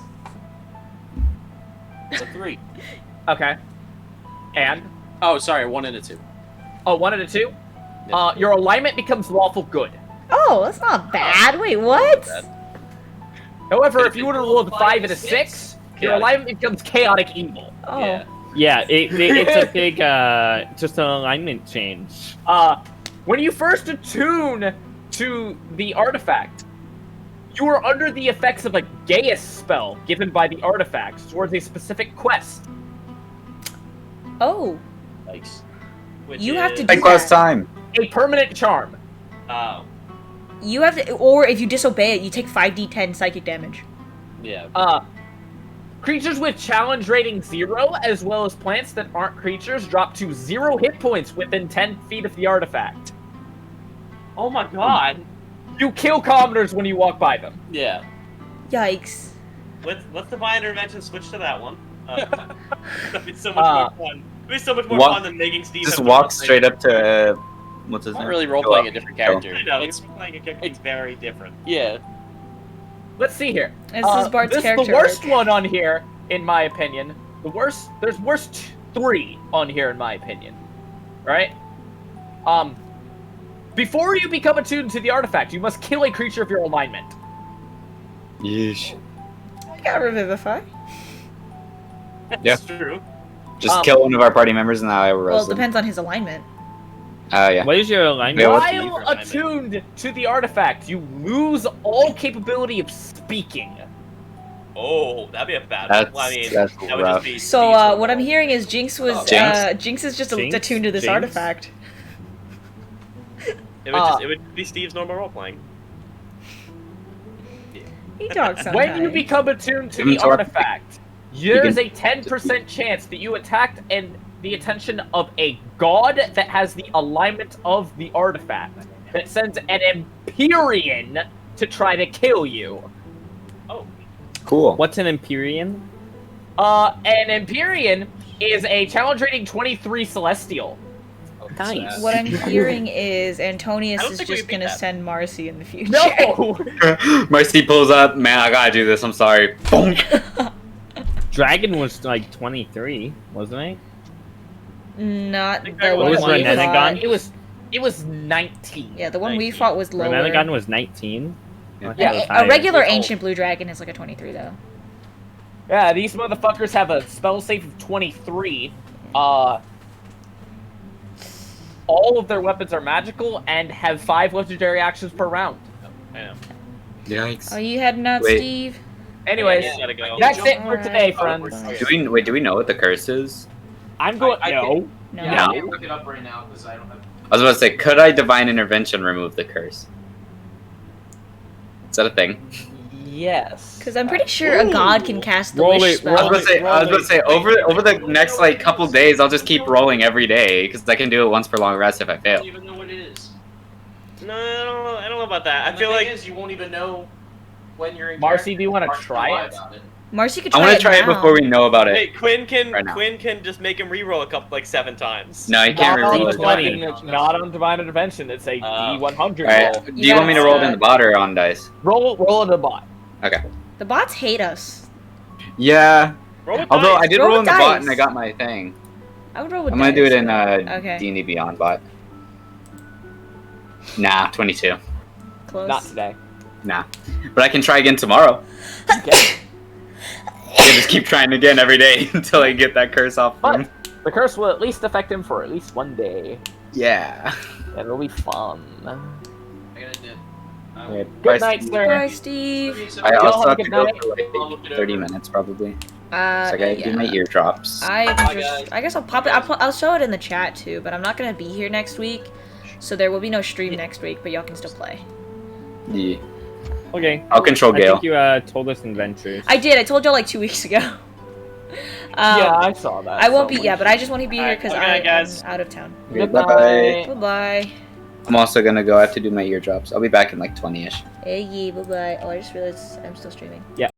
Speaker 10: It's a 3.
Speaker 4: Okay. And
Speaker 10: Oh, sorry, 1 and a 2.
Speaker 4: 1 and a 2. Your alignment becomes lawful good.
Speaker 5: Oh, that's not bad. Wait, what?
Speaker 4: However, if you were to roll a 5 and a 6, your alignment becomes chaotic evil.
Speaker 5: Oh.
Speaker 10: Yeah.
Speaker 7: Yeah, it's a big, just an alignment change.
Speaker 4: When you first attune to the artifact, you are under the effects of a Gaius spell given by the artifact towards a specific quest.
Speaker 5: Oh.
Speaker 10: Nice.
Speaker 5: You have to do
Speaker 1: Take less
Speaker 5: that.
Speaker 1: time.
Speaker 4: A permanent charm.
Speaker 3: Oh.
Speaker 5: You have to, or if you disobey it, you take 5d10 psychic damage.
Speaker 10: Yeah.
Speaker 4: Creatures with challenge rating 0, as well as plants that aren't creatures, drop to 0 hit points within 10 feet of the artifact.
Speaker 3: Oh my god.
Speaker 4: You kill commoners when you walk by them.
Speaker 10: Yeah.
Speaker 5: Yikes.
Speaker 3: Let's Divine Intervention switch to that one. That'd be so much more fun. It'd be so much more
Speaker 1: Walk-
Speaker 3: fun than making Steve
Speaker 1: Just
Speaker 3: have
Speaker 1: walk
Speaker 3: to
Speaker 1: straight up to what's his
Speaker 10: Not
Speaker 1: name?
Speaker 10: really role playing a different character.
Speaker 3: I know,
Speaker 10: It's
Speaker 3: you're playing a character that's very different.
Speaker 10: yeah.
Speaker 4: Let's see here.
Speaker 5: This is Bart's
Speaker 4: this
Speaker 5: character
Speaker 4: the worst
Speaker 5: arc.
Speaker 4: one on here, in my opinion. There's worst 3 on here, in my opinion. Right? Before you become attuned to the artifact, you must kill a creature of your alignment.
Speaker 1: Yeesh.
Speaker 5: I got Revivify.
Speaker 1: Yeah.
Speaker 3: That's true.
Speaker 1: Just kill one of our party members and I will
Speaker 5: Well,
Speaker 1: roast
Speaker 5: it
Speaker 1: them.
Speaker 5: depends on his alignment.
Speaker 1: Yeah.
Speaker 7: What is your alignment?
Speaker 1: Yeah, what's
Speaker 4: While attuned to the artifact, you lose all capability of speaking.
Speaker 3: Oh, that'd be a bad
Speaker 1: That's-
Speaker 3: one. Well, I mean,
Speaker 1: that's
Speaker 3: that would
Speaker 1: rough.
Speaker 3: just be
Speaker 5: So,
Speaker 3: Steve's
Speaker 5: what I'm
Speaker 3: fault.
Speaker 5: hearing is Jinx was,
Speaker 1: Jinx?
Speaker 5: Jinx is just
Speaker 7: Jinx?
Speaker 5: attuned to this
Speaker 7: Jinx?
Speaker 5: artifact.
Speaker 3: It would be Steve's normal role playing.
Speaker 5: He talks sometimes.
Speaker 4: When you become attuned to
Speaker 1: Give him
Speaker 4: the
Speaker 1: telepathy.
Speaker 4: artifact, there's a 10% chance that you attacked and the attention of a god that has the alignment of the artifact that sends an Empyrean to try to kill you.
Speaker 3: Oh.
Speaker 1: Cool.
Speaker 7: What's an Empyrean?
Speaker 4: An Empyrean is a challenge rating 23 Celestial.
Speaker 7: Nice.
Speaker 5: What I'm hearing is Antonius
Speaker 3: I don't
Speaker 5: is
Speaker 3: think we
Speaker 5: just
Speaker 3: beat
Speaker 5: gonna
Speaker 3: that.
Speaker 5: send Marcy in the future.
Speaker 4: No!
Speaker 1: Marcy pulls up. Man, I gotta do this. I'm sorry. Boom.
Speaker 7: Dragon was like 23, wasn't it?
Speaker 5: Not
Speaker 3: think
Speaker 5: the
Speaker 3: I
Speaker 5: one
Speaker 7: was
Speaker 5: we
Speaker 7: Renegagon?
Speaker 5: fought.
Speaker 4: It was 19.
Speaker 5: Yeah, the one we
Speaker 3: 19.
Speaker 5: fought was lower.
Speaker 7: Renegagon was 19.
Speaker 1: Yeah.
Speaker 7: Okay,
Speaker 5: Yeah,
Speaker 7: that was
Speaker 5: a
Speaker 7: higher.
Speaker 5: regular
Speaker 3: Oh.
Speaker 5: ancient blue dragon is like a 23 though.
Speaker 4: Yeah, these motherfuckers have a spell save of 23. All of their weapons are magical and have 5 legendary actions per round.
Speaker 3: I know.
Speaker 1: Yikes.
Speaker 5: Are you heading out,
Speaker 1: Wait.
Speaker 5: Steve?
Speaker 4: Anyways,
Speaker 3: Yeah, gotta go.
Speaker 4: that's it for
Speaker 5: Alright.
Speaker 4: today, friends.
Speaker 1: Do we know what the curse is?
Speaker 4: I'm going.
Speaker 10: I
Speaker 4: No.
Speaker 5: No.
Speaker 10: Yeah,
Speaker 1: No.
Speaker 10: I can look it up right now because I don't have.
Speaker 1: I was about to say, could I divine intervention remove the curse? Is that a thing?
Speaker 4: Yes.
Speaker 5: Because I'm pretty sure a god can cast the
Speaker 7: Roll
Speaker 5: wish
Speaker 7: it,
Speaker 5: spell.
Speaker 1: I was about to say, over the next like couple days, I'll just keep rolling every day because I can do it once per long rest if I
Speaker 10: I
Speaker 1: fail.
Speaker 10: don't even know what it is.
Speaker 3: No, I don't know about that.
Speaker 10: And
Speaker 3: I feel
Speaker 10: the thing
Speaker 3: like
Speaker 10: is, you won't even know when you're in.
Speaker 4: Marcy, do you want to
Speaker 10: Marcy
Speaker 4: try
Speaker 10: will lie
Speaker 4: it?
Speaker 10: about it.
Speaker 5: Marcy could
Speaker 1: I
Speaker 5: try
Speaker 1: want to try it
Speaker 5: now.
Speaker 1: before we know about it.
Speaker 3: hey, Quinn
Speaker 1: Right now.
Speaker 3: can just make him reroll a couple like 7 times.
Speaker 1: No, you can't
Speaker 4: Not on,
Speaker 1: reroll
Speaker 4: divine,
Speaker 1: it.
Speaker 4: not on divine intervention. It's a D100
Speaker 1: Alright,
Speaker 4: roll.
Speaker 1: do you want me to roll it in the bot or on dice?
Speaker 4: Roll in the bot.
Speaker 1: Okay.
Speaker 5: The bots hate us.
Speaker 1: Yeah.
Speaker 3: Roll with
Speaker 1: Although
Speaker 3: dice.
Speaker 1: I did
Speaker 5: Roll
Speaker 1: roll in the
Speaker 5: dice.
Speaker 1: bot and I got my thing.
Speaker 5: I would roll with
Speaker 1: I'm gonna do it
Speaker 5: dice.
Speaker 1: in
Speaker 5: Okay.
Speaker 1: D&D Beyond bot. Nah, 22.
Speaker 5: Close.
Speaker 4: Not today.
Speaker 1: Nah. But I can try again tomorrow. Yeah, just keep trying again every day until I get that curse off him.
Speaker 4: The curse will at least affect him for at least 1 day.
Speaker 1: Yeah.
Speaker 4: It'll be fun.
Speaker 10: I gotta dip.
Speaker 1: Alright,
Speaker 4: Good
Speaker 1: bye,
Speaker 4: night,
Speaker 1: Steve.
Speaker 4: sir.
Speaker 5: Bye, Steve.
Speaker 1: I
Speaker 4: Y'all
Speaker 1: also
Speaker 4: have a
Speaker 1: have to
Speaker 4: good
Speaker 1: go
Speaker 4: night.
Speaker 1: for like 30 minutes probably. So I gotta do my eardrops.
Speaker 5: I guess I'll pop it. I'll show it in the chat too, but I'm not gonna be here next week, so there will be no stream next week. But y'all can still play.
Speaker 1: Yeah.
Speaker 7: Okay.
Speaker 1: I'll control
Speaker 7: I
Speaker 1: Gale.
Speaker 7: think you told us adventures.
Speaker 5: I did. I told y'all like 2 weeks ago.
Speaker 4: Yeah, I saw that.
Speaker 5: I won't be.
Speaker 4: somewhere.
Speaker 5: Yeah, but I just want to be here
Speaker 3: Alright,
Speaker 5: because
Speaker 3: okay,
Speaker 5: I am
Speaker 3: guys.
Speaker 5: out of town.
Speaker 1: Okay, bye-bye.
Speaker 5: Bye bye.
Speaker 1: I'm also gonna go. I have to do my eardrops. I'll be back in like 20ish.
Speaker 5: Hey, bye bye. Oh, I just realized I'm still streaming.
Speaker 7: Yeah.